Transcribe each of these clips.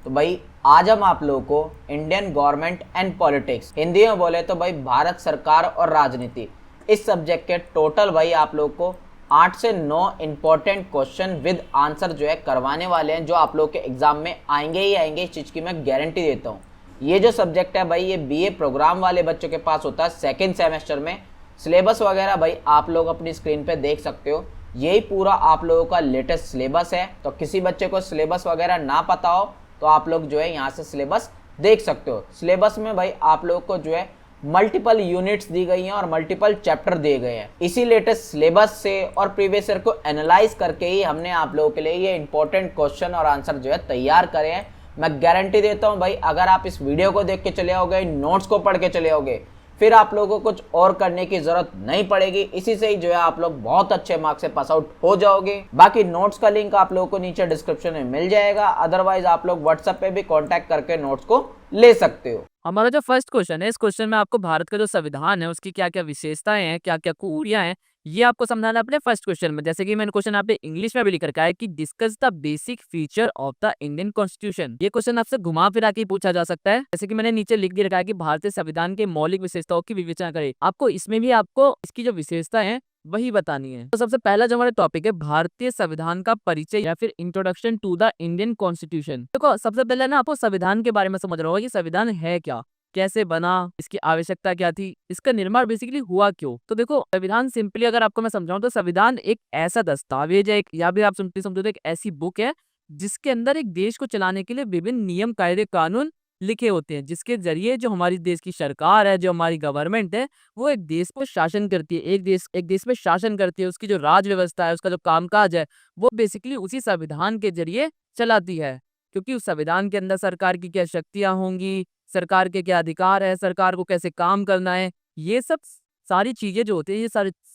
तो भाई आज हम आप लोगों को Indian government and politics, Hindi में बोले तो भाई भारत सरकार और राजनीति, इस सब्जेक्ट के टोटल भाई आप लोगों को 8 से 9 इंपॉर्टेंट क्वेश्चन विद आंसर जो है करवाने वाले हैं, जो आप लोग के एग्जाम में आएंगे ही आएंगे, इस चीज़ की मैं गारंटी देता हूँ। ये जो सब्जेक्ट है भाई ये बीए प्रोग्राम वाले बच्चों के पास होता है सेकेंड सेमेस्टर में। सिलेबस वगैरह भाई आप लोग अपनी स्क्रीन पे देख सकते हो, यही पूरा आप लोगों का लेटेस्ट सिलेबस है। तो किसी बच्चे को सिलेबस वगैरह ना पता हो तो आप लोग जो है यहाँ से सिलेबस देख सकते हो। सिलेबस में भाई आप लोगों को जो है मल्टीपल यूनिट्स दी गई हैं और मल्टीपल चैप्टर दिए गए हैं। इसी लेटेस्ट सिलेबस से और प्रीवियस ईयर को एनालाइज करके ही हमने आप लोगों के लिए ये इंपॉर्टेंट क्वेश्चन और आंसर जो है तैयार करे हैं। मैं गारंटी देता हूं भाई, अगर आप इस वीडियो को देख के चले आओगे, नोट्स को पढ़ के चले आओगे, फिर आप लोगों को कुछ और करने की जरूरत नहीं पड़ेगी। इसी से ही जो है आप लोग बहुत अच्छे मार्क्स से पास आउट हो जाओगे। बाकी नोट्स का लिंक आप लोगों को नीचे डिस्क्रिप्शन में मिल जाएगा, अदरवाइज आप लोग व्हाट्सएप पे भी कांटेक्ट करके नोट्स को ले सकते हो। हमारा जो फर्स्ट क्वेश्चन है, इस क्वेश्चन में आपको भारत का जो संविधान है उसकी क्या क्या विशेषताएं हैं, क्या क्या खूबियां हैं, ये आपको समझाना है अपने फर्स्ट क्वेश्चन में। जैसे कि मैंने क्वेश्चन आप इंग्लिश में भी लिख रखा है कि discuss the basic feature of the Indian constitution. ये क्वेश्चन आपसे घुमा फिरा के पूछा जा सकता है। जैसे कि मैंने नीचे लिख भी रखा है कि भारतीय संविधान के मौलिक विशेषताओं की विवेचना करें। आपको इसमें भी आपको इसकी जो विशेषता है वही बतानी है। तो सबसे पहला जो हमारा टॉपिक है भारतीय संविधान का परिचय या फिर introduction to the Indian constitution. देखो सबसे पहले ना आपको संविधान के बारे में समझना होगा कि संविधान है क्या, कैसे बना, इसकी आवश्यकता क्या थी, इसका निर्माण बेसिकली हुआ क्यों। तो देखो संविधान सिंपली अगर आपको मैं समझाऊं तो संविधान एक ऐसा दस्तावेज है, या भी आप सिंपली समझो तो एक ऐसी बुक है जिसके अंदर एक देश को चलाने के लिए विभिन्न नियम कायदे कानून लिखे होते हैं, जिसके जरिए जो हमारी देश की सरकार है, जो हमारी गवर्नमेंट है, वो एक देश को शासन करती है, एक देश में शासन करती है। उसकी जो राज व्यवस्था है, उसका जो कामकाज है, वो बेसिकली उसी संविधान के जरिए चलाती है। क्योंकि उस संविधान के अंदर सरकार की क्या शक्तियां होंगी, सरकार के क्या अधिकार है, सरकार को कैसे काम करना है, ये सब सारी चीजें जो होती है,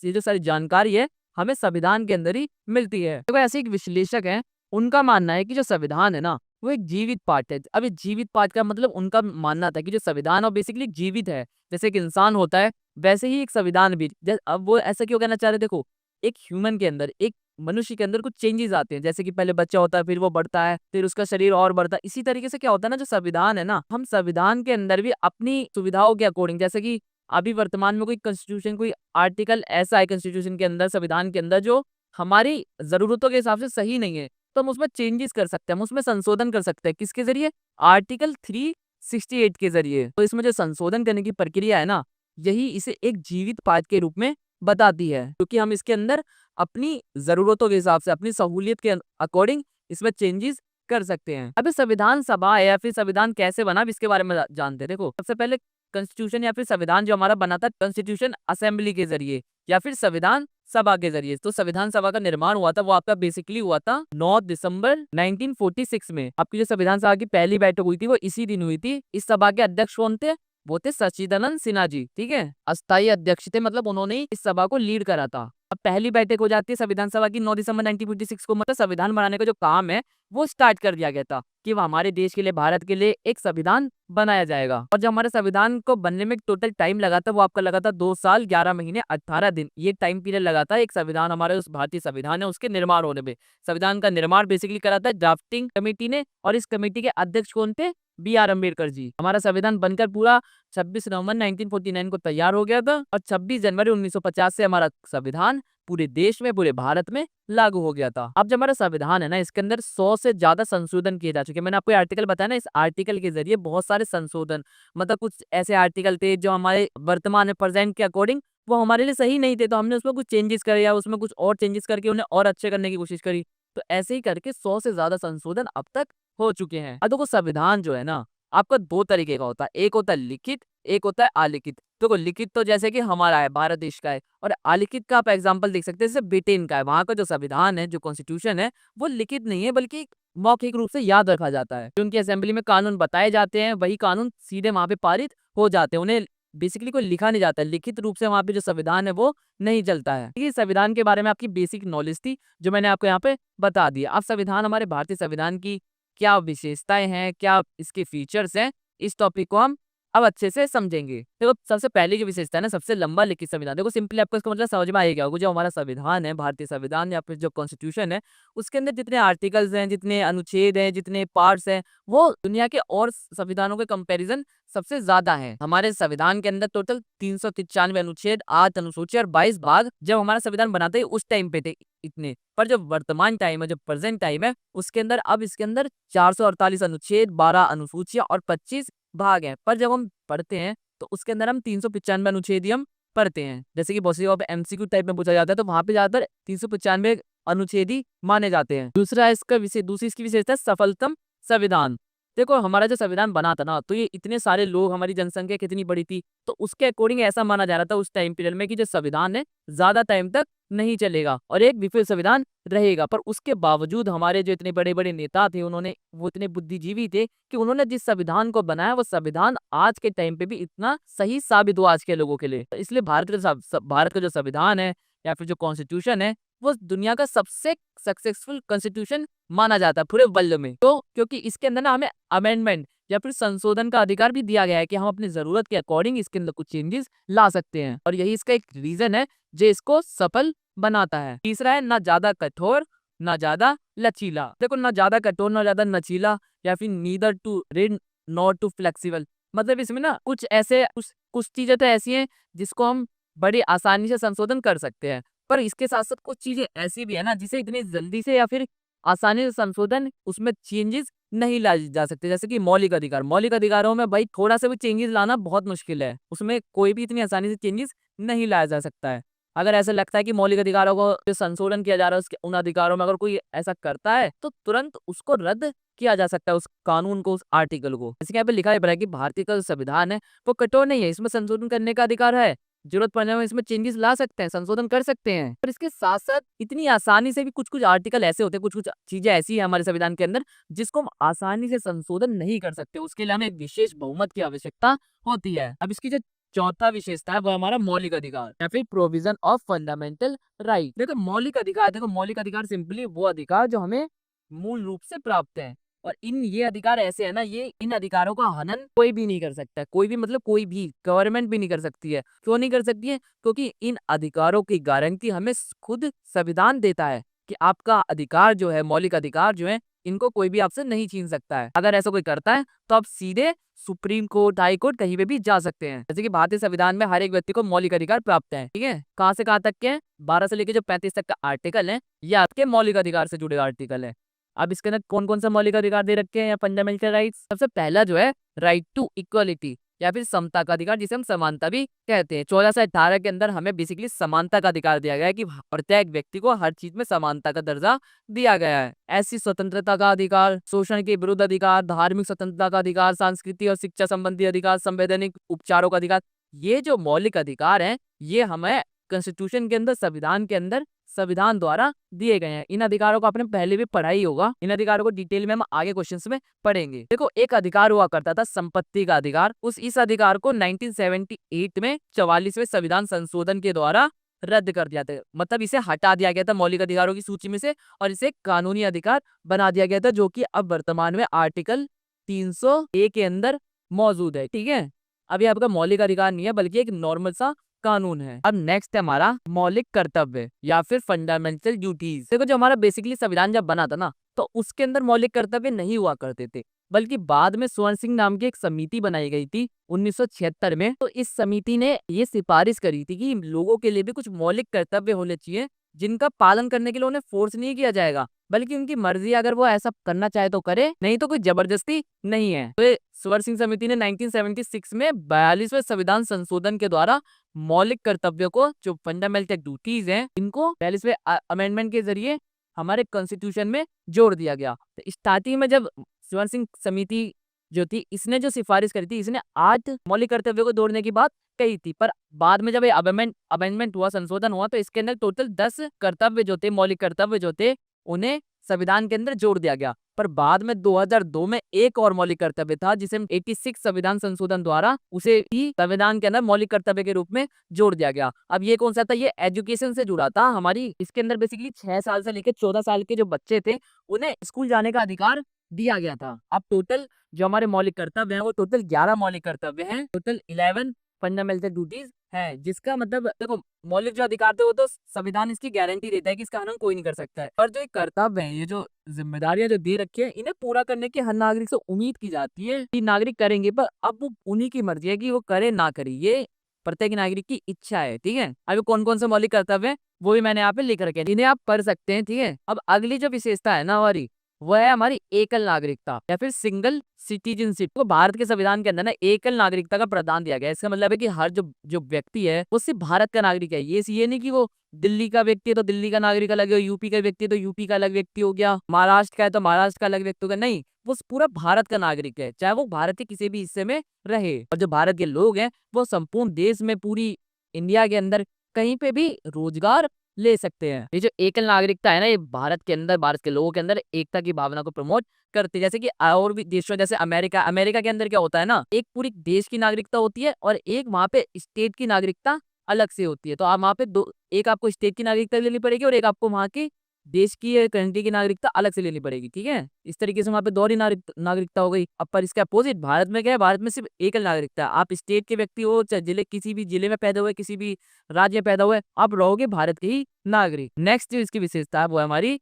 ये जो सारी जानकारी है, हमें संविधान के अंदर ही मिलती है। तो ऐसे एक विश्लेषक है, उनका मानना है कि जो संविधान है ना वो एक जीवित पाठ है। अब ये जीवित पाठ का मतलब उनका मानना था कि जो संविधान है बेसिकली जीवित है। जैसे एक इंसान होता है वैसे ही एक संविधान भी। अब वो ऐसा क्यों कहना चाह रहे, देखो एक ह्यूमन के अंदर, एक मनुष्य के अंदर कुछ चेंजेस आते हैं। जैसे कि पहले बच्चा होता है, फिर वो बढ़ता है, फिर उसका शरीर और बढ़ता है। इसी तरीके से क्या होता है ना, जो संविधान है ना, हम संविधान के अंदर भी अपनी सुविधाओं के अकॉर्डिंग, जैसे कि अभी वर्तमान में कोई कॉन्स्टिट्यूशन, कोई आर्टिकल ऐसा है कॉन्स्टिट्यूशन के अंदर, संविधान के अंदर, जो हमारी जरूरतों के हिसाब से सही नहीं है, तो हम उसमें चेंजेस कर सकते हैं, हम उसमें संशोधन कर सकते हैं। किसके जरिए? आर्टिकल 368 के जरिए। तो इसमें जो संशोधन करने की प्रक्रिया है ना, यही इसे एक जीवित पाठ के रूप में बताती है, क्योंकि हम इसके अंदर अपनी जरूरतों के हिसाब से, अपनी सहूलियत के अकॉर्डिंग इसमें चेंजेस कर सकते हैं। अभी संविधान सभा है या फिर संविधान कैसे बना, इसके बारे में जानते हैं। देखो सबसे पहले कॉन्स्टिट्यूशन या फिर संविधान जो हमारा बना था कॉन्स्टिट्यूशन असेंबली के जरिए या फिर संविधान सभा के जरिए। तो संविधान सभा का निर्माण हुआ था, वो आपका बेसिकली हुआ था 9 दिसंबर 1946 में। आपकी जो संविधान सभा की पहली बैठक हुई थी वो इसी दिन हुई थी। इस सभा के अध्यक्ष कौन थे? वो थे सच्चिदानंद सिन्हा जी, ठीक है, अस्थायी अध्यक्ष थे, मतलब उन्होंने ही इस सभा को लीड करा था। अब पहली बैठक हो जाती है संविधान सभा की 9 दिसंबर 1946 को, मतलब संविधान बनाने का जो काम है वो स्टार्ट कर दिया गया था कि वो हमारे देश के लिए, भारत के लिए एक संविधान बनाया जाएगा। और जो हमारे संविधान को बनने में टोटल टाइम लगा था वो आपका लगा था 2 साल 11 महीने 18 दिन। ये टाइम पीरियड लगा था एक संविधान, हमारे उस भारतीय संविधान है उसके निर्माण होने में। संविधान का निर्माण बेसिकली करा था ड्राफ्टिंग कमेटी ने, और इस कमेटी के अध्यक्ष कौन थे? B.R. अम्बेडकर जी। हमारा संविधान बनकर पूरा 26 नवंबर 1949 को तैयार हो गया था, और 26 जनवरी 1950 से हमारा संविधान पूरे देश में, पूरे भारत में लागू हो गया था। अब जो हमारा संविधान है ना, इसके अंदर 100 से ज्यादा संशोधन किए जा चुके हैं। मैंने आपको आर्टिकल बताया ना, इस आर्टिकल के जरिए बहुत सारे संशोधन, मतलब कुछ ऐसे आर्टिकल थे जो हमारे वर्तमान में, प्रेजेंट के अकॉर्डिंग वो हमारे लिए सही नहीं थे, तो हमने उसमें कुछ चेंजेस करे या उसमें कुछ और चेंजेस करके उन्हें और अच्छे करने की कोशिश करी। तो ऐसे ही करके 100 से ज्यादा संशोधन अब तक हो चुके हैं। अब देखो संविधान जो है ना आपका 2 तरीके का होता है, एक होता है लिखित, एक होता है अलिखित। देखो लिखित तो जैसे कि हमारा है, भारत देश का है, और अलिखित का आप एग्जांपल देख सकते हैं, जैसे ब्रिटेन का है। वहां का जो संविधान है, जो कॉन्स्टिट्यूशन है, वो लिखित नहीं है बल्कि मौखिक रूप से याद रखा जाता है। जो उनकी असेंबली में कानून बताए जाते हैं वही कानून सीधे वहां पे पारित हो जाते हैं, उन्हें बेसिकली कोई लिखा नहीं जाता है। लिखित रूप से वहां पे जो संविधान है वो नहीं चलता है। ये संविधान के बारे में आपकी बेसिक नॉलेज थी जो मैंने आपको यहाँ पे बता दिया। अब संविधान, हमारे भारतीय संविधान की क्या विशेषताएं हैं, क्या इसके फीचर्स हैं, इस टॉपिक को हम अब अच्छे से समझेंगे। देखो सबसे पहली जो विशेषता है ना, सबसे लंबा लिखित संविधान। देखो सिंपली आपको इसका मतलब समझ में आ ही गया होगा। जो हमारा संविधान है, भारतीय संविधान या फिर जो कॉन्स्टिट्यूशन है, उसके अंदर जितने आर्टिकल्स हैं, जितने अनुच्छेद हैं, जितने पार्ट्स हैं, वो दुनिया के और संविधानों के कंपैरिजन सबसे ज्यादा है। हमारे संविधान के अंदर टोटल 393 अनुच्छेद, 8 अनुसूची और 22 भाग जब हमारा संविधान बनाते ही उस टाइम पे थे इतने। पर जो वर्तमान टाइम है, जो प्रेजेंट टाइम है, उसके अंदर अब इसके अंदर 448 अनुच्छेद, 12 अनुसूचियां और 25 भाग हैं। पर जब हम पढ़ते हैं तो उसके अंदर हम 395 अनुच्छेद ही हम पढ़ते हैं। जैसे कि बहुत सी जगह एमसीक्यू टाइप में पूछा जाता है, तो वहां पे ज्यादातर 395 अनुच्छेद ही माने जाते हैं। दूसरा इसका विषय, दूसरी इसकी विशेषता है सफलतम संविधान। देखो हमारा जो संविधान बना था ना, तो ये इतने सारे लोग, हमारी जनसंख्या कितनी बड़ी थी, तो उसके अकॉर्डिंग ऐसा माना जा रहा था उस टाइम पीरियड में कि जो संविधान है ज्यादा टाइम तक नहीं चलेगा और एक विफल संविधान रहेगा। पर उसके बावजूद हमारे जो इतने बड़े बड़े नेता थे, उन्होंने, वो इतने बुद्धिजीवी थे कि उन्होंने जिस संविधान को बनाया, वो संविधान आज के टाइम पे भी इतना सही साबित हुआ आज के लोगों के लिए। तो इसलिए भारत का जो संविधान है या फिर जो कॉन्स्टिट्यूशन है, वो दुनिया का सबसे सक्सेसफुल कॉन्स्टिट्यूशन माना जाता है पूरे वर्ल्ड में। तो क्योंकि इसके अंदर ना हमें अमेंडमेंट या फिर संशोधन का अधिकार भी दिया गया है कि हम अपनी जरूरत के अकॉर्डिंग इसके अंदर कुछ चेंजेस ला सकते हैं, और यही इसका एक रीजन है जो इसको सफल बनाता है। तीसरा है ना ज्यादा कठोर ना ज्यादा लचीला। देखो ना ज्यादा कठोर ना ज्यादा लचीला, या फिर neither too rigid not too flexible. मतलब इसमें ना कुछ ऐसे कुछ चीजें तो ऐसी हैं जिसको हम बड़ी आसानी से संशोधन कर सकते हैं, पर इसके साथ साथ कुछ चीजें ऐसी भी है ना जिसे इतनी जल्दी से या फिर आसानी से संशोधन, उसमें चेंजेस नहीं लाई जा सकते। जैसे कि मौलिक अधिकार, मौलिक अधिकारों में भाई थोड़ा सा भी चेंजेस लाना बहुत मुश्किल है, उसमें कोई भी इतनी आसानी से चेंजेस नहीं लाया जा सकता है। अगर ऐसा लगता है कि मौलिक अधिकारों को जो संशोधन किया जा रहा है, उसके उन अधिकारों में अगर कोई ऐसा करता है तो तुरंत उसको रद्द किया जा सकता है, उस कानून को, उस आर्टिकल को। जैसे कि यहाँ पे लिखा है कि भारतीय का जो संविधान है वो कठोर नहीं है, इसमें संशोधन करने का अधिकार है, जरूरत पड़ने में इसमें चेंजेस ला सकते हैं, संशोधन कर सकते हैं। पर इसके साथ साथ इतनी आसानी से भी कुछ कुछ आर्टिकल ऐसे होते हैं, कुछ कुछ चीजें ऐसी है हमारे संविधान के अंदर जिसको हम आसानी से संशोधन नहीं कर सकते, उसके लिए हमें एक विशेष बहुमत की आवश्यकता होती है। अब इसकी जो चौथा विशेषता है वो हमारा मौलिक अधिकार या फिर प्रोविजन ऑफ फंडामेंटल राइट। देखो मौलिक अधिकार, देखो मौलिक अधिकार सिंपली वो अधिकार जो हमें मूल रूप से प्राप्त है, और ये अधिकार ऐसे है ना, ये इन अधिकारों का हनन कोई भी नहीं कर सकता, कोई भी मतलब कोई भी गवर्नमेंट भी नहीं कर सकती है। क्यों नहीं कर सकती है? क्योंकि इन अधिकारों की गारंटी हमें खुद संविधान देता है कि आपका अधिकार जो है, मौलिक अधिकार जो है, इनको कोई भी आपसे नहीं छीन सकता है। अगर ऐसा कोई करता है तो आप सीधे सुप्रीम कोर्ट, हाई कोर्ट, कहीं पे भी जा सकते हैं। जैसे कि भारतीय संविधान में हर एक व्यक्ति को मौलिक अधिकार प्राप्त है, ठीक है। कहाँ से कहाँ तक के हैं? 12 से लेकर जो 35 तक का आर्टिकल है, ये आपके मौलिक अधिकार से जुड़े आर्टिकल है। अब इसके अंदर कौन कौन सा मौलिक अधिकार दे रखे हैं या फंडामेंटल राइट्स? सबसे पहला जो है राइट टू इक्वलिटी या फिर समता का अधिकार, जिसे हम समानता भी कहते हैं। 14 से 18 के अंदर हमें बेसिकली समानता का अधिकार दिया गया है कि प्रत्येक व्यक्ति को हर चीज में समानता का दर्जा दिया गया है। ऐसी स्वतंत्रता का अधिकार, शोषण के विरुद्ध अधिकार, धार्मिक स्वतंत्रता का अधिकार, सांस्कृतिक और शिक्षा संबंधी अधिकार, संवैधानिक उपचारों का अधिकार, ये जो मौलिक अधिकार हैं, ये हमें कॉन्स्टिट्यूशन के अंदर, संविधान के अंदर, संविधान द्वारा दिए गए हैं। इन अधिकारों को आपने पहले भी पढ़ा ही होगा, इन अधिकारों को डिटेल में हम आगे क्वेश्चंस में पढ़ेंगे। देखो एक अधिकार हुआ करता था संपत्ति का अधिकार, इस अधिकार को 1978 में 44वें संविधान संशोधन के द्वारा रद्द कर दिया था। मतलब इसे हटा दिया गया था मौलिक अधिकारों की सूची में से और इसे कानूनी अधिकार बना दिया गया था, जो कि अब वर्तमान में आर्टिकल 300A के अंदर मौजूद है, ठीक है। अभी आपका मौलिक अधिकार नहीं है, बल्कि एक नॉर्मल सा कानून है। अब नेक्स्ट है हमारा मौलिक कर्तव्य या फिर फंडामेंटल ड्यूटीज। देखो जो हमारा बेसिकली संविधान जब बना था ना, तो उसके अंदर मौलिक कर्तव्य नहीं हुआ करते थे, बल्कि बाद में स्वर्ण सिंह नाम की एक समिति बनाई गई थी 1976 में। तो इस समिति ने ये सिफारिश करी थी कि लोगों के लिए भी कुछ मौलिक कर्तव्य होने चाहिए, जिनका पालन करने के लिए उन्हें फोर्स नहीं किया जाएगा, बल्कि उनकी मर्जी, अगर वो ऐसा करना चाहे तो करे, नहीं तो कोई जबरदस्ती नहीं है। तो स्वर्ण सिंह समिति ने 1976 में 42वें संविधान संशोधन के द्वारा मौलिक कर्तव्यों को, जो फंडामेंटल ड्यूटीज हैं, इनको 42वें अमेंडमेंट के जरिए हमारे कॉन्स्टिट्यूशन में जोड़ दिया गया। तो स्टार्टिंग में जब स्वर्ण सिंह समिति जो थी, इसने जो सिफारिश करी थी, इसने 8 मौलिक कर्तव्यों को जोड़ने की बात कही थी, पर बाद में जब ये अमेंडमेंट हुआ, संशोधन हुआ, तो इसके अंदर टोटल 10 कर्तव्य जो थे, मौलिक कर्तव्य जो थे, उन्हें संविधान के अंदर जोड़ दिया गया। पर बाद में 2002 में एक और मौलिक कर्तव्य था, जिसे 86 संविधान संशोधन द्वारा उसे भी संविधान के अंदर मौलिक कर्तव्य के रूप में जोड़ दिया गया। अब ये कौन सा था? ये एजुकेशन से जुड़ा था हमारी। इसके अंदर बेसिकली 6 साल से लेकर 14 साल के जो बच्चे थे, उन्हें स्कूल जाने का अधिकार दिया गया था। अब टोटल जो हमारे मौलिक कर्तव्य हैं वो टोटल 11 मौलिक कर्तव्य हैं, टोटल 11 फंडामेंटल ड्यूटीज है, जिसका मतलब देखो मौलिक जो अधिकार थे वो तो संविधान इसकी गारंटी देता है कि इसका हनन कोई नहीं कर सकता है, और जो ये कर्तव्य है, ये जो जिम्मेदारियां जो दे रखी है, इन्हें पूरा करने की हर नागरिक से उम्मीद की जाती है कि नागरिक करेंगे, पर अब वो उन्हीं की मर्जी है कि वो करे ना करे, ये प्रत्येक नागरिक की इच्छा है। ठीक है, अभी कौन कौन से मौलिक कर्तव्य है वो भी मैंने यहाँ पे लिख रखे हैं, इन्हें आप पढ़ सकते हैं। ठीक है, अब अगली जो विशेषता है ना हमारी, वो है हमारी एकल नागरिकता या फिर सिंगल सिटीजनशिप को। भारत के संविधान के अंदर ना एकल नागरिकता का प्रावधान दिया गया है। इसका मतलब है कि हर जो जो व्यक्ति है वो सिर्फ भारत का नागरिक है। ये नहीं कि वो दिल्ली का व्यक्ति है तो दिल्ली का नागरिक अलग है, यूपी का व्यक्ति है तो यूपी का अलग व्यक्ति हो गया, महाराष्ट्र का है तो महाराष्ट्र का अलग व्यक्ति हो गया। नहीं, वो पूरा भारत का नागरिक है, चाहे वो भारत के किसी भी हिस्से में रहे। और जो भारत के लोग हैं वो संपूर्ण देश में, पूरी इंडिया के अंदर कहीं पे भी रोजगार ले सकते हैं। ये जो एकल नागरिकता है ना, ये भारत के अंदर, भारत के लोगों के अंदर एकता की भावना को प्रमोट करती है। जैसे कि और भी देशों, जैसे अमेरिका, अमेरिका के अंदर क्या होता है ना, एक पूरी देश की नागरिकता होती है और एक वहां पे स्टेट की नागरिकता अलग से होती है। तो आप वहां पे दो, एक आपको स्टेट की नागरिकता लेनी पड़ेगी और एक आपको वहां की देश की कंट्री की नागरिकता अलग से लेनी पड़ेगी। ठीक है, इस तरीके से वहां पे दोहरी नागरिकता हो गई। अब पर इसके अपोजिट भारत में क्या है, भारत में सिर्फ एकल नागरिकता है। आप स्टेट के व्यक्ति हो, चाहे जिले, किसी भी जिले में पैदा हुए, किसी भी राज्य में पैदा हुए, आप रहोगे भारत के ही नागरिक। नेक्स्ट जो इसकी विशेषता है वो है हमारी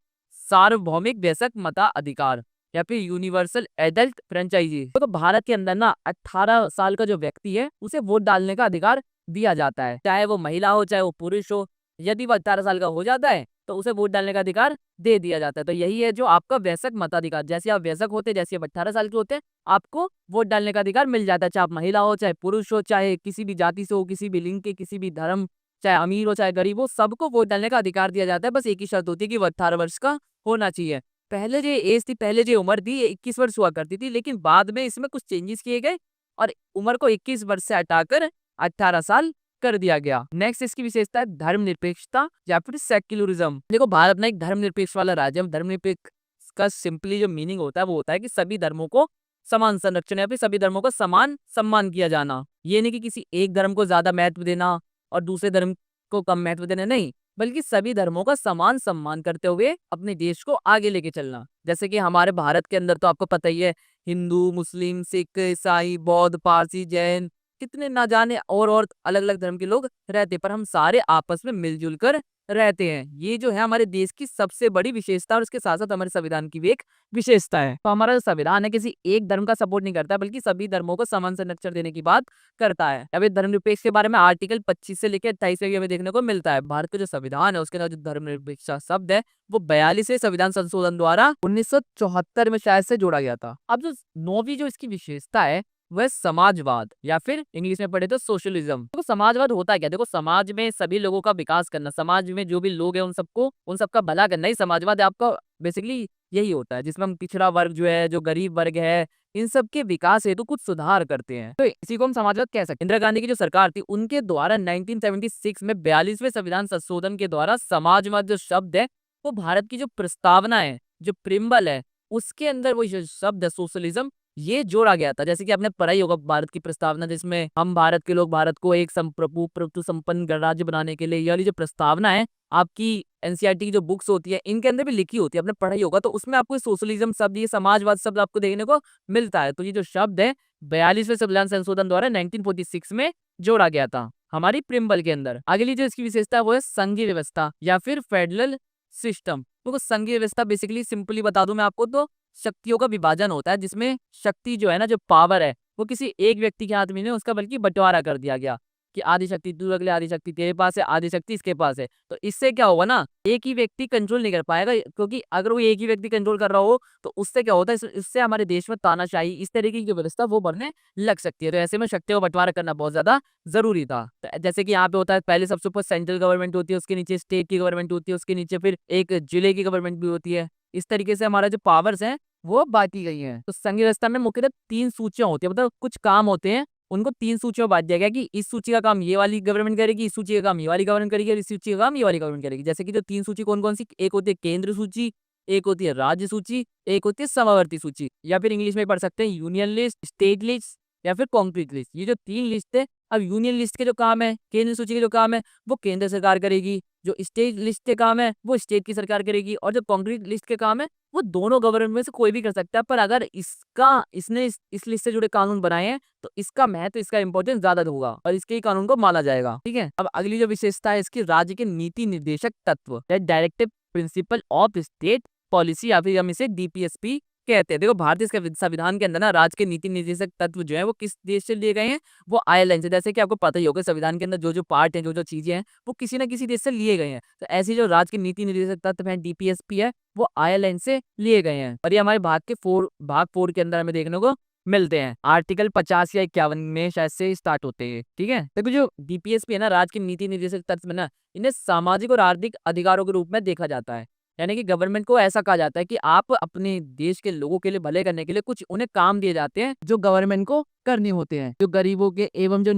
सार्वभौमिक वयस्क मताधिकार या फिर यूनिवर्सल एडल्ट फ्रेंचाइजी। तो भारत के अंदर ना 18 साल का जो व्यक्ति है उसे वोट डालने का अधिकार दिया जाता है, चाहे वो महिला हो चाहे वो पुरुष हो। यदि वो 18 साल का हो जाता है तो उसे वोट डालने का अधिकार दे दिया जाता है। तो यही है जो आपका वयस्क मताधिकार। जैसे आप वयस्क होते, जैसे आप 18 साल के होते हैं, आपको वोट डालने का अधिकार मिल जाता है, चाहे आप महिला हो चाहे पुरुष हो, चाहे किसी भी जाति से हो, किसी भी लिंग के, किसी भी धर्म, चाहे अमीर हो चाहे गरीब हो, सबको वोट डालने का अधिकार दिया जाता है। बस एक ही शर्त होती है कि वो 18 वर्ष का होना चाहिए। पहले जो एज थी, पहले जो उम्र थी, ये 21 वर्ष हुआ करती थी, लेकिन बाद में इसमें कुछ चेंजेस किए गए और उम्र को 21 वर्ष से हटाकर 18 साल कर दिया गया। नेक्स्ट इसकी विशेषता है धर्मनिरपेक्षता या फिर सेक्युलरिज्म। देखो भारत ना एक धर्मनिरपेक्ष वाला राज्य है। धर्मनिरपेक्ष का सिंपली जो मीनिंग होता है वो होता है कि सभी धर्मों को समान संरक्षण या फिर सभी धर्मों का समान सम्मान किया जाना। ये नहीं कि किसी एक धर्म को ज्यादा महत्व देना और दूसरे धर्म को कम महत्व देना, नहीं, बल्कि सभी धर्मों का समान सम्मान करते हुए अपने देश को आगे लेके चलना। जैसे कि हमारे भारत के अंदर तो आपको पता ही है, हिंदू, मुस्लिम, सिख, ईसाई, बौद्ध, पारसी, जैन, कितने ना जाने और अलग अलग धर्म के लोग रहते, पर हम सारे आपस में मिलजुल कर रहते हैं। ये जो है हमारे देश की सबसे बड़ी विशेषता और उसके साथ साथ हमारे संविधान की भी एक विशेषता है। तो हमारा जो संविधान है किसी एक धर्म का सपोर्ट नहीं करता, बल्कि सभी धर्मों को समान संरक्षण देने की बात करता है। अभी धर्मनिरपेक्ष के बारे में आर्टिकल 25 से लेकर 28 में हमें देखने को मिलता है। भारत का जो संविधान है उसके अंदर जो धर्मनिरपेक्ष शब्द है वो 42वें संविधान संशोधन द्वारा 1974 में शायद से जोड़ा गया था। अब जो 9वीं जो इसकी विशेषता है वह समाजवाद या फिर इंग्लिश में पढ़े तो सोशलिज्म। तो समाजवाद होता है क्या? देखो, समाज में सभी लोगों का विकास करना, समाज में जो भी लोग हैं उन सबका भला करना ही समाजवाद है। आपका बेसिकली यही होता है, जिसमें हम पिछड़ा वर्ग जो है, जो गरीब वर्ग है, इन सब के विकास हेतु कुछ सुधार करते हैं। तो इसी को हम समाजवाद कह सकते हैं। इंदिरा गांधी की जो सरकार थी उनके द्वारा 1976 में 42वें संविधान संशोधन के द्वारा समाजवाद जो शब्द है वो भारत की जो प्रस्तावना है, जो प्रिम्बल है, उसके अंदर वो जो शब्द है सोशलिज्म, ये जोड़ा गया था। जैसे कि आपने पढ़ा ही होगा भारत की प्रस्तावना, जिसमें हम भारत के लोग भारत को एक संप्रभु प्रभुत्व संपन्न गणराज्य बनाने के लिए, ये वाली जो प्रस्तावना है आपकी एनसीईआरटी की जो बुक्स होती है इनके अंदर भी लिखी होती है, आपने पढ़ा ही होगा। तो उसमें आपको सोशलिज्म शब्द, ये समाजवाद शब्द आपको देखने को मिलता है। तो ये जो शब्द है 42वें संविधान संशोधन द्वारा 1946 में जोड़ा गया था हमारी प्रिम्बल के अंदर। अगली जो इसकी विशेषता है वो है संघीय व्यवस्था या फिर फेडरल सिस्टम। तो संघीय व्यवस्था बेसिकली सिंपली बता दूं मैं आपको, तो शक्तियों का विभाजन होता है, जिसमें शक्ति जो है ना, जो पावर है, वो किसी एक व्यक्ति के हाथ में नहीं, उसका बल्कि बंटवारा कर दिया गया कि आधी शक्ति तू रख ले, आधी शक्ति तेरे पास है, आधी शक्ति इसके पास है। तो इससे क्या होगा ना, एक ही व्यक्ति कंट्रोल नहीं कर पाएगा, क्योंकि अगर वो एक ही व्यक्ति कंट्रोल कर रहा हो तो उससे क्या होता है, इससे हमारे देश में तानाशाही, इस तरीके की व्यवस्था वो बढ़ने लग सकती है। तो ऐसे में शक्तियों का बंटवारा करना बहुत ज्यादा जरूरी था। तो जैसे कि यहाँ पे होता है, पहले सबसे ऊपर सेंट्रल गवर्नमेंट होती है, उसके नीचे स्टेट की गवर्नमेंट होती है, उसके नीचे फिर एक जिले की गवर्नमेंट भी होती है। इस तरीके से हमारा जो पावर्स है वो बांटी गई हैं। तो संघीय व्यवस्था में मुख्यतः 3 सूचियां होती है, मतलब कुछ काम होते हैं उनको 3 सूचियों में बांट दिया गया कि इस सूची का काम ये वाली गवर्नमेंट करेगी, इस सूची का काम ये वाली गवर्नमेंट करेगी और इस सूची का काम ये वाली गवर्नमेंट करेगी। जैसे कि जो 3 सूची कौन कौन सी, एक होती है केंद्र सूची, एक होती है राज्य सूची, एक होती है समवर्ती सूची, या फिर इंग्लिश में पढ़ सकते हैं यूनियन लिस्ट, स्टेट लिस्ट या फिर कॉन्क्रीट लिस्ट। ये जो 3 लिस्ट है, अब यूनियन लिस्ट के जो काम है, केंद्र सूची के जो काम है, वो केंद्र सरकार करेगी। जो स्टेट लिस्ट के काम है, वो स्टेट की सरकार करेगी, और जो कॉन्क्रीट लिस्ट के काम है, वो दोनों गवर्नमेंट में से कोई भी कर सकता है। पर अगर इसने इस लिस्ट से जुड़े कानून बनाए हैं, तो इसका महत्व, इसका इंपॉर्टेंस ज्यादा होगा और इसके ही कानून को माना जाएगा। ठीक है, अब अगली जो विशेषता है इसकी, राज्य के नीति निर्देशक तत्व, directive principle of state policy, या फिर हम इसे डीपीएसपी कहते हैं। देखो, भारतीय संविधान के अंदर ना राज्य के नीति निर्देशक तत्व जो है वो किस देश से लिए गए हैं, वो आयरलैंड से। जैसे कि आपको पता ही होगा, संविधान के अंदर जो जो पार्ट है, जो जो चीजें हैं, वो किसी ना किसी देश से लिए गए हैं। तो ऐसी जो राज्य के नीति निर्देशक तत्व है, डीपीएसपी है, वो आयरलैंड से लिए गए हैं। और ये हमारे भाग 4 के अंदर हमें देखने को मिलते हैं। आर्टिकल 50 या 51 में शायद से स्टार्ट होते हैं। ठीक है, देखो जो डीपीएसपी है ना, राज्य के नीति निर्देशक तत्व में ना, इन्हें सामाजिक और आर्थिक अधिकारों के रूप में देखा जाता है। यानी कि गवर्नमेंट को ऐसा कहा जाता है कि आप अपने देश के लोगों के लिए भले करने के लिए कुछ उन्हें काम दिए जाते हैं जो गवर्नमेंट को करने होते हैं। जो गरीबों के एवं जो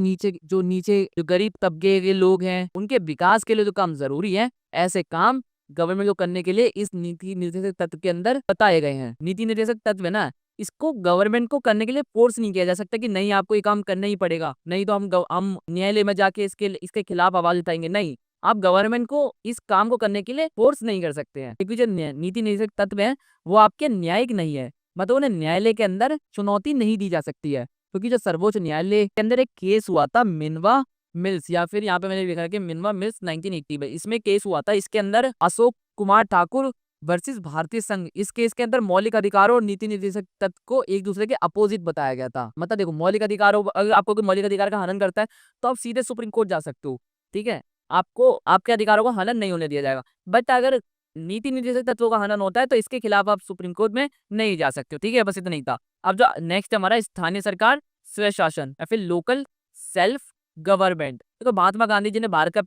गरीब तबके के लोग हैं, उनके विकास के लिए जो काम जरूरी है, ऐसे काम गवर्नमेंट को करने के लिए इस नीति निर्देशक तत्व के अंदर बताए गए हैं। नीति निर्देशक तत्व है ना, इसको गवर्नमेंट को करने के लिए फोर्स नहीं किया जा सकता कि नहीं आपको ये काम करना ही पड़ेगा, नहीं तो हम न्यायालय में जाके इसके खिलाफ आवाज उठाएंगे। नहीं, आप गवर्नमेंट को इस काम को करने के लिए फोर्स नहीं कर सकते हैं, क्योंकि जो नीति निर्देशक तत्व है वो आपके न्यायिक नहीं है, मतलब उन्हें न्यायालय के अंदर चुनौती नहीं दी जा सकती है। क्योंकि जो सर्वोच्च न्यायालय के अंदर एक केस हुआ था मिनवा मिल्स, या फिर यहाँ पे मैंने लिखा है कि मिनवा मिल्स 1980 में, इसमें केस हुआ था। इसके अंदर अशोक कुमार ठाकुर वर्सेस भारतीय संघ, इस केस के अंदर मौलिक अधिकारों और नीति निर्देशक तत्व को एक दूसरे के अपोजिट बताया गया था। मतलब देखो, मौलिक अधिकारों, अगर आपको कोई मौलिक अधिकार का हनन करता है तो आप सीधे सुप्रीम कोर्ट जा सकते हो। ठीक है, आपको आपके अधिकारों का हनन नहीं होने दिया जाएगा। बट अगर नीति निर्देशक तत्वों का हनन होता है तो इसके खिलाफ आप सुप्रीम कोर्ट में नहीं जा सकते हो। ठीक है, बस इतना ही था। अब जो नेक्स्ट हमारा स्थानीय सरकार स्वशासन या फिर लोकल सेल्फ गवर्नमेंट। देखो, महात्मा गांधी जी ने भारत का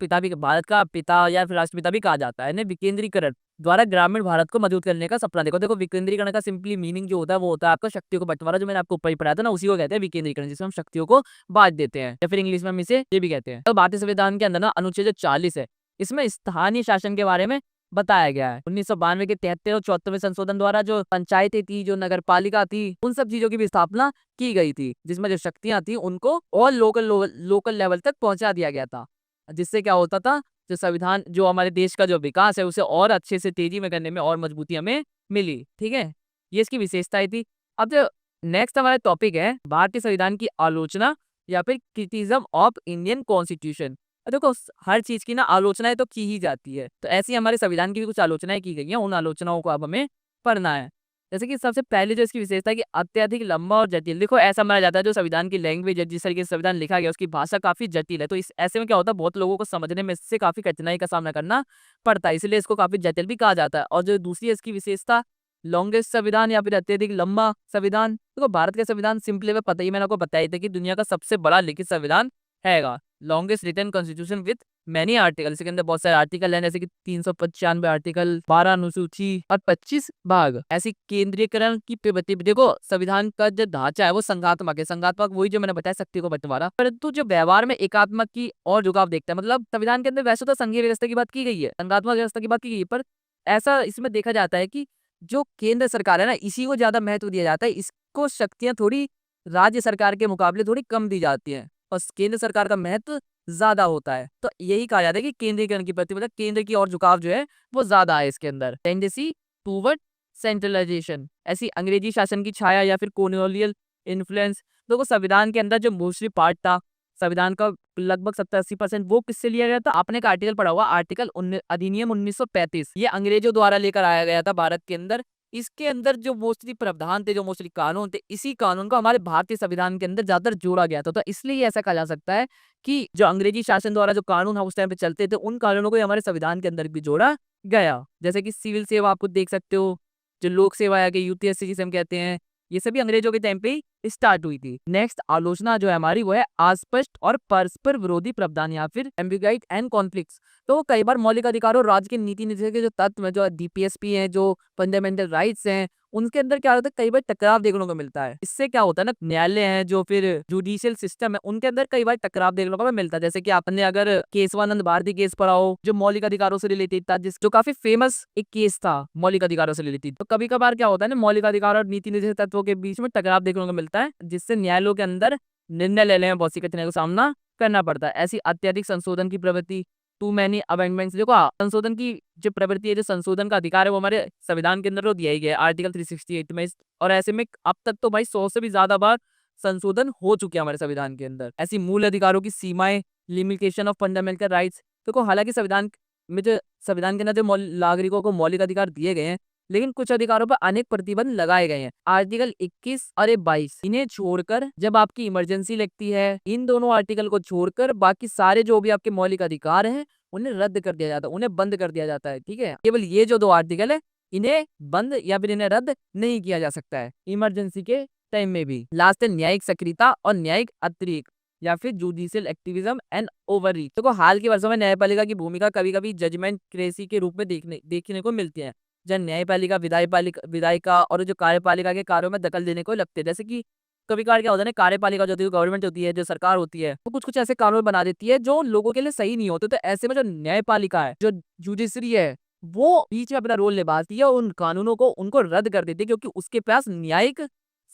पिता या फिर राष्ट्रपिता भी कहा जाता है। इन्हें विकेंद्रीकरण द्वारा ग्रामीण भारत को मजबूत करने का सपना देखो। देखो, विकेंद्रीकरण का सिंपली मीनिंग जो होता है वो होता है आपका शक्तियों को बंटवारा, जो मैंने आपको ऊपर ही पढ़ाया था ना, उसी को कहते हैं विकेंद्रीकरण, जिसमें हम शक्तियों को बांट देते हैं, या फिर इंग्लिश में हम इसे ये भी कहते हैं। तो भारतीय संविधान के अंदर ना अनुच्छेद 40 है, इसमें स्थानीय शासन के बारे में बताया गया है। 1992 के 73 और 74वें संशोधन द्वारा जो पंचायतें थी, जो नगर पालिका थी, उन सब चीजों की भी स्थापना की गई थी, जिसमें जो शक्तियां थी उनको और लोकल लेवल तक पहुंचा दिया गया था। जिससे क्या होता था, जो संविधान, जो हमारे देश का जो विकास है, उसे और अच्छे से तेजी में करने में और मजबूती हमें मिली। ठीक है, ये इसकी विशेषताएं थी। अब जो नेक्स्ट हमारा टॉपिक है, भारतीय संविधान की आलोचना या फिर क्रिटिसिज्म ऑफ इंडियन कॉन्स्टिट्यूशन। देखो, हर चीज की ना आलोचनाएं तो की ही जाती है, तो ऐसी हमारे संविधान की भी कुछ आलोचनाएं की गई हैं। उन आलोचनाओं को अब हमें पढ़ना है। जैसे कि सबसे पहले जो इसकी विशेषता है कि अत्यधिक लंबा और जटिल। देखो, ऐसा माना जाता है जो संविधान की लैंग्वेज है, जिस तरीके से संविधान लिखा गया, उसकी भाषा काफी जटिल है। तो इस ऐसे में क्या होता है, बहुत लोगों को समझने में इससे काफी कठिनाई का सामना करना पड़ता है, इसलिए इसको काफी जटिल भी कहा जाता है। और जो दूसरी है इसकी विशेषता, लॉन्गेस्ट संविधान या फिर अत्यधिक लंबा संविधान। देखो, भारत का संविधान सिंपली में पता ही, मैंने आपको बताया था कि दुनिया का सबसे बड़ा लिखित संविधान हैगा। Longest written constitution with many article, इसके अंदर बहुत सारे आर्टिकल हैं, जैसे कि 395 आर्टिकल, 12 अनुसूची और 25 भाग। ऐसी केंद्रीयकरण की प्रवृत्ति। देखो, संविधान का जो ढांचा है वो संघात्मक है। संघात्मक वही जो मैंने बताया, शक्ति को बंटवारा, परंतु जो व्यवहार में एकात्मक की और झुकाव देखता है। मतलब संविधान के अंदर वैसे तो संघीय व्यवस्था की बात की गई है, संघात्मक व्यवस्था की बात की गई है, पर ऐसा इसमें देखा जाता है कि जो केंद्र सरकार है ना, इसी को ज्यादा महत्व दिया जाता है। इसको शक्तियां थोड़ी राज्य सरकार के मुकाबले थोड़ी कम दी जाती है, और केंद्र सरकार का महत्व ज्यादा होता है। तो यही कहा जाता है कि केंद्रीकरण की प्रति, मतलब केंद्र की और झुकाव जो है वो ज्यादा है इसके अंदर। टेंडेंसी टूवर्ड सेंट्रलाइजेशन, ऐसी अंग्रेजी शासन की छाया या फिर कॉलोनियल इन्फ्लुएंस। देखो, संविधान के अंदर जो मोस्टली पार्ट था संविधान का, लगभग 70-80%, वो किससे लिया गया था? आपने एक आर्टिकल पढ़ा हुआ, आर्टिकल अधिनियम 1935। ये अंग्रेजों द्वारा लेकर आया गया था भारत के अंदर। इसके अंदर जो मोस्टली प्रावधान थे, जो मोस्टली कानून थे, इसी कानून को हमारे भारतीय संविधान के अंदर ज्यादातर जोड़ा गया था। तो इसलिए ऐसा कहा जा सकता है कि जो अंग्रेजी शासन द्वारा जो कानून उस टाइम पे चलते थे, उन कानूनों को हमारे संविधान के अंदर भी जोड़ा गया। जैसे कि सिविल सेवा आप खुद देख सकते हो, जो लोक सेवा है, यूपीएससी जिसे हम कहते हैं, ये सभी अंग्रेजों के टाइम पे ही स्टार्ट हुई थी। नेक्स्ट आलोचना जो है हमारी, वो है अस्पष्ट और परस्पर विरोधी प्रावधान या फिर एम्बिग्यूइट एंड कॉन्फ्लिक्ट्स। तो कई बार मौलिक अधिकारों और राज्य के नीति निर्देशक के जो तत्व है, जो डीपीएसपी है, जो फंडामेंटल राइट्स हैं, उनके अंदर क्या होता है, कई बार टकराव देखने को मिलता है। इससे क्या होता है ना, न्यायालय है जो फिर जुडिशियल सिस्टम है, उनके अंदर कई बार टकराव देखने को मिलता है। जैसे कि आपने अगर केशवानंद भारती केस पढ़ा हो, जो मौलिक अधिकारों से रिलेटेड था, जो काफी फेमस एक केस था मौलिक अधिकारों से रिलेटेड। तो कभी कभार क्या होता है ना, मौलिक अधिकार और नीति निर्देशक तत्वों के बीच में टकराव देखने को मिलता है, जिससे न्यायालयों के अंदर निर्णय लेने में बहुत सी कठिनाइयों का सामना करना पड़ता है। ऐसी अत्यधिक संशोधन की प्रवृत्ति, टू मैनी अमेंडमेंट्स, देखो संशोधन की जो प्रवृत्ति है, जो संशोधन का अधिकार है, वो हमारे संविधान के अंदर तो दिया ही गया है आर्टिकल 368 में। और ऐसे में अब तक तो भाई 100 से भी ज्यादा बार संशोधन हो चुके हैं हमारे संविधान के अंदर। ऐसी मूल अधिकारों की सीमाएं, लिमिटेशन ऑफ फंडामेंटल राइट्स, देखो हालांकि संविधान के अंदर जो नागरिकों को मौलिक अधिकार दिए गए हैं, लेकिन कुछ अधिकारों पर अनेक प्रतिबंध लगाए गए हैं। आर्टिकल 21 और 22 इन्हें छोड़कर, जब आपकी इमरजेंसी लगती है, इन दोनों आर्टिकल को छोड़कर बाकी सारे जो भी आपके मौलिक अधिकार हैं उन्हें रद्द कर दिया जाता है, उन्हें बंद कर दिया जाता है। ठीक है, केवल ये जो 2 आर्टिकल है, इन्हें बंद या फिर इन्हें रद्द नहीं किया जा सकता है इमरजेंसी के टाइम में भी। लास्ट है न्यायिक सक्रियता और न्यायिक अतिरेक, या फिर जुडिशियल एक्टिविज्म एंड ओवररीच। देखो हाल के वर्षों में न्यायपालिका की भूमिका कभी कभी जजमेंट क्रेसी के रूप में देखने को मिलती है, जब न्यायपालिका विधायिका और जो कार्यपालिका के कार्यों में दखल देने को लगते हैं। जैसे कि कभी कभार क्या होता है ना, कार्यपालिका जो होती है, गवर्नमेंट होती है, जो सरकार होती है, वो कुछ कुछ ऐसे कानून बना देती है जो लोगों के लिए सही नहीं होते। तो ऐसे में जो न्यायपालिका है, जो जुडिशरी है, वो बीच में अपना रोल निभाती है और उन कानूनों को उनको रद्द कर देती है, क्योंकि उसके पास न्यायिक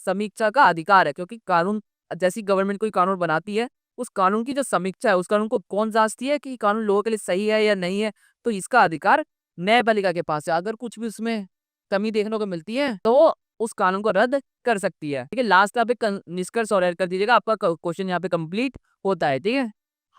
समीक्षा का अधिकार है। क्योंकि कानून, जैसी गवर्नमेंट कोई कानून बनाती है, उस कानून की जो समीक्षा है, उस कानून को कौन जांचती है कि कानून लोगों के लिए सही है या नहीं है, तो इसका अधिकार न्यायपालिका के पास है। अगर कुछ भी उसमें कमी देखने को मिलती है तो वो उस कानून को रद्द कर सकती है। ठीक है, लास्ट आप एक निष्कर्ष और ऐड कर दीजिएगा, आपका क्वेश्चन यहाँ पे कंप्लीट होता है। ठीक है,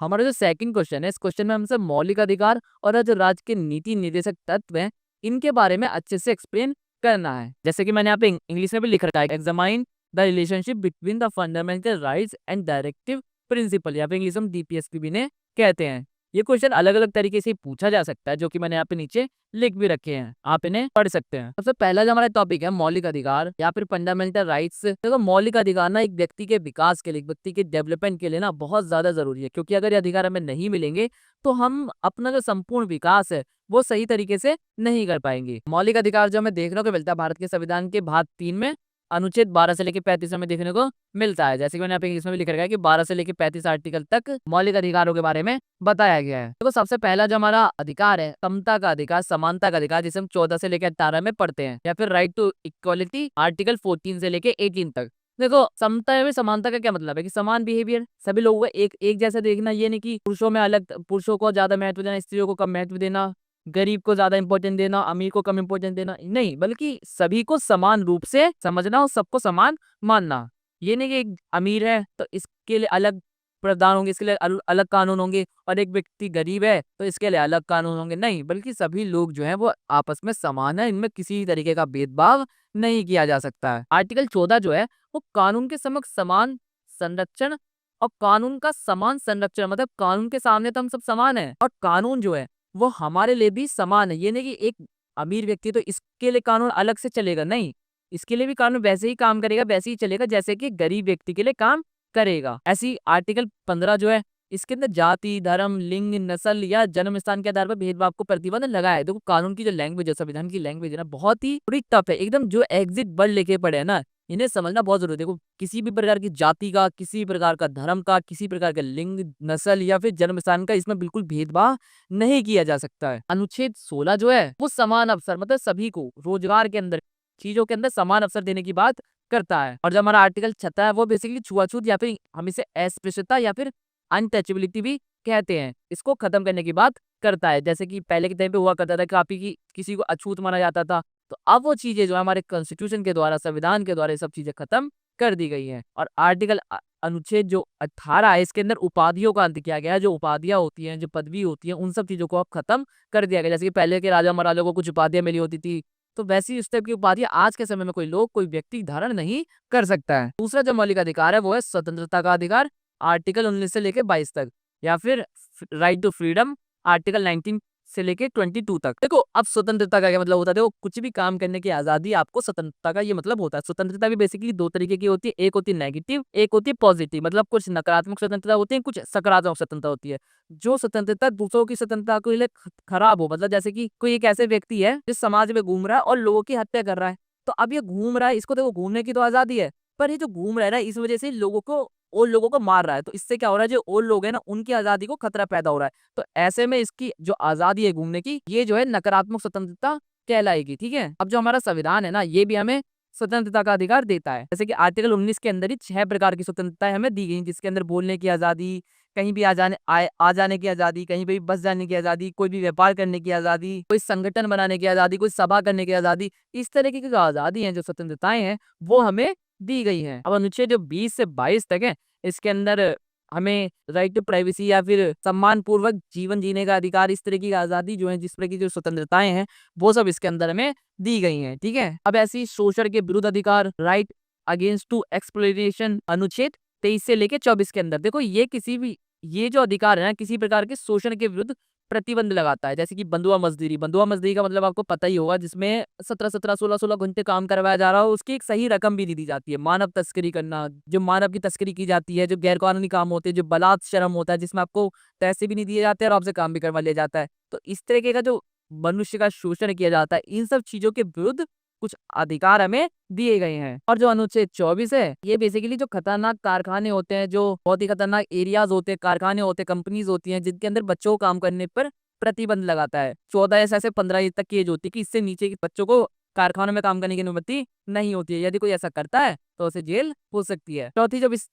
हमारा जो सेकंड क्वेश्चन है, इस क्वेश्चन में हमसे मौलिक अधिकार और जो राज्य के नीति निर्देशक तत्व हैं, इनके बारे में अच्छे से एक्सप्लेन करना है। जैसे कि मैंने यहाँ पे इंग्लिश में भी लिख रखा है, examine the relationship between the fundamental rights and directive principle, या फिर इंग्लिश में डीपीएसपी भी ने कहते हैं। ये क्वेश्चन अलग अलग तरीके से पूछा जा सकता है, जो कि मैंने यहाँ पे नीचे लिख भी रखे हैं, आप इन्हें पढ़ सकते हैं। सबसे पहला जो हमारा टॉपिक है मौलिक अधिकार या फिर फंडामेंटल राइट्स। देखो मौलिक अधिकार ना एक व्यक्ति के विकास के लिए, व्यक्ति के डेवलपमेंट के लिए ना बहुत ज्यादा जरूरी है, क्योंकि अगर ये अधिकार हमें नहीं मिलेंगे तो हम अपना जो संपूर्ण विकास है वो सही तरीके से नहीं कर पाएंगे। मौलिक अधिकार जो हमें देखने को मिलता है भारत के संविधान के भाग 3 में, अनुच्छेद 12 से लेकर 35 में देखने को मिलता है। जैसे कि मैंने यहाँ पे इंग्लिश में भी लिख रखा है कि 12 से लेकर 35 आर्टिकल तक मौलिक अधिकारों के बारे में बताया गया है। देखो सबसे पहला जो हमारा अधिकार है, समता का अधिकार, समानता का अधिकार, जिसे हम 14 से लेकर 18 में पढ़ते हैं, या फिर राइट टू इक्वालिटी आर्टिकल 14 से लेकर 18 तक। देखो समता या समानता का क्या मतलब है कि समान बिहेवियर, सभी लोगों को एक जैसा देखना। ये नहीं कि पुरुषों में अलग, पुरुषों को ज्यादा महत्व देना, स्त्रियों को कम महत्व देना, गरीब को ज्यादा इंपॉर्टेंट देना, अमीर को कम इंपॉर्टेंट देना, नहीं, बल्कि सभी को समान रूप से समझना और सबको समान मानना। ये नहीं कि एक अमीर है तो इसके लिए अलग प्रावधान होंगे, इसके लिए अलग कानून होंगे, और एक व्यक्ति गरीब है तो इसके लिए अलग कानून होंगे, नहीं, बल्कि सभी लोग जो है वो आपस में समान है, इनमें किसी तरीके का भेदभाव नहीं किया जा सकता है। आर्टिकल 14 जो है वो कानून के समक्ष समान संरक्षण, और कानून का समान संरक्षण मतलब कानून के सामने तो हम सब समान है, और कानून जो है वो हमारे लिए भी समान है। ये नहीं कि एक अमीर व्यक्ति तो इसके लिए कानून अलग से चलेगा, नहीं, इसके लिए भी कानून वैसे ही काम करेगा, वैसे ही चलेगा जैसे कि गरीब व्यक्ति के लिए काम करेगा। ऐसी आर्टिकल 15 जो है, इसके अंदर जाति, धर्म, लिंग, नस्ल या जन्म स्थान के आधार पर भेदभाव को प्रतिबंध लगाया है। देखो कानून की जो लैंग्वेज है, संविधान की लैंग्वेज है ना, बहुत ही थोड़ी टफ है एकदम। जो एग्जिट वर्ड लेके पड़े है ना, इन्हें समझना बहुत जरूरी है। देखो किसी भी प्रकार की जाति का, किसी प्रकार का धर्म का, किसी प्रकार का लिंग, नस्ल या फिर जन्म स्थान का इसमें बिल्कुल भेदभाव नहीं किया जा सकता है। अनुच्छेद 16 जो है वो समान अवसर मतलब सभी को रोजगार के अंदर, चीजों के अंदर समान अवसर देने की बात करता है। और जो हमारा आर्टिकल 76 है वो बेसिकली छुआछूत या फिर हम इसे अस्पृश्यता या फिर अनटचेबिलिटी भी कहते हैं, इसको खत्म करने की बात करता है। जैसे कि पहले के टाइम पे हुआ करता था कि काफी की किसी को अछूत माना जाता था, तो अब वो चीजें जो है हमारे कॉन्स्टिट्यूशन के द्वारा, संविधान के द्वारा ये सब चीजें खत्म कर दी गई हैं। और आर्टिकल अनुच्छेद जो 18 है, इसके अंदर उपाधियों का अंत किया गया है। जो उपाधियां होती हैं, जो पदवी होती है, उन सब चीजों को अब खत्म कर दिया गया। जैसे कि पहले के राजा महाराजों को कुछ उपाधियां मिली होती थी, तो वैसी इस टाइप की उपाधियां आज के समय में कोई लोग, कोई व्यक्ति धारण नहीं कर सकता है। दूसरा जो मौलिक अधिकार है वो है स्वतंत्रता का अधिकार, आर्टिकल 19 से लेकर 22 तक, या फिर राइट टू फ्रीडम, आर्टिकल 19 से लेके 22 तक। देखो अब स्वतंत्रता का क्या मतलब होता है, देखो कुछ भी काम करने की आजादी, आपको स्वतंत्रता का ये मतलब होता है। स्वतंत्रता भी बेसिकली 2 तरीके की होती है, एक होती है नेगेटिव, एक होती है पॉजिटिव। मतलब कुछ नकारात्मक स्वतंत्रता होती है, कुछ सकारात्मक स्वतंत्रता होती है। जो स्वतंत्रता दूसरों की स्वतंत्रता के लिए खराब हो, मतलब जैसे कि कोई एक ऐसे व्यक्ति है जिस समाज में घूम रहा है और लोगों की हत्या कर रहा है, तो अब ये घूम रहा है, इसको देखो घूमने की तो आजादी है, पर ये जो घूम रहा है ना इस वजह से लोगों को और लोगों को मार रहा है। तो इससे क्या हो रहा है, जो और लोग हैं ना उनकी आजादी को खतरा पैदा हो रहा है। तो ऐसे में इसकी जो आजादी है घूमने की, ये जो है नकारात्मक स्वतंत्रता कहलाएगी। ठीक है, अब जो हमारा संविधान है ना ये भी हमें स्वतंत्रता का अधिकार देता है। जैसे कि आर्टिकल 19 के अंदर ही 6 प्रकार की स्वतंत्रताएं हमें दी गई, जिसके अंदर बोलने की आजादी, कहीं भी आ जाने की आजादी, कहीं पे भी बस जाने की आजादी, कोई भी व्यापार करने की आजादी, कोई संगठन बनाने की आजादी, कोई सभा करने की आजादी। इस तरीके की जो आजादी है, जो स्वतंत्रताएं हैं, वो हमें दी गई हैं। अब अनुच्छेद जो 20 से 22 तक है, इसके अंदर हमें राइट टू प्राइवेसी या फिर सम्मान पूर्वक जीवन जीने का अधिकार, इस तरह की आजादी जो है, जिस तरह की जो स्वतंत्रताएं हैं, वो सब इसके अंदर हमें दी गई हैं। ठीक है, अब ऐसी शोषण के विरुद्ध अधिकार, राइट अगेंस्ट टू एक्सप्लॉइटेशन, अनुच्छेद 23 से लेके 24 के अंदर देखो, ये किसी भी ये जो अधिकार है ना किसी प्रकार के शोषण के विरुद्ध प्रतिबंध लगाता है। जैसे कि बंधुआ मजदूरी का मतलब आपको पता ही होगा, जिसमें 17-17, 16-16 घंटे काम करवाया जा रहा हो, उसकी एक सही रकम भी नहीं दी जाती है। मानव तस्करी करना, जो मानव की तस्करी की जाती है, जो गैर कानूनी काम होते हैं, जो बलात् श्रम होता है, जिसमें आपको पैसे भी नहीं दिए जाते और आपसे काम भी करवा लिया जाता है। तो इस तरीके का जो मनुष्य का शोषण किया जाता है, इन सब चीजों के विरुद्ध कुछ अधिकार हमें दिए गए हैं। और जो अनुच्छेद 24 है, ये बेसिकली जो खतरनाक कारखाने होते हैं, जो बहुत ही खतरनाक एरियाज होते हैं, कारखाने होते हैं, कंपनीज होती हैं, जिनके अंदर बच्चों को काम करने पर प्रतिबंध लगाता है। 14 से 15 एज तक की एज होती है कि इससे नीचे के बच्चों को कारखानों में काम करने की अनुमति नहीं होती है। यदि कोई ऐसा करता है तो उसे जेल हो सकती है।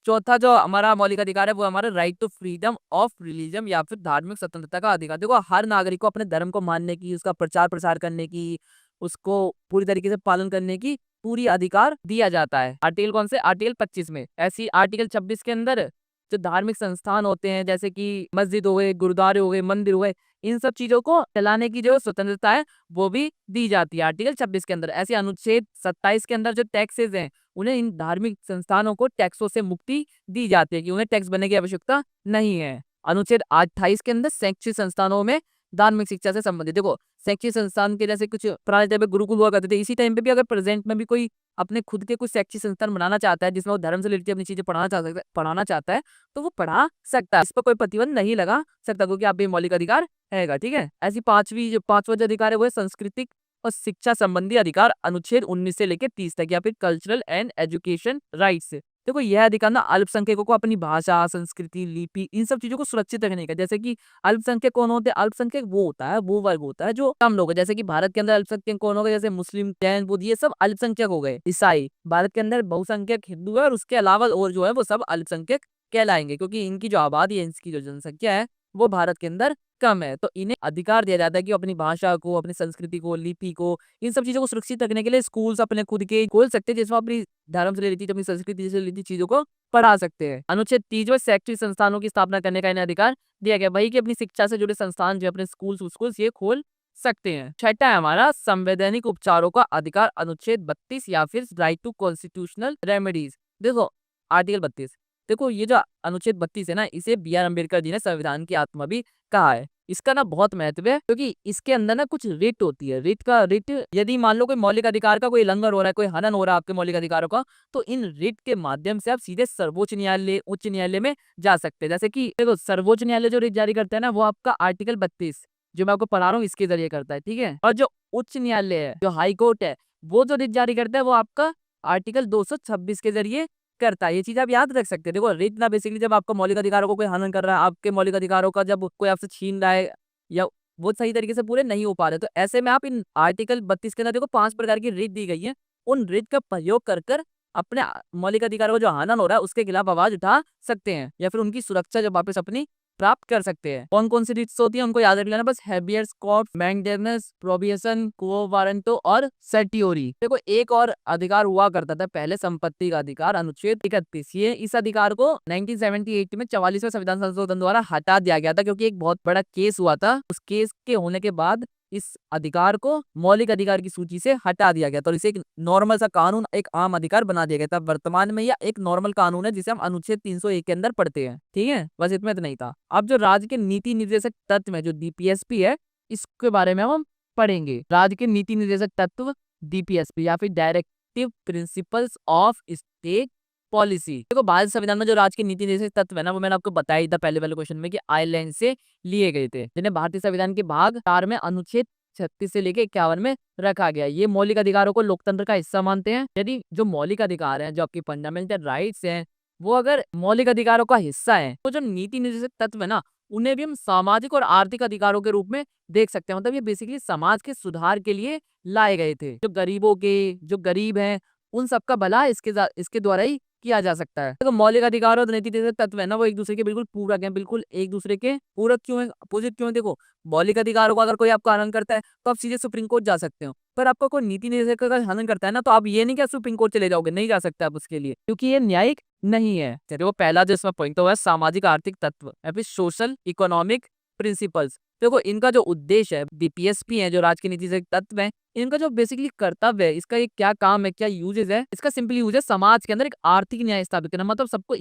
चौथा जो हमारा मौलिक अधिकार है, वो हमारा right to freedom of religion या फिर धार्मिक स्वतंत्रता का अधिकार। देखो, हर नागरिक को अपने धर्म को मानने की, उसका प्रचार प्रसार करने की, उसको पूरी तरीके से पालन करने की पूरी अधिकार दिया जाता है। आर्टिकल कौन से? आर्टिकल 25 में। ऐसी आर्टिकल 26 के अंदर जो धार्मिक संस्थान होते हैं, जैसे कि मस्जिद हो गए, गुरुद्वारे हो गए, मंदिर हो गए, इन सब चीजों को चलाने की जो स्वतंत्रता है वो भी दी जाती है आर्टिकल 26 के अंदर। ऐसे अनुच्छेद 27 के अंदर जो टैक्सेस हैं, उन्हें इन धार्मिक संस्थानों को टैक्सों से मुक्ति दी जाती है कि उन्हें टैक्स भरने की आवश्यकता नहीं है। अनुच्छेद 28 के अंदर शैक्षिक संस्थानों में धार्मिक शिक्षा से संबंधित, देखो शैक्षिक संस्थान के जैसे कुछ पुराने टाइम पे गुरुकुल हुआ करते थे, इसी टाइम पे भी अगर प्रेजेंट में भी कोई अपने खुद के कुछ शैक्षिक संस्थान बनाना चाहता है, जिसमें वो धर्म से रिलेटेड अपनी चीजें पढ़ाना चाहता है, तो वो पढ़ा सकता है। इस पर कोई प्रतिबंध नहीं लगा सकता, क्योंकि आप भी मौलिक अधिकार हैगा। ठीक है, ऐसी पांचवा जो अधिकार है वो है सांस्कृतिक और शिक्षा संबंधी अधिकार, अनुच्छेद 19 से लेकर 30 तक, या फिर कल्चरल एंड एजुकेशन राइट्स। देखो, यह अधिकार ना अल्पसंख्यकों को अपनी भाषा, संस्कृति, लिपि, इन सब चीजों को सुरक्षित रखने का। जैसे कि अल्पसंख्यक कौन होते हैं? अल्पसंख्यक वो होता है, वो वर्ग होता है जो कम लोग है। जैसे कि भारत के अंदर अल्पसंख्यक कौन हो गए? जैसे मुस्लिम, जैन, बुद्ध, ये सब अल्पसंख्यक हो गए। ईसाई, भारत के अंदर बहुसंख्यक हिंदू है, और उसके अलावा और जो है वो सब अल्पसंख्यक कहलाएंगे, क्योंकि इनकी जो आबादी है, इनकी जो जनसंख्या है, वो भारत के अंदर कम है। तो इन्हें अधिकार दिया जाता है कि अपनी भाषा को, अपनी संस्कृति को, लिपि को, इन सब चीजों को सुरक्षित रखने के लिए स्कूल्स अपने खुद के खोल सकते हैं, जिसमें अपनी धर्म से रिलेटेड, अपनी संस्कृति से रिलेटेड चीजों को पढ़ा सकते हैं। अनुच्छेद 30 में शैक्षिक संस्थानों की स्थापना करने का इन्हें अधिकार दिया गया। वही कि अपनी शिक्षा से जुड़े संस्थान जो अपने स्कूल ये खोल सकते हैं। छठा है हमारा संवैधानिक उपचारों का अधिकार, अनुच्छेद 32 या फिर राइट टू कॉन्स्टिट्यूशनल रेमेडीज। देखो, आर्टिकल 32, देखो ये जो अनुच्छेद 32 है ना, इसे बी आर अम्बेडकर जी ने संविधान की आत्मा भी कहा है। इसका ना बहुत महत्व है, क्योंकि इसके अंदर ना कुछ रिट होती है। रिट यदि मान लो कोई मौलिक अधिकार का कोई उल्लंघन हो रहा है, कोई हनन हो रहा है आपके मौलिक अधिकारों का, तो इन रिट के माध्यम से आप सीधे सर्वोच्च न्यायालय, उच्च न्यायालय में जा सकते हैं। जैसे कि देखो, सर्वोच्च न्यायालय जो रिट जारी करता है ना, वो आपका आर्टिकल 32 जो मैं आपको पढ़ा रहा हूँ इसके जरिए करता है। ठीक है, और जो उच्च न्यायालय है, जो हाई कोर्ट है, वो जो रिट जारी करता है, वो आपका आर्टिकल 226 के जरिए करता है। ये चीज आप याद रख सकते हैं। देखो, रिट ना बेसिकली जब आपका मौलिक अधिकारों को कोई हनन कर रहा है, आपके मौलिक अधिकारों का जब कोई आपसे छीन रहा है, या वो सही तरीके से पूरे नहीं हो पा रहे, तो ऐसे में आप इन आर्टिकल 32 के अंदर देखो 5 प्रकार की रिट दी गई है। उन रिट का प्रयोग कर अपने मौलिक अधिकारों का जो हनन हो रहा है उसके खिलाफ आवाज उठा सकते हैं, या फिर उनकी सुरक्षा जब वापस अपनी प्राप्त कर सकते हैं। कौन कौन सी रिट्स होती है उनको याद रख लेना बस, हैबियस कॉर्पस, मैंडेमस, प्रोबिएशन, क्वो वारंटो और सर्टियोरी। देखो, एक और अधिकार हुआ करता था पहले, संपत्ति का अधिकार, अनुच्छेद 31। ये इस अधिकार को 1978 में 44वें संविधान संशोधन द्वारा हटा दिया गया था, क्योंकि एक बहुत बड़ा केस हुआ था। उस केस के होने के बाद इस अधिकार को मौलिक अधिकार की सूची से हटा दिया गया था, और इसे एक नॉर्मल सा कानून, एक आम अधिकार बना दिया गया था। वर्तमान में यह एक नॉर्मल कानून है, जिसे हम अनुच्छेद 301 के अंदर पढ़ते हैं। ठीक है, बस इतना नहीं था। अब जो राज्य के नीति निर्देशक तत्व है, जो डीपीएसपी है, इसके बारे में हम पढ़ेंगे। राज्य के नीति निर्देशक तत्व, डीपीएसपी या फिर directive principles of state policy. देखो, भारत संविधान में जो राज्य के नीति निर्देशक तत्व है ना, वो मैंने आपको बताया था पहले वाले क्वेश्चन में कि आयरलैंड से लिए गए थे, जिन्हें भारतीय संविधान के भाग 4 में अनुच्छेद 36 से लेके 51 में रखा गया है। ये मौलिक अधिकारों को लोकतंत्र का हिस्सा मानते हैं। यदि जो मौलिक अधिकार हैं, जो आपकी फंडामेंटल राइट्स हैं, वो अगर मौलिक अधिकारों का हिस्सा है, तो जो नीति निर्देशक तत्व है ना, उन्हें भी हम सामाजिक और आर्थिक अधिकारों के रूप में देख सकते हैं। मतलब ये बेसिकली समाज के सुधार के लिए लाए गए थे। जो गरीब हैं, उन सबका भला इसके द्वारा ही किया जा सकता है। तो मौलिक अधिकार और नीति निर्देशक तत्व है ना, वो एक दूसरे के बिल्कुल पूरक हैं। बिल्कुल एक दूसरे के पूरक क्यों है, अपोजिट क्यों है? देखो, मौलिक अधिकारों का अगर कोई आपका हनन करता है, तो आप सीधे सुप्रीम कोर्ट जा सकते हो। पर आपका कोई नीति निर्देशक का हनन करता है ना, तो आप ये नहीं कि आप सुप्रीम कोर्ट चले जाओगे, नहीं जा सकते आप उसके लिए, क्योंकि ये न्यायिक नहीं है। चलिए, वो पहला जो इसमें पॉइंट है सामाजिक आर्थिक तत्व या फिर सोशल इकोनॉमिक प्रिंसिपल्स। देखो, इनका जो उद्देश्य है, बीपीएसपी है, जो राज्य के नीति निर्देशक तत्व है, इनका जो बेसिकली कर्तव्य है, इसका एक क्या काम है, क्या यूजेस है, इसका सिंपली यूज है समाज के अंदर एक आर्थिक न्याय स्थापित करना। मतलब सबको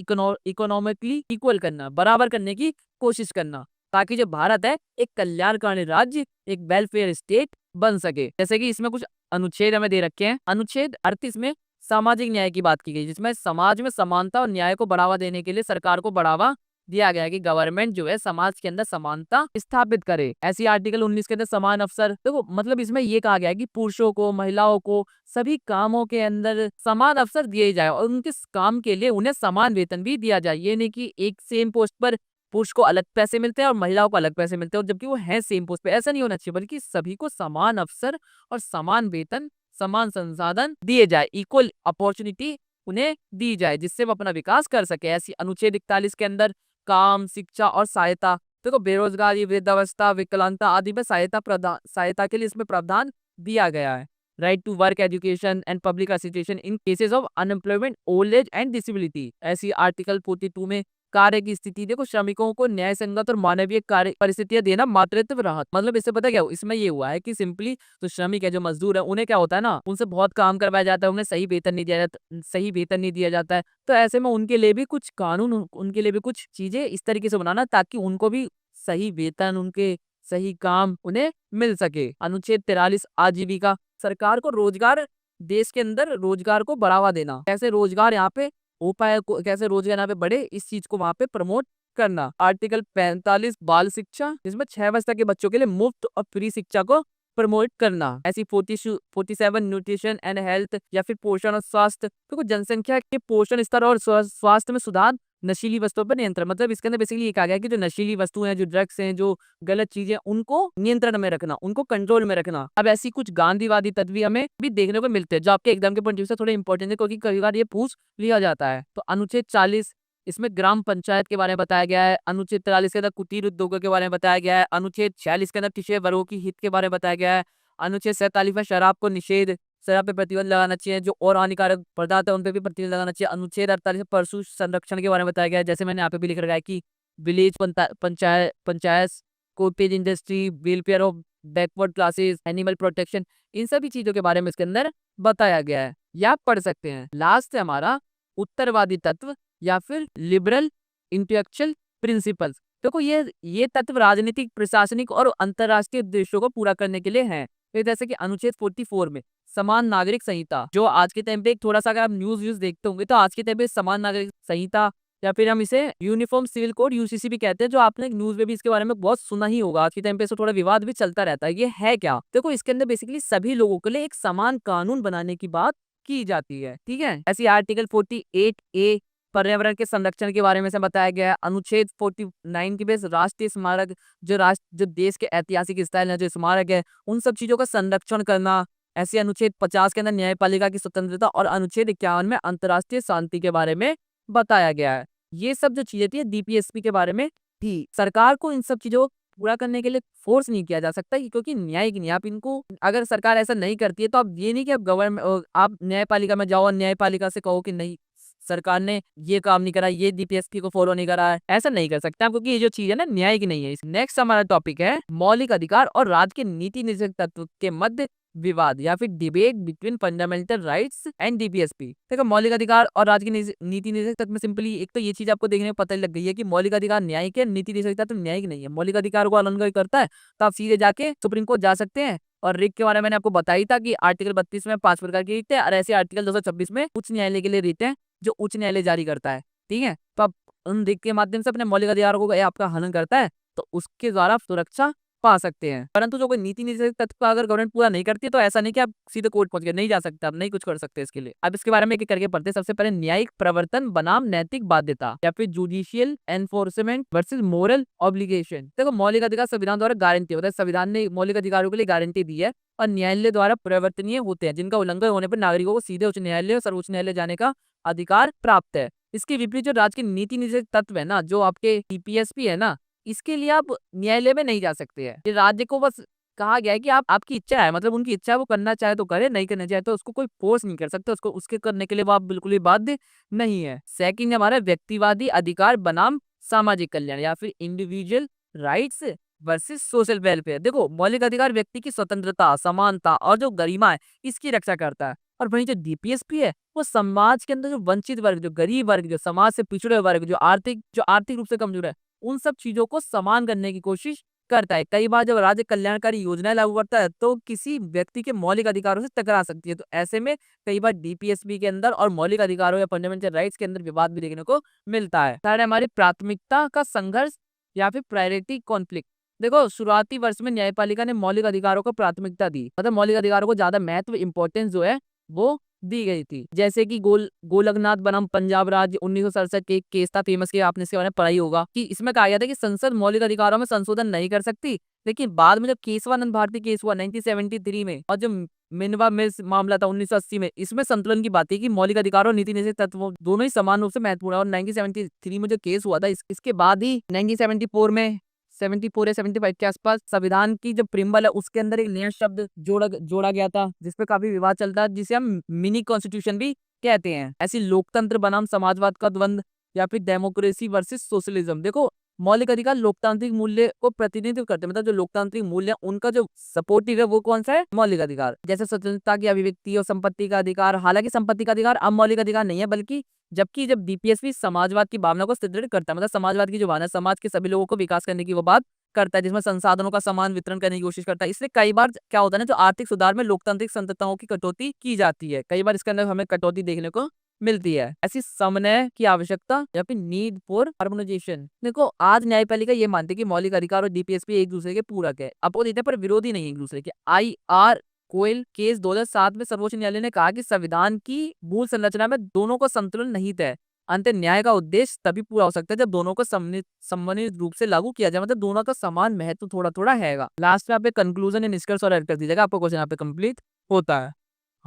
इकोनॉमिकली इक्वल करना, बराबर करने की कोशिश करना, ताकि जो भारत है एक कल्याणकारी राज्य, एक वेलफेयर स्टेट बन सके। जैसे कि इसमें कुछ अनुच्छेद हमें दे रखे हैं। अनुच्छेद 38 में सामाजिक न्याय की बात की गई, जिसमें समाज में समानता और न्याय को बढ़ावा देने के लिए सरकार को बढ़ावा दिया गया है कि गवर्नमेंट जो है समाज के अंदर समानता स्थापित करे। ऐसी आर्टिकल 19 के अंदर समान अवसर, देखो मतलब इसमें ये कहा गया है कि पुरुषों को, महिलाओं को सभी कामों के अंदर समान अवसर दिए जाए और उनके काम के लिए उन्हें समान वेतन भी दिया जाए। ये नहीं कि एक सेम पोस्ट पर पुरुष को अलग पैसे मिलते हैं और महिलाओं को अलग पैसे मिलते हैं, और जबकि वो है सेम पोस्ट पे। ऐसा नहीं होना चाहिए, बल्कि सभी को समान अवसर और समान वेतन, समान संसाधन दिए जाए, इक्वल अपॉर्चुनिटी उन्हें दी जाए, जिससे वो अपना विकास कर सके। ऐसी अनुच्छेद 41 के अंदर काम, शिक्षा और सहायता, देखो बेरोजगारी, वृद्धावस्था, विकलांगता आदि में सहायता के लिए इसमें प्रावधान दिया गया है। Right to work, education and public assistance in cases of unemployment, old age and disability. ऐसी आर्टिकल 42 में कार्य की स्थिति, देखो श्रमिकों को न्याय संगत और मानवीय कार्य परिस्थितियां देना, मातृत्व राहत। मतलब इससे पता क्या इसमें ये हुआ है कि सिंपली जो श्रमिक है, जो मजदूर है, उन्हें क्या होता है ना, उनसे बहुत काम करवाया जाता है, उन्हें सही वेतन नहीं दिया जाता है। तो ऐसे में उनके लिए भी कुछ कानून, उनके लिए भी कुछ चीजें इस तरीके से बनाना, ताकि उनको भी सही वेतन, उनके सही काम उन्हें मिल सके। अनुच्छेद 43 आजीविका, सरकार को रोजगार, देश के अंदर रोजगार को बढ़ावा देना, कैसे रोजगार यहाँ पे हो पाए, कैसे रोजगार यहाँ पे बढ़े, इस चीज को वहां पे प्रमोट करना। आर्टिकल 45 बाल शिक्षा, जिसमें 6 वर्ष तक के बच्चों के लिए मुफ्त और फ्री शिक्षा को प्रमोट करना। ऐसी 47 न्यूट्रिशन एंड हेल्थ या फिर पोषण और स्वास्थ्य, तो जनसंख्या के पोषण स्तर और स्वास्थ्य में सुधार, नशीली वस्तुओं पर नियंत्रण। मतलब इसके अंदर बेसिकली ये कहा गया है कि जो नशीली वस्तुएं हैं, जो ड्रग्स हैं, जो गलत चीजें, उनको नियंत्रण में रखना, उनको कंट्रोल में रखना। अब ऐसी कुछ गांधीवादी तत्व भी हमें भी देखने को मिलते हैं, जो आपके एग्जाम के पॉइंट ऑफ व्यू से थोड़े इंपॉर्टेंट है, क्योंकि कई बार ये पूछ लिया जाता है। तो अनुच्छेद 40, इसमें ग्राम पंचायत के बारे में बताया गया है। अनुच्छेद 43 के अंदर कुटीर उद्योगों के बारे में बताया गया है। अनुच्छेद 46 के अंदर पिछड़े वर्गों की हित के बारे में बताया गया है। अनुच्छेद 47 में शराब को निषेध, शराब पे प्रतिबंध लगाना चाहिए, जो और हानिकारक पदार्थ है उन पे भी प्रतिबंध लगाना चाहिए। अनुच्छेद 48 में पशु संरक्षण के बारे में बताया गया है, जैसे मैंने यहाँ पे भी लिख रखा है कि village panchayat, cottage industry, welfare of backward classes, animal protection, इन सभी चीजों के बारे में इसके अंदर बताया गया है। ये आप पढ़ सकते हैं। लास्ट है हमारा उत्तरवादी तत्व या फिर लिबरल इंटेलेक्चुअल प्रिंसिपल्स। देखो ये तत्व राजनीतिक, प्रशासनिक और अंतरराष्ट्रीय उद्देश्यों को पूरा करने के लिए हैं। फिर जैसे कि अनुच्छेद 44 में समान नागरिक संहिता, जो आज के टाइम पे एक थोड़ा सा अगर आप न्यूज देखते होंगे, तो आज के टाइम पे समान नागरिक संहिता या फिर हम इसे यूनिफॉर्म सिविल कोड यूसीसी भी कहते हैं, जो आपने न्यूज में भी इसके बारे में बहुत सुना ही होगा। आज के टाइम पे थोड़ा विवाद भी चलता रहता है। ये है क्या? देखो, इसके अंदर बेसिकली सभी लोगों के लिए एक समान कानून बनाने की बात की जाती है। ठीक है। ऐसी आर्टिकल 48A पर्यावरण के संरक्षण के बारे में से बताया गया है। अनुच्छेद 49 के बेस राष्ट्रीय स्मारक, जो देश के ऐतिहासिक स्थल है, जो स्मारक है, उन सब चीजों का संरक्षण करना। ऐसे अनुच्छेद 50 के अंदर न्यायपालिका की स्वतंत्रता और अनुच्छेद 51 में अंतर्राष्ट्रीय शांति के बारे में बताया गया है। ये सब जो चीजें थी डीपीएसपी के बारे में थी। सरकार को इन सब चीजों पूरा करने के लिए फोर्स नहीं किया जा सकता, क्योंकि न्यायिक नहीं, आप इनको, अगर सरकार ऐसा नहीं करती है, तो आप ये नहीं कि आप न्यायपालिका में जाओ और न्यायपालिका से कहो कि नहीं, सरकार ने ये काम नहीं करा, ये डीपीएसपी को फॉलो नहीं करा है, ऐसा नहीं कर सकते आप, क्योंकि ये जो चीज है ना, न्याय की नहीं है। नेक्स्ट हमारा टॉपिक है मौलिक अधिकार और राज्य के नीति निर्देशक तत्व के मध्य विवाद या फिर debate between fundamental rights and DPSP. देखो, मौलिक अधिकार और राज्य के नीति निर्देशक तत्व में सिंपली एक तो ये चीज आपको देखने में पता लग गई है कि मौलिक अधिकार न्यायिक है, नीति निर्देशक तत्व न्यायिक नहीं है। मौलिक अधिकार को उल्लंघन करता है तो आप सीधे जाके सुप्रीम कोर्ट जा सकते हैं। और रिट के बारे में मैंने आपको बताई था कि आर्टिकल 32 में 5 प्रकार की रिट है, और ऐसे आर्टिकल 226 में उच्च न्यायालय के लिए रिट है, जो उच्च न्यायालय जारी करता है। ठीक है। तो आप उन रिट के माध्यम से अपने मौलिक अधिकारों को आपका हनन करता है, तो उसके द्वारा सुरक्षा पा सकते हैं। परंतु जो कोई नीति निर्देशक तत्व का अगर गवर्नमेंट पूरा नहीं करती है तो ऐसा नहीं कि आप सीधे कोर्ट पहुंच गए, नहीं जा सकते, आप नहीं कुछ कर सकते इसके लिए। अब इसके बारे में एक एक करके पढ़ते हैं। सबसे पहले न्यायिक प्रवर्तन बनाम नैतिक बाध्यता या फिर judicial enforcement versus moral obligation. देखो मौलिक अधिकार संविधान द्वारा गारंटी होता है, संविधान ने मौलिक अधिकारों के लिए गारंटी दी है और न्यायालय द्वारा प्रवर्तनीय होते हैं, जिनका उल्लंघन होने पर नागरिकों को सीधे उच्च न्यायालय और सर्वोच्च न्यायालय जाने का अधिकार प्राप्त है। इसके विपरीत जो राज्य के नीति निर्देशक तत्व है ना, जो आपके टीपीएसपी है ना, इसके लिए आप न्यायालय में नहीं जा सकते हैं। ये राज्य को बस कहा गया है कि आप आपकी इच्छा है, मतलब उनकी इच्छा है, वो करना चाहे तो करे, नहीं करना चाहे तो उसको कोई फोर्स नहीं कर सकता, उसको उसके करने के लिए वो आप बिल्कुल भी बाध्य नहीं है। सेकंड हमारा व्यक्तिवादी अधिकार बनाम सामाजिक कल्याण या फिर individual rights versus social welfare. देखो मौलिक अधिकार व्यक्ति की स्वतंत्रता, समानता और जो गरिमा है इसकी रक्षा करता है, और वहीं जो डीपीएसपी है वो समाज के अंदर जो वंचित वर्ग, जो गरीब वर्ग, जो समाज से पिछड़े वर्ग, जो आर्थिक रूप से कमजोर है, उन सब चीजों को समान करने की कोशिश करता है। कई बार जब राज्य कल्याणकारी योजनाएं लागू करता है तो किसी व्यक्ति के मौलिक अधिकारों से टकरा सकती है, तो ऐसे में कई बार डीपीएसपी के अंदर और मौलिक अधिकारों या फंडामेंटल राइट्स के अंदर विवाद भी देखने को मिलता है। थर्ड है हमारी प्राथमिकता का संघर्ष या फिर प्रायोरिटी कॉन्फ्लिक्ट। देखो शुरुआती वर्ष में न्यायपालिका ने मौलिक अधिकारों को प्राथमिकता दी, मतलब मौलिक अधिकारों को ज्यादा महत्व, इंपॉर्टेंस जो है वो दी गई थी। जैसे कि गोलकनाथ बनाम पंजाब राज्य 1967 के केस था फेमस, के आपने इसके बारे में पढ़ा ही होगा, कि इसमें कहा गया था कि संसद मौलिक अधिकारों में संशोधन नहीं कर सकती, लेकिन बाद में जब केशवानंद भारती केस हुआ 1973 में, और जो मिनवा मिल्स मामला था 1980 में, इसमें संतुलन की बात है कि मौलिक अधिकारों और नीति निर्देशक तत्वों दोनों ही समान रूप से महत्वपूर्ण है। और 1973 में जो केस हुआ था इसके बाद ही 1974 में 74 या 75 के आसपास संविधान की जो प्रिम्बल है उसके अंदर एक नया शब्द जोड़ा गया था, जिसपे काफी विवाद चलता है, जिसे हम मिनी कॉन्स्टिट्यूशन भी कहते हैं। ऐसी लोकतंत्र बनाम समाजवाद का द्वंद या फिर डेमोक्रेसी वर्सेस सोशलिज्म। देखो मौलिक अधिकार लोकतांत्रिक मूल्य को प्रतिनिधित्व करते हैं, मतलब जो लोकतांत्रिक मूल्य उनका जो सपोर्टिव है वो कौन सा है, मौलिक अधिकार। जैसे स्वतंत्रता की अभिव्यक्ति और संपत्ति का अधिकार। हालांकि संपत्ति का अधिकार अब मौलिक अधिकार नहीं है, बल्कि जबकि जब डीपीएसपी समाजवाद की भावना को सुदृढ़ करता है, मतलब समाजवाद की जो भावना, समाज के सभी लोगों को विकास करने की वो बात करता है, जिसमें संसाधनों का समान वितरण करने की कोशिश करता है। इसलिए कई बार क्या होता है ना, जो आर्थिक सुधार में लोकतांत्रिक संतताओं की कटौती की जाती है, कई बार इसके अंदर हमें कटौती देखने को मिलती है। ऐसी समन्वय की आवश्यकता या फिर नीड फॉर हार्मोनाइजेशन। देखो आज न्यायपालिका ये मानती है कि मौलिक अधिकार और डीपीएसपी एक दूसरे के पूरक है, अपोजिट है, पर विरोधी नहीं है एक दूसरे के। IR कोयल केस 2007 में सर्वोच्च न्यायालय ने कहा कि संविधान की मूल संरचना में दोनों को संतुलन निहित है। अंत न्याय का उद्देश्य तभी पूरा हो सकता है जब दोनों को सम्मिलित रूप से लागू किया जाए, मतलब दोनों का समान महत्व थोड़ा थोड़ा हैगा। लास्ट में आप कंक्लूजन या निष्कर्ष और ऐड कर दीजिएगा, आपका क्वेश्चन यहाँ पे कंप्लीट होता है।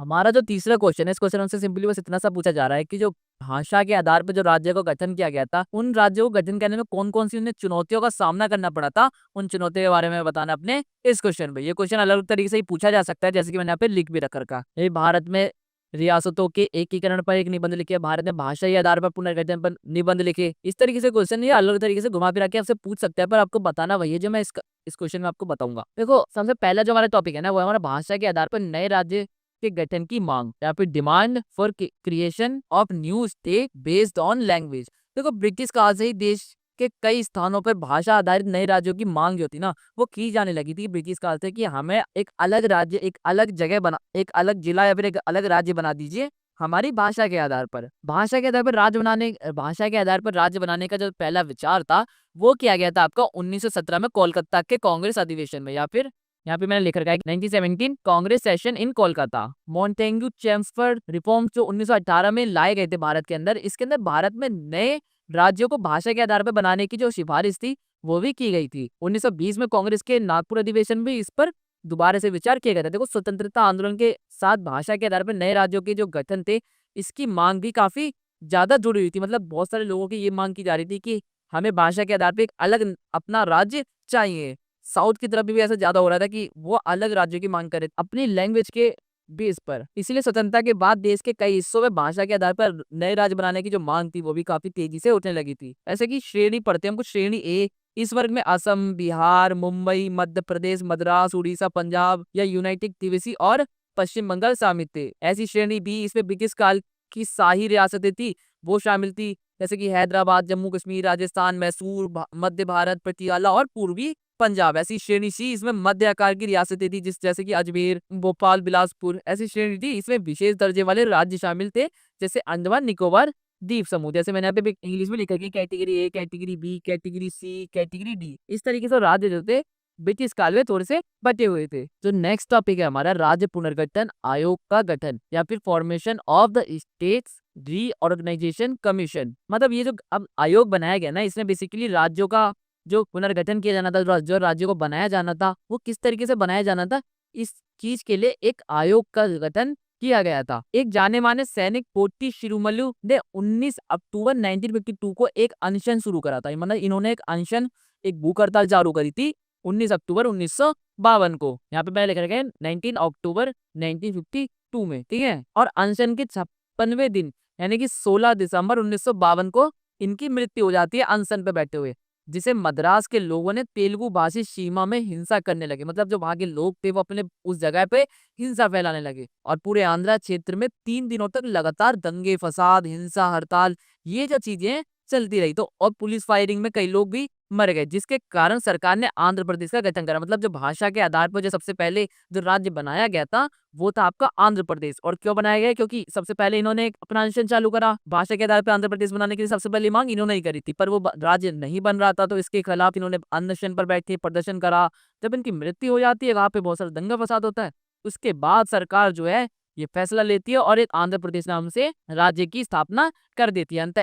हमारा जो तीसरा क्वेश्चन है, इस क्वेश्चन से सिंपली बस इतना सा पूछा जा रहा है कि जो भाषा के आधार पर जो राज्य को गठन किया गया था, उन राज्यों को गठन करने में कौन कौन सी उन्हें चुनौतियों का सामना करना पड़ा था, उन चुनौतियों के बारे में बताना अपने इस क्वेश्चन में। ये क्वेश्चन अलग अलग तरीके से ही पूछा जा सकता है, जैसे कि मैंने यहाँ पे लिख भी रख रखा। ये भारत में रियासतों के एकीकरण पर एक निबंध लिखे, भारत में भाषाई आधार पर पुनर्गठन पर निबंध लिखे। इस तरीके से क्वेश्चन ये अलग तरीके से घुमा फिरा के आपसे पूछ सकते हैं, पर आपको बताना वही है जो मैं इस क्वेश्चन में आपको बताऊंगा। देखो सबसे पहला जो हमारा टॉपिक है ना, वो हमारा भाषा के आधार पर नए राज्य के गठन की मांग या फिर demand for creation of new state based on language. देखो ब्रिटिश काल से ही देश के कई स्थानों पर भाषा आधारित नए राज्यों की मांग जो थी ना, वो की जाने लगी थी ब्रिटिश काल से, कि हमें एक अलग राज्य, एक अलग जगह बना, एक अलग जिला या फिर एक अलग राज्य बना दीजिए हमारी भाषा के आधार पर। भाषा के आधार पर राज्य बनाने का जो पहला विचार था वो किया गया था आपका 1917 में कोलकाता के कांग्रेस अधिवेशन में, या फिर यहाँ पे मैंने लिख रखा है 1917 Congress session in Kolkata. Montagu Chelmsford reforms जो 1918 में लाए गए थे भारत के अंदर, इसके अंदर भारत में नए राज्यों को भाषा के आधार पर बनाने की जो सिफारिश थी वो भी की गई थी। 1920 में कांग्रेस के नागपुर अधिवेशन में इस पर दोबारा से विचार किया गया था। देखो स्वतंत्रता आंदोलन के साथ भाषा के आधार पर नए राज्यों के जो गठन थे, इसकी मांग भी काफी ज्यादा जुड़ी हुई थी, मतलब बहुत सारे लोगों की ये मांग की जा रही थी कि हमें भाषा के आधार पर एक अलग अपना राज्य चाहिए। साउथ की तरफ भी ऐसा ज्यादा हो रहा था कि वो अलग राज्यों की मांग करे अपनी लैंग्वेज के बेस पर। इसीलिए स्वतंत्रता के बाद देश के कई हिस्सों में भाषा के आधार पर नए राज्य बनाने की जो मांग थी वो भी काफी तेजी से उठने लगी थी। ऐसे की श्रेणी पढ़ते हैं हमको। श्रेणी ए, इस वर्ग में असम, बिहार, मुंबई, मध्य प्रदेश, मद्रास, उड़ीसा, पंजाब या यूनाइटेड त्रिवेशी और पश्चिम बंगाल शामिल थे। ऐसी श्रेणी बी, इसमें ब्रिटिश काल की शाही रियासतें थी वो शामिल थी, जैसे कि हैदराबाद, जम्मू कश्मीर, राजस्थान, मैसूर, मध्य भारत, पटियाला और पूर्वी पंजाब। ऐसी श्रेणी सी, इसमें मध्य आकार की रियासतें थी जैसे कि अजमेर, भोपाल, बिलासपुर। ऐसी श्रेणी थी, इसमें विशेष दर्जे वाले राज्य शामिल थे, जैसे अंडमान निकोबार द्वीप समूह। जैसे मैंने यहाँ पे इंग्लिश में लिखा कि category A, category B, category C, category D. इस तरीके से राज्य जो थे ब्रिटिश काल में थोड़े से बटे हुए थे। जो नेक्स्ट टॉपिक है हमारा राज्य पुनर्गठन आयोग का गठन या फिर formation of the states reorganisation commission. मतलब ये जो अब आयोग बनाया गया ना, इसमें बेसिकली राज्यों का जो पुनर्गठन किया जाना था, जो राज्यों को बनाया जाना था, वो किस तरीके से बनाया जाना था, इस चीज के लिए एक आयोग का गठन किया गया था। एक जाने माने सैनिक पोट्टी शिरुमलु ने 19 अक्टूबर 1952 को एक अनशन शुरू करा था। मतलब इन्होंने एक अनशन, एक भूख हड़ताल चालू करी थी 19 अक्टूबर 1952 को। यहाँ पे पहले लिखा गया 19 अक्टूबर 1952 में, ठीक है। और अनशन के 56वें दिन यानी कि 16 दिसंबर 1952 को इनकी मृत्यु हो जाती है अनशन पे बैठे हुए, जिसे मद्रास के लोगों ने तेलुगु भाषी सीमा में हिंसा करने लगे। मतलब जो वहां के लोग थे वो अपने उस जगह पे हिंसा फैलाने लगे और पूरे आंध्रा क्षेत्र में 3 दिनों तक लगातार दंगे फसाद हिंसा हड़ताल ये जो चीजें चलती रही। तो और पुलिस फायरिंग में कई लोग भी मर गए, जिसके कारण सरकार ने आंध्र प्रदेश का गठन करा। मतलब जो भाषा के आधार पर जो सबसे पहले जो राज्य बनाया गया था वो था आपका आंध्र प्रदेश। और क्यों बनाया गया? क्योंकि सबसे पहले इन्होंने एक अपना अनशन चालू करा भाषा के आधार पर आंध्र प्रदेश बनाने के लिए। सबसे पहली मांग इन्होंने ही करी थी, पर वो राज्य नहीं बन रहा था, तो इसके खिलाफ इन्होंने अनशन पर बैठ के प्रदर्शन करा। जब इनकी मृत्यु हो जाती है, वहां पे बहुत सारा दंगा फसाद होता है। उसके बाद सरकार जो है ये फैसला लेती है और एक आंध्र प्रदेश नाम से राज्य की स्थापना कर देती है। अंततः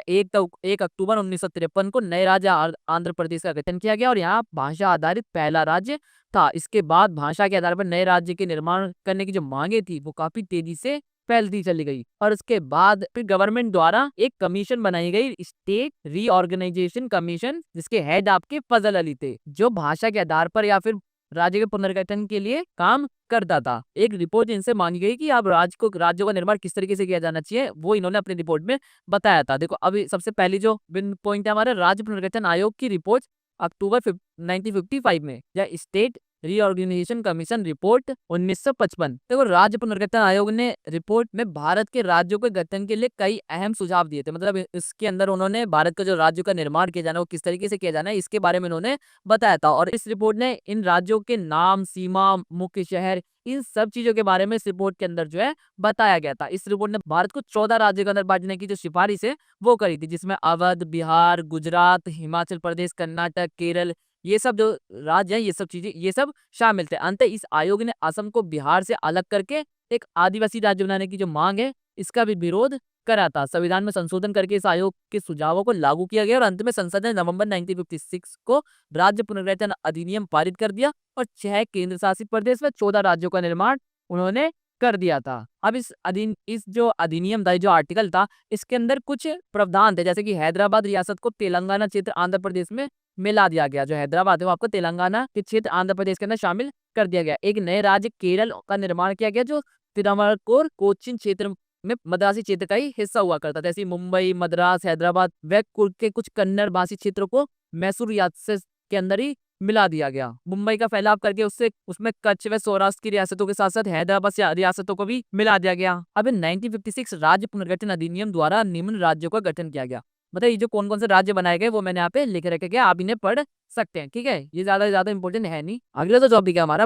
1 अक्टूबर 1953 को नए राज्य आंध्र प्रदेश का गठन किया गया और यहाँ भाषा आधारित पहला राज्य था। इसके बाद भाषा के आधार पर नए राज्य के निर्माण करने की जो मांगे थी वो काफी तेजी से फैलती चली गई। और उसके बाद फिर गवर्नमेंट द्वारा एक कमीशन बनाई गई, स्टेट रीऑर्गेनाइजेशन कमीशन, जिसके हेड आपके फजल अली थे, जो भाषा के आधार पर या फिर राज्य के पुनर्गठन के लिए काम करता था। एक रिपोर्ट इनसे मांगी गई कि आप राज्यों का निर्माण किस तरीके से किया जाना चाहिए, वो इन्होंने अपनी रिपोर्ट में बताया था। देखो अभी सबसे पहली जो पॉइंट है हमारा राज्य पुनर्गठन आयोग की रिपोर्ट अक्टूबर 1955 में, या स्टेट रीऑर्गेनाइजेशन कमीशन रिपोर्ट 1955। देखो राज्य पुनर्गठन आयोग ने रिपोर्ट में भारत के राज्यों के गठन के लिए कई अहम सुझाव दिए थे। मतलब इसके अंदर उन्होंने भारत का जो राज्यों का निर्माण किया जाना है वो किस तरीके से किया जाना है इसके बारे में उन्होंने बताया था। और इस रिपोर्ट ने इन राज्यों के नाम, सीमा, मुख्य शहर, इन सब चीजों के बारे में इस रिपोर्ट के अंदर जो है बताया गया था। इस रिपोर्ट ने भारत को 14 राज्यों के अंदर बांटने की जो सिफारिश है वो करी थी, जिसमें अवध, बिहार, गुजरात, हिमाचल प्रदेश, कर्नाटक, केरल, ये सब जो राज्य हैं, ये सब चीजें ये सब शामिल थे। अंत इस आयोग ने असम को बिहार से अलग करके एक आदिवासी राज्य बनाने की जो मांग है इसका भी विरोध करा था। संविधान में संशोधन करके इस आयोग के सुझावों को लागू किया गया और अंत में संसद ने नवंबर 1956 को राज्य पुनर्गठन अधिनियम पारित कर दिया और 6 केंद्र शासित प्रदेश में 14 राज्यों का निर्माण उन्होंने कर दिया था। अब इस जो अधिनियम था, जो आर्टिकल था, इसके अंदर कुछ प्रावधान थे, जैसे कि हैदराबाद रियासत को तेलंगाना क्षेत्र आंध्र प्रदेश में मिला दिया गया। जो हैदराबाद है वो आपको तेलंगाना के क्षेत्र आंध्र प्रदेश के अंदर शामिल कर दिया गया। एक नए राज्य केरल का निर्माण किया गया, जो तिरुवनंतपुरम कोचीन क्षेत्र में मद्रासी क्षेत्र का ही हिस्सा हुआ करता था। जैसे मुंबई, मद्रास, हैदराबाद व कुर्ग के कुछ कन्नड़ भाषी क्षेत्रों को मैसूर रियासत के अंदर ही मिला दिया गया। मुंबई का फैलाव करके उसमें कच्छ व सौराष्ट्र की रियासतों के साथ साथ हैदराबाद से रियासतों को भी मिला दिया गया। अब 1956 राज्य पुनर्गठन अधिनियम द्वारा निम्न राज्यों का गठन किया गया। मतलब ये जो कौन कौन से राज्य बनाए गए वो मैंने यहाँ पे लिख रखे गया, आप इन्हें पढ़ सकते हैं, ठीक है। ये ज्यादा इंपॉर्टेंट है नहीं। अगला जो टॉपिक है हमारा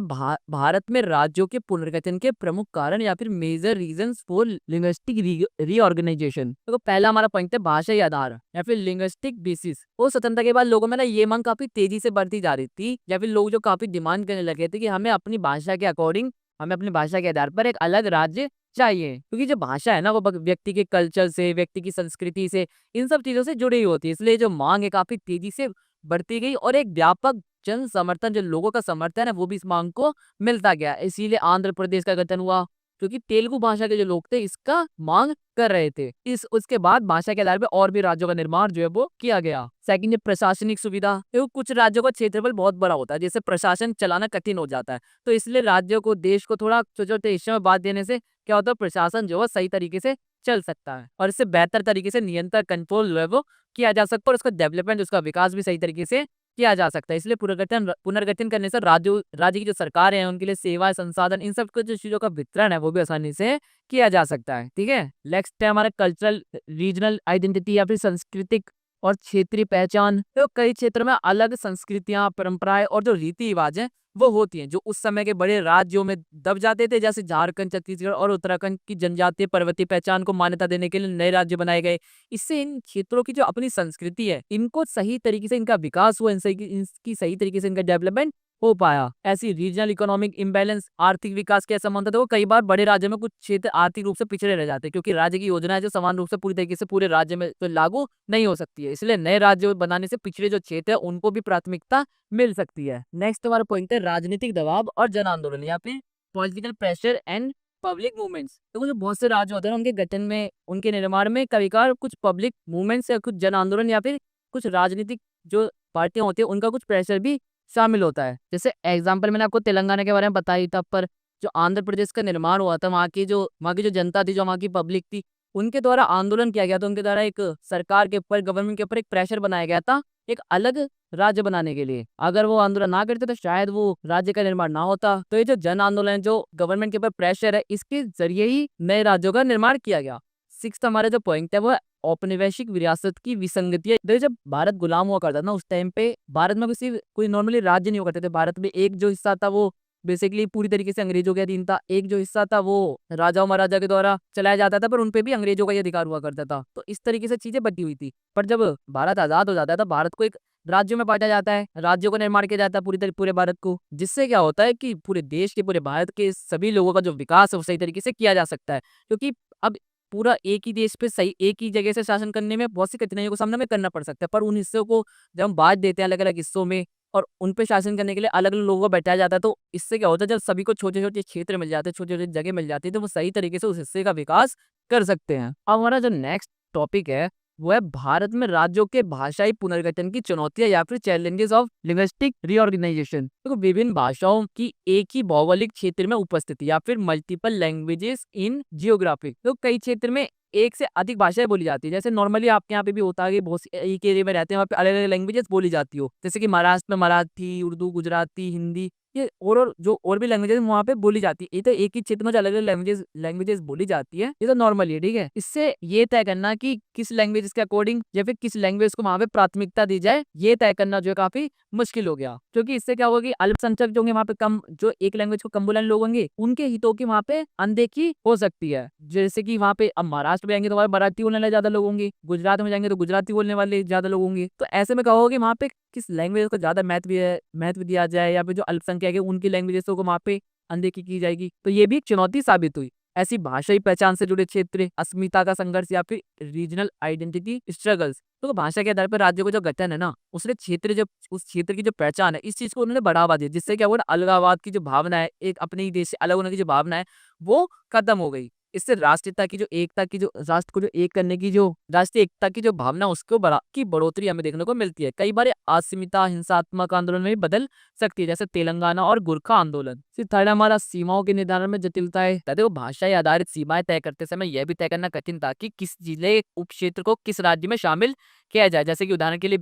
भारत में राज्यों के पुनर्गठन के प्रमुख कारण या फिर major reasons for linguistic reorganisation. तो पहला हमारा पॉइंट है भाषाई आधार या फिर लिंग्विस्टिक बेसिस। वो स्वतंत्रता के बाद लोगों में ना ये मांग काफी तेजी से बढ़ती जा रही थी, या फिर लोग जो काफी डिमांड करने लगे थे कि हमें अपनी भाषा के अकॉर्डिंग, हमें अपनी भाषा के आधार पर एक अलग राज्य चाहिए। क्योंकि जो भाषा है ना वो व्यक्ति के कल्चर से, व्यक्ति की संस्कृति से, इन सब चीजों से जुड़ी होती है। इसलिए जो मांग है काफी तेजी से बढ़ती गई और एक व्यापक जन समर्थन, जो लोगों का समर्थन है वो भी इस मांग को मिलता गया। इसीलिए आंध्र प्रदेश का गठन हुआ, क्योंकि तेलुगु भाषा के जो लोग थे इसका मांग कर रहे थे। उसके बाद भाषा के आधार पर और भी राज्यों का निर्माण जो है वो किया गया। सेकंड, प्रशासनिक सुविधा। तो कुछ राज्यों का क्षेत्रफल बहुत बड़ा होता है, जिससे प्रशासन चलाना कठिन हो जाता है। तो इसलिए राज्यों को, देश को थोड़ा छोटे छोटे हिस्सों में बांट देने से क्या होता है, प्रशासन जो है सही तरीके से चल सकता है और इससे बेहतर तरीके से नियंत्रण, कंट्रोल जो है वो किया जा सकता है और उसका डेवलपमेंट, उसका विकास भी सही तरीके से किया जा सकता है। इसलिए पुनर्गठन करने से राज्य की जो सरकार है उनके लिए सेवा, संसाधन, इन सब जो चीजों का वितरण है वो भी आसानी से किया जा सकता है, ठीक है। नेक्स्ट है हमारा कल्चरल रीजनल आइडेंटिटी या फिर सांस्कृतिक और क्षेत्रीय पहचान। तो कई क्षेत्रों में अलग संस्कृतियां, परंपराएं और जो रीति रिवाज है वो होती हैं, जो उस समय के बड़े राज्यों में दब जाते थे। जैसे झारखंड, छत्तीसगढ़ और उत्तराखंड की जनजातीय पर्वतीय पहचान को मान्यता देने के लिए नए राज्य बनाए गए। इससे इन क्षेत्रों की जो अपनी संस्कृति है इनको सही तरीके से इनका विकास हुआ, इनकी सही तरीके से इनका डेवलपमेंट हो पाया। ऐसी रीजनल इकोनॉमिक इम्बैलेंस आर्थिक विकास के असमानता देखो कई बार बड़े राज्यों में कुछ क्षेत्र आर्थिक रूप से पिछड़े रह जाते हैं क्योंकि राज्य की योजना है जो समान रूप से पूरी तरीके से पूरे राज्य में तो लागू नहीं हो सकती है। इसलिए नए राज्य बनाने से पिछड़े जो क्षेत्र है उनको भी प्राथमिकता मिल सकती है। नेक्स्ट हमारा पॉइंट है राजनीतिक दबाव और जन आंदोलन या फिर political pressure and public movements. देखो जो बहुत से राज्य होते हैं उनके गठन में उनके निर्माण में कभी कभार कुछ पब्लिक मूवमेंट्स या कुछ जन आंदोलन या फिर कुछ राजनीतिक जो पार्टियां होती है उनका कुछ प्रेशर भी शामिल होता है। जैसे एग्जाम्पल मैंने आपको तेलंगाना के बारे में बताई था, पर जो आंध्र प्रदेश का निर्माण हुआ था वहाँ की जो जनता थी, जो वहाँ की पब्लिक थी, उनके द्वारा आंदोलन किया गया था। उनके द्वारा एक सरकार के ऊपर, गवर्नमेंट के ऊपर एक प्रेशर बनाया गया था एक अलग राज्य बनाने के लिए। अगर वो आंदोलन ना करते तो शायद वो राज्य का निर्माण ना होता। तो ये जो जन आंदोलन है, जो गवर्नमेंट के ऊपर प्रेशर है, इसके जरिए ही नए राज्यों का निर्माण किया गया। सिक्स्थ हमारा जो पॉइंट है वो औपनिवेशिक विरासत की विसंगति है। देखो जब भारत गुलाम हुआ करता था ना उस टाइम पे भारत में कोई नॉर्मली राज्य नहीं हुआ करते थे। भारत में एक जो हिस्सा था वो बेसिकली पूरी तरीके से अंग्रेजों के अधीन था। एक जो हिस्सा था वो राजा महाराजा के द्वारा चलाया जाता था, पर उनपे भी अंग्रेजों का ही अधिकार हुआ करता था। तो इस तरीके से चीजें बटी हुई थी। पर जब भारत आजाद हो जाता है तो भारत को एक राज्यों में बांटा जाता है, राज्यों का निर्माण किया जाता है पूरे भारत को, जिससे क्या होता है कि पूरे देश के, पूरे भारत के सभी लोगों का जो विकास है वो सही तरीके से किया जा सकता है। क्योंकि अब पूरा एक ही देश पे सही एक ही जगह से शासन करने में बहुत सी कठिनाइयों का सामना में करना पड़ सकता है। पर उन हिस्सों को जब हम बांट देते हैं अलग अलग हिस्सों में और उन पे शासन करने के लिए अलग अलग लोगों को बैठाया जाता है, तो इससे क्या होता है, जब सभी को छोटे छोटे क्षेत्र मिल जाते हैं, छोटे छोटे जगह मिल जाती है, तो वो सही तरीके से उस हिस्से का विकास कर सकते हैं। अब हमारा जो नेक्स्ट टॉपिक है वो है भारत में राज्यों के भाषाई पुनर्गठन की चुनौतियां या फिर चैलेंजेस ऑफ लिंग्विस्टिक रीऑर्गेनाइजेशन। तो विभिन्न भाषाओं की एक ही भौगोलिक क्षेत्र में उपस्थिति या फिर मल्टीपल लैंग्वेजेस इन जियोग्राफी। तो कई क्षेत्र में एक से अधिक भाषाएं बोली जाती है। जैसे नॉर्मली आपके यहाँ पे भी होता है कि बहुत एक एरिया में रहते हैं, वहाँ पे अलग अलग लैंग्वेजेस बोली जाती हो। जैसे कि महाराष्ट्र में मराठी, उर्दू, गुजराती, हिंदी, ये और जो और भी लैंग्वेजेस वहाँ पे बोली जाती है। ये तो एक ही क्षेत्र में जो अलग अलग लैंग्वेजेस बोली जाती है, ये तो नॉर्मल है, ठीक है। इससे ये तय करना कि किस लैंग्वेज के अकॉर्डिंग या फिर किस लैंग्वेज को वहाँ पे प्राथमिकता दी जाए, ये तय करना जो है काफी मुश्किल हो गया। क्योंकि इससे क्या होगा कि अल्पसंख्यक जो होंगे वहाँ पे कम, जो एक लैंग्वेज को कम बोलने लोग होंगे, उनके हितों की वहाँ पे अनदेखी हो सकती है। जैसे कि वहाँ पे अब महाराष्ट्र में जाएंगे तो वहाँ पे मराठी बोलने वाले ज्यादा लोग होंगे, गुजरात में जाएंगे तो गुजराती बोलने वाले ज्यादा लोग होंगे। तो ऐसे में क्या होगा कि वहाँ पे किस लैंग्वेज को ज्यादा महत्व दिया जाए या फिर जो अल्पसंख्यक है उनकी लैंग्वेजेस को वहाँ पे अनदेखी की जाएगी। तो ये भी एक चुनौती साबित हुई। ऐसी भाषाई पहचान से जुड़े क्षेत्र, अस्मिता का संघर्ष या फिर रीजनल आइडेंटिटी स्ट्रगल्स। तो भाषा के आधार पर राज्य को जो गठन है ना, उसने क्षेत्र जो उस क्षेत्र की जो पहचान है, इस चीज को उन्होंने बढ़ावा दिया, जिससे क्या हुआ ना, अलगाववाद की जो भावना है, एक अपने ही देश से अलग होने की जो भावना है, वो खत्म हो गई। इससे राष्ट्रीयता की जो एकता की जो राष्ट्र को जो एक करने की जो राष्ट्रीय एकता की जो भावना उसको बढ़ोतरी हमें देखने को मिलती है। कई बार ये अस्मिता हिंसात्मक आंदोलन में भी बदल सकती है, जैसे तेलंगाना और गोरखा आंदोलन। फिर थर्ड हमारा सीमाओं के निर्धारण में जटिलताएं। देखो भाषाई आधारित सीमाएं तय करते समय यह भी तय करना कठिन था कि किस जिले उप क्षेत्र को किस राज्य में शामिल किया जाए। जैसे कि उदाहरण के लिए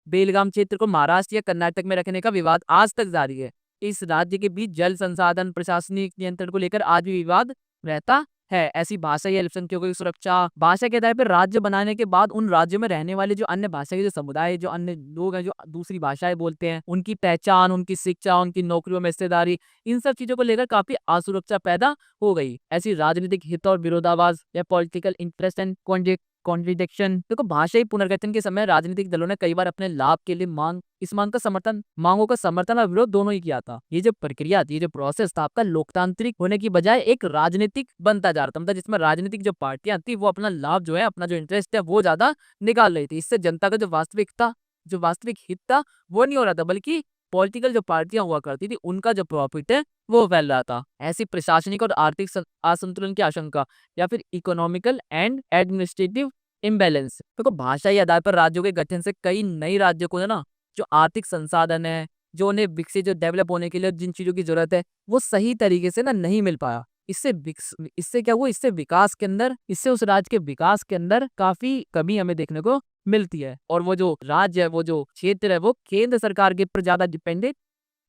बेलगाम क्षेत्र को महाराष्ट्र या कर्नाटक में रखने का विवाद आज तक जारी है। इस राज्य के बीच जल संसाधन प्रशासनिक नियंत्रण को लेकर आज भी विवाद रहता है। ऐसी भाषा या अल्पसंख्यकों की सुरक्षा, भाषा के आधार पर राज्य बनाने के बाद उन राज्यों में रहने वाले जो अन्य भाषा के जो समुदाय, जो अन्य लोग हैं जो दूसरी भाषाएं बोलते हैं, उनकी पहचान, उनकी शिक्षा, उनकी नौकरियों में हिस्सेदारी, इन सब चीजों को लेकर काफी असुरक्षा पैदा हो गई। ऐसी राजनीतिक हित और विरोधाभास या पॉलिटिकल इंटरेस्ट एंड कॉन्ट्रडिक्शन। देखो भाषाई पुनर्गठन के समय राजनीतिक दलों ने कई बार अपने लाभ के लिए मांगों का समर्थन और विरोध दोनों ही किया था। ये जो प्रक्रिया थी, ये जो प्रोसेस था, आपका लोकतांत्रिक होने की बजाय एक राजनीतिक बनता जा रहा था। मतलब जिसमें राजनीतिक जो पार्टियां थी वो अपना लाभ जो है, अपना जो इंटरेस्ट है वो ज्यादा निकाल रही थी। इससे जनता का जो वास्तविक हित था वो नहीं हो रहा था, बल्कि पॉलिटिकल जो पार्टियां हुआ करती थी उनका जो प्रॉफिट है वो फैल रहा था। ऐसी प्रशासनिक और आर्थिक असंतुलन की आशंका या फिर इकोनॉमिकल एंड एडमिनिस्ट्रेटिव इम्बैलेंस। देखो भाषाई आधार पर राज्यों के गठन से कई नई राज्यों को ना जो आर्थिक संसाधन है, जो उन्हें विकसित जो डेवलप होने के लिए जिन चीजों की जरूरत है, वो सही तरीके से ना नहीं मिल पाया। इससे क्या हुआ, इससे उस राज्य के विकास के अंदर काफी कमी हमें देखने को मिलती है। और वो जो राज्य है, वो जो क्षेत्र है, वो केंद्र सरकार के ऊपर ज्यादा डिपेंडेंट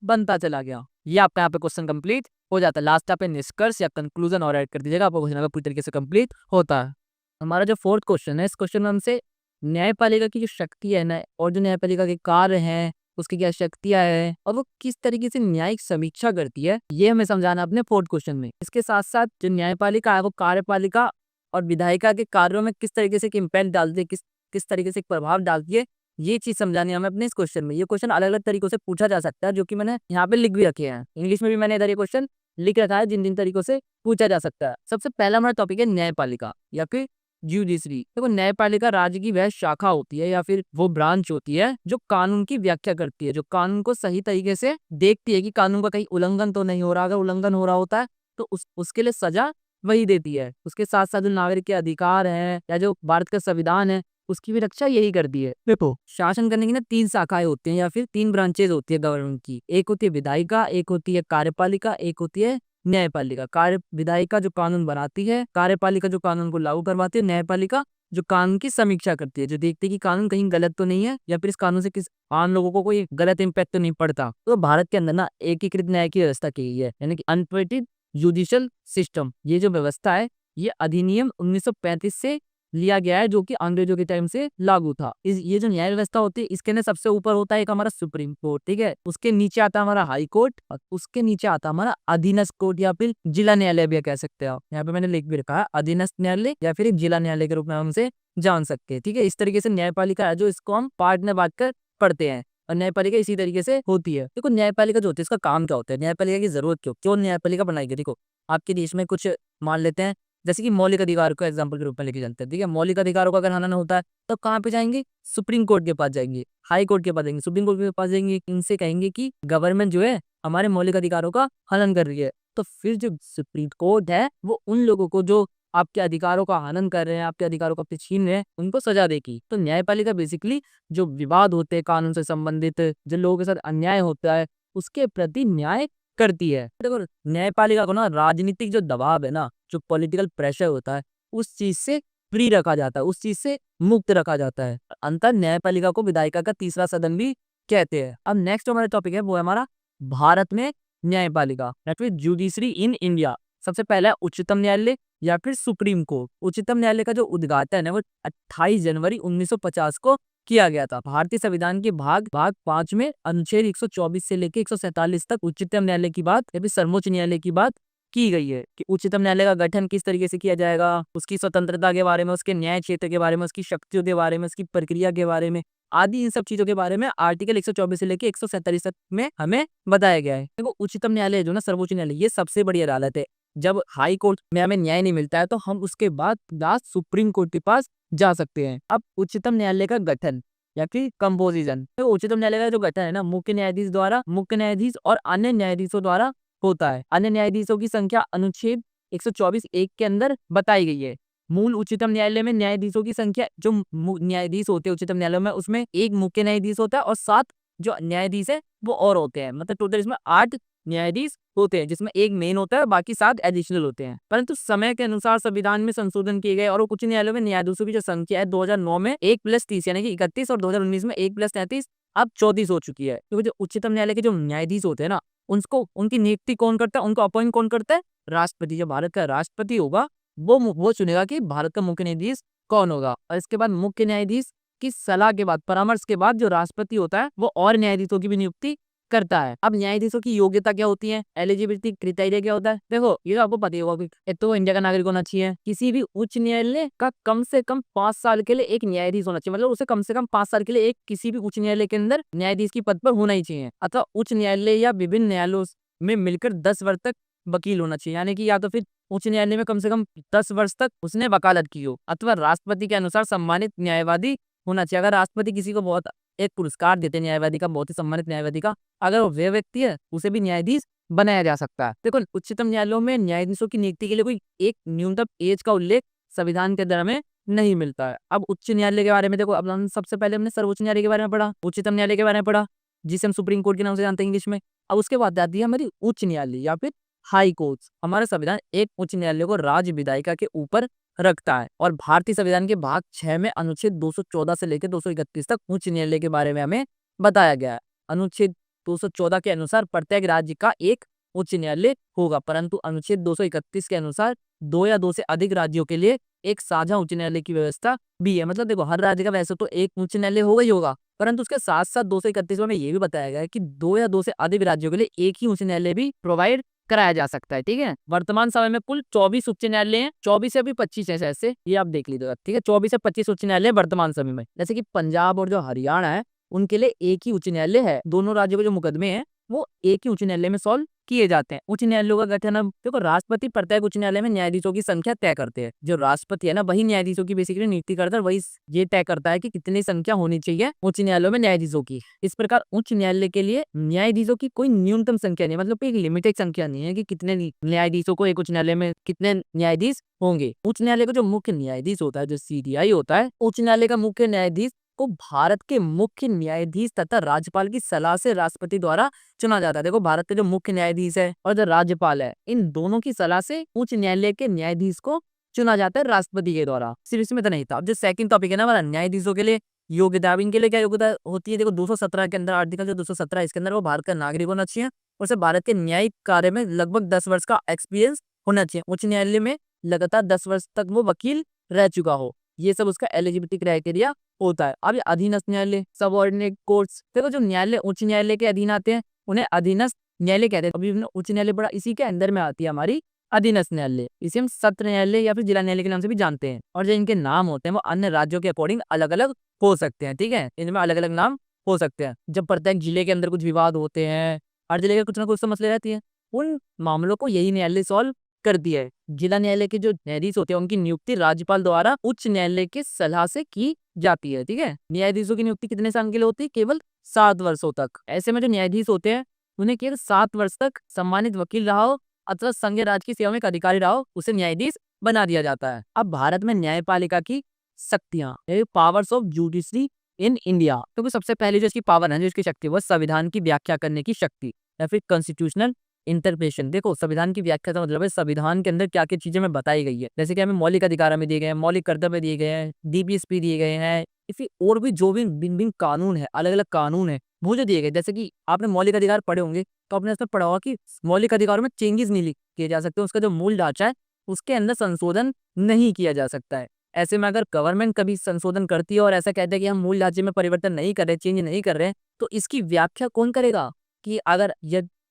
बनता चला गया। ये आपका यहाँ पे क्वेश्चन कंप्लीट हो जाता है। लास्ट पे निष्कर्ष या कंक्लूजन और ऐड कर दीजिएगा, आपका क्वेश्चन पूरी तरीके से कंप्लीट होता है। हमारा जो फोर्थ क्वेश्चन है, इस क्वेश्चन में हमसे न्यायपालिका की जो शक्ति है ना, और जो न्यायपालिका के कार्य हैं, उसकी क्या शक्तियां हैं और वो किस तरीके से न्यायिक समीक्षा करती है, ये हमें समझाना अपने फोर्थ क्वेश्चन में। इसके साथ साथ जो न्यायपालिका है वो कार्यपालिका और विधायिका के कार्यों में किस तरीके से इम्पैक्ट डालती है, किस तरीके से एक प्रभाव डालती है, ये चीज समझानी है हमें अपने इस क्वेश्चन में। ये क्वेश्चन अलग अलग तरीकों से पूछा जा सकता है, जो कि मैंने यहाँ पे लिख भी रखे हैं। इंग्लिश में भी मैंने इधर ये क्वेश्चन लिख रखा है जिन जिन तरीकों से पूछा जा सकता है। सबसे पहला हमारा टॉपिक है न्यायपालिका या फिर ज्यूडिशरी। देखो, न्यायपालिका राज्य की वह शाखा होती है या फिर वो ब्रांच होती है जो कानून की व्याख्या करती है, जो कानून को सही तरीके से देखती है कि कानून का कहीं उल्लंघन तो नहीं हो रहा। अगर उल्लंघन हो रहा होता है तो उसके लिए सजा वही देती है। उसके साथ साथ जो नागरिक के अधिकार हैं या जो भारत का संविधान है उसकी भी रक्षा यही करती है। देखो, शासन करने की ना 3 शाखाएं होती हैं या फिर 3 ब्रांचेज होती है गवर्नमेंट की। एक होती है विधायिका, एक होती है कार्यपालिका, एक होती है न्यायपालिका। विधायिका जो कानून बनाती है, कार्यपालिका जो कानून को लागू करवाती है, न्यायपालिका जो कानून की समीक्षा करती है, जो देखती है कि कानून कहीं गलत तो नहीं है या फिर इस कानून से किस आम लोगों को कोई गलत इम्पैक्ट तो नहीं पड़ता। तो भारत के अंदर ना एकीकृत न्याय की व्यवस्था की गई है, यानी कि अनपेटिड जुडिशियल सिस्टम। ये जो व्यवस्था है ये अधिनियम 1935 से लिया गया है, जो कि अंग्रेजों के टाइम से लागू था। ये जो न्याय व्यवस्था होती है इसके अंदर सबसे ऊपर होता है एक हमारा सुप्रीम कोर्ट, ठीक है। उसके नीचे आता है हमारा हाई कोर्ट और उसके नीचे आता है हमारा अधीनस्थ कोर्ट या फिर जिला न्यायालय भी कह सकते हो आप। यहाँ पे मैंने लिख भी रखा है अधीनस्थ न्यायालय या फिर एक जिला न्यायालय के रूप में हम उसे जान सकते हैं, ठीक है। इस तरीके से न्यायपालिका है जो इसको हम पार्ट में बांट कर पढ़ते हैं और न्यायपालिका इसी तरीके से होती है। देखो, न्यायपालिका जो होती है इसका काम क्या होता है, न्यायपालिका की जरूरत क्यों न्यायपालिका बनाई गई। देखो, आपके देश में कुछ मान लेते हैं जैसे कि मौलिक अधिकार को एग्जाम्पल के रूप में लेके चलते हैं, ठीक है। मौलिक अधिकारों का अगर हनन होता है तो कहाँ पे जाएंगे, सुप्रीम कोर्ट के पास जाएंगे, हाई कोर्ट के पास जाएंगे, सुप्रीम कोर्ट के पास जाएंगे। इनसे कहेंगे कि गवर्नमेंट जो है हमारे मौलिक अधिकारों का हनन कर रही है। तो फिर जो सुप्रीम कोर्ट है वो उन लोगों को जो आपके अधिकारों का हनन कर रहे हैं, आपके अधिकारों को छीन रहे हैं, उनको सजा देगी। तो न्यायपालिका बेसिकली जो विवाद होते हैं कानून से संबंधित, जो लोगों के साथ अन्याय होता है उसके प्रति न्याय करती है। देखो, न्यायपालिका को ना राजनीतिक जो दबाव है ना, जो पॉलिटिकल प्रेशर होता है उस चीज से फ्री रखा जाता है, उस चीज से मुक्त रखा जाता है। अंतर न्यायपालिका को विधायिका का तीसरा सदन भी कहते हैं। अब नेक्स्ट हमारा टॉपिक है वो है हमारा भारत में न्यायपालिका या फिर जुडिशरी इन इंडिया। सबसे पहला है उच्चतम न्यायालय या फिर सुप्रीम कोर्ट। उच्चतम न्यायालय का जो उद्घाटन है वो 28 जनवरी 1950 को किया गया था। भारतीय संविधान के भाग 5 में अनुच्छेद 124 से लेकर 147 तक उच्चतम न्यायालय की बात या फिर सर्वोच्च न्यायालय की बात की गई है कि उच्चतम न्यायालय का गठन किस तरीके से किया जाएगा, उसकी स्वतंत्रता के बारे में, उसके न्याय क्षेत्र के बारे में, उसकी शक्तियों के बारे में, उसकी प्रक्रिया के बारे में आदि इन सब चीजों के बारे में आर्टिकल 124 से लेकर 147 तक में हमें बताया गया है। देखो, उच्चतम न्यायालय जो ना सर्वोच्च न्यायालय ये सबसे बड़ी अदालत है। जब हाई कोर्ट में हमें न्याय नहीं मिलता है तो हम उसके बाद लास्ट सुप्रीम कोर्ट के पास जा सकते हैं। अब उच्चतम न्यायालय का गठन या फिर कंपोजिशन, तो उच्चतम न्यायालय का जो गठन है ना मुख्य न्यायाधीश और अन्य न्यायाधीशों द्वारा होता है। अन्य न्यायाधीशों की संख्या अनुच्छेद 124(1) के अंदर बताई गई है। मूल उच्चतम न्यायालय में न्यायाधीशों की संख्या जो न्यायाधीश होते हैं उच्चतम न्यायालय में, उसमें एक मुख्य न्यायाधीश होता है और 7 जो न्यायाधीश है वो और होते हैं। मतलब टोटल इसमें 8 न्यायाधीश होते हैं, जिसमें एक मेन होता है, बाकी 7 एडिशनल होते हैं। परंतु समय के अनुसार संविधान में संशोधन किए गए और उच्च न्यायालयों में न्यायाधीशों की जो संख्या है 2009 में 1+30 यानी कि 31 और 2019 में 1+33 अब 34 हो चुकी है। क्योंकि जो उच्चतम न्यायालय के जो न्यायाधीश होते हैं ना उनको उनकी नियुक्ति कौन करता है, उनको अपॉइंट कौन करता है, राष्ट्रपति। जो भारत का राष्ट्रपति होगा वो चुनेगा कि भारत का मुख्य न्यायाधीश कौन होगा। और इसके बाद मुख्य न्यायाधीश की सलाह के बाद, परामर्श के बाद जो राष्ट्रपति होता है वो और न्यायाधीशों की भी नियुक्ति करता है। अब न्यायाधीशों की योग्यता क्या होती है, एलिजिबिलिटी क्राइटेरिया क्या होता है। देखो, ये तो आपको पता ही होगा, एक तो इंडिया का नागरिक होना चाहिए, किसी भी उच्च न्यायालय का कम से कम 5 साल के लिए एक न्यायाधीश होना चाहिए। मतलब उसे कम से कम 5 साल के लिए एक किसी भी उच्च न्यायालय के अंदर न्यायाधीश की पद पर होना ही चाहिए। अथवा उच्च न्यायालय या विभिन्न न्यायालयों में मिलकर 10 वर्ष तक वकील होना चाहिए, यानी कि या तो फिर उच्च न्यायालय में कम से कम 10 वर्ष तक उसने वकालत की हो। अथवा राष्ट्रपति के अनुसार सम्मानित न्यायवादी होना चाहिए। अगर राष्ट्रपति किसी को बहुत एक पुरस्कार देते हैं न्यायवादी का, बहुत ही सम्मानित न्यायवादी का, अगर वो वे व्यक्ति है उसे भी न्यायाधीश बनाया जा सकता है। देखो, उच्चतम न्यायालयों में न्यायाधीशों की नियुक्ति के लिए कोई एक न्यूनतम एज का उल्लेख संविधान के अंदर हमें नहीं मिलता है। अब उच्च न्यायालय के बारे में देखो, अब हम सबसे पहले हमने सर्वोच्च न्यायालय के बारे में पढ़ा, उच्चतम न्यायालय के बारे में पढ़ा जिसे हम सुप्रीम कोर्ट के नाम से जानते हैं इंग्लिश में। अब उसके बाद आती है हमारी उच्च न्यायालय या फिर हाई कोर्ट। हमारा संविधान एक उच्च न्यायालय को राज्य विधायिका के ऊपर रखता है और भारतीय संविधान के भाग 6 में अनुच्छेद 214 से लेकर 231 तक उच्च न्यायालय के बारे में हमें बताया गया है। अनुच्छेद 214 के अनुसार प्रत्येक राज्य का एक उच्च न्यायालय होगा, परंतु अनुच्छेद 231 के अनुसार 2 या 2 से अधिक राज्यों के लिए एक साझा उच्च न्यायालय की व्यवस्था भी है। मतलब देखो, हर राज्य का वैसे तो एक उच्च न्यायालय होगा ही होगा, परंतु उसके साथ साथ 231 में ये भी बताया गया है कि 2 या 2 से अधिक राज्यों के लिए एक ही उच्च न्यायालय भी प्रोवाइड कराया जा सकता है। ठीक है, वर्तमान समय में कुल 24 उच्च न्यायालय हैं, 24 से अभी 25 है ऐसे, ये आप देख लीजिएगा। ठीक है, 24 से 25 उच्च न्यायालय वर्तमान समय में। जैसे कि पंजाब और जो हरियाणा है उनके लिए एक ही उच्च न्यायालय है। दोनों राज्यों के जो मुकदमे हैं वो एक ही उच्च न्यायालय में सॉल्व किए जाते हैं। उच्च न्यायालयों का गठन अब देखो, राष्ट्रपति प्रत्येक उच्च न्यायालय में न्यायाधीशों की संख्या तय करते हैं। जो राष्ट्रपति है ना, वही न्यायाधीशों की बेसिकली नियुक्ति करता है, वही ये तय करता है कि कितनी संख्या होनी चाहिए उच्च न्यायालयों में न्यायाधीशों की। इस प्रकार उच्च न्यायालय के लिए न्यायाधीशों की कोई न्यूनतम संख्या नहीं है, मतलब एक लिमिटेड संख्या नहीं है कि कितने न्यायाधीशों को एक उच्च न्यायालय में कितने न्यायाधीश होंगे। उच्च न्यायालय का जो मुख्य न्यायाधीश होता है, जो सीडीआई होता है, उच्च न्यायालय का मुख्य न्यायाधीश को भारत के मुख्य न्यायाधीश तथा राज्यपाल की सलाह से राष्ट्रपति द्वारा चुना जाता है। देखो, भारत के जो मुख्य न्यायाधीश है और जो राज्यपाल है, इन दोनों की सलाह से उच्च न्यायालय के न्यायाधीश को चुना जाता है राष्ट्रपति के द्वारा। सिर्फ इसमें तो नहीं था। अब जो सेकंड टॉपिक है ना हमारा, न्यायाधीशों के लिए योग्यता। अब इनके लिए क्या योग्यता होती है? देखो, 217 के अंदर, आर्टिकल जो 217 इसके अंदर, वो भारत का नागरिक होना चाहिए और उसे भारत के न्यायिक कार्य में लगभग 10 वर्ष का एक्सपीरियंस होना चाहिए। उच्च न्यायालय में लगातार 10 वर्ष तक वो वकील रह चुका हो। ये सब उसका एलिजिबिलिटी क्राइटेरिया होता है। अब ये अधीनस्थ न्यायालय, सबऑर्डिनेट कोर्ट्स, देखो जो न्यायालय उच्च न्यायालय के अधीन आते हैं उन्हें अधीनस्थ न्यायालय कहते हैं। अभी उच्च न्यायालय बड़ा इसी के अंदर में आती है हमारी अधीनस्थ न्यायालय। इसे हम सत्र न्यायालय या फिर जिला न्यायालय के नाम से भी जानते हैं। और जो इनके नाम होते हैं वो अन्य राज्यों के अकॉर्डिंग अलग अलग हो सकते हैं। ठीक है, इनमें अलग अलग नाम हो सकते हैं। जब प्रत्येक जिले के अंदर कुछ विवाद होते हैं, हर जिले के कुछ ना कुछ तो मसले रहती है, उन मामलों को यही न्यायालय सॉल्व करती है। जिला न्यायालय के जो न्यायाधीश होते हैं उनकी नियुक्ति राज्यपाल द्वारा उच्च न्यायालय के सलाह से की जाती है। ठीक है, न्यायाधीशों की नियुक्ति कितने साल के लिए होती है? केवल 7 वर्षों तक। ऐसे में जो न्यायाधीश होते हैं उन्हें केवल 7 वर्ष तक सम्मानित वकील रहा हो अथवा संघ राज्य की सेवा में एक अधिकारी रहा हो, उसे न्यायाधीश बना दिया जाता है। अब भारत में न्यायपालिका की शक्तियां, powers of judiciary in India, क्योंकि सबसे पहले जो इसकी पावर है, जो इसकी शक्ति, वो संविधान की व्याख्या करने की शक्ति या फिर कॉन्स्टिट्यूशनल इंटरप्रिटेशन। देखो, संविधान की व्याख्या का मतलब है संविधान के अंदर क्या क्या चीजें हमें बताई गई है। जैसे कि हमें मौलिक अधिकार हमें दिए गए हैं, मौलिक कर्तव्य दिए गए हैं, डीपीएसपी दिए गए हैं, इसी और भी जो भी भिन्न कानून है, अलग अलग कानून है, वो जो दिए गए। जैसे कि आपने मौलिक अधिकार पढ़े होंगे तो आपने इसमें पढ़ा होगा कि मौलिक अधिकारों में चेंजेस नहीं किए जा सकते। उसका जो मूल ढांचा है उसके अंदर संशोधन नहीं किया जा सकता है। ऐसे में अगर गवर्नमेंट कभी संशोधन करती है और ऐसा कहते हैं कि हम मूल ढांचे में परिवर्तन नहीं कर रहे, चेंज नहीं कर रहे हैं, तो इसकी व्याख्या कौन करेगा कि अगर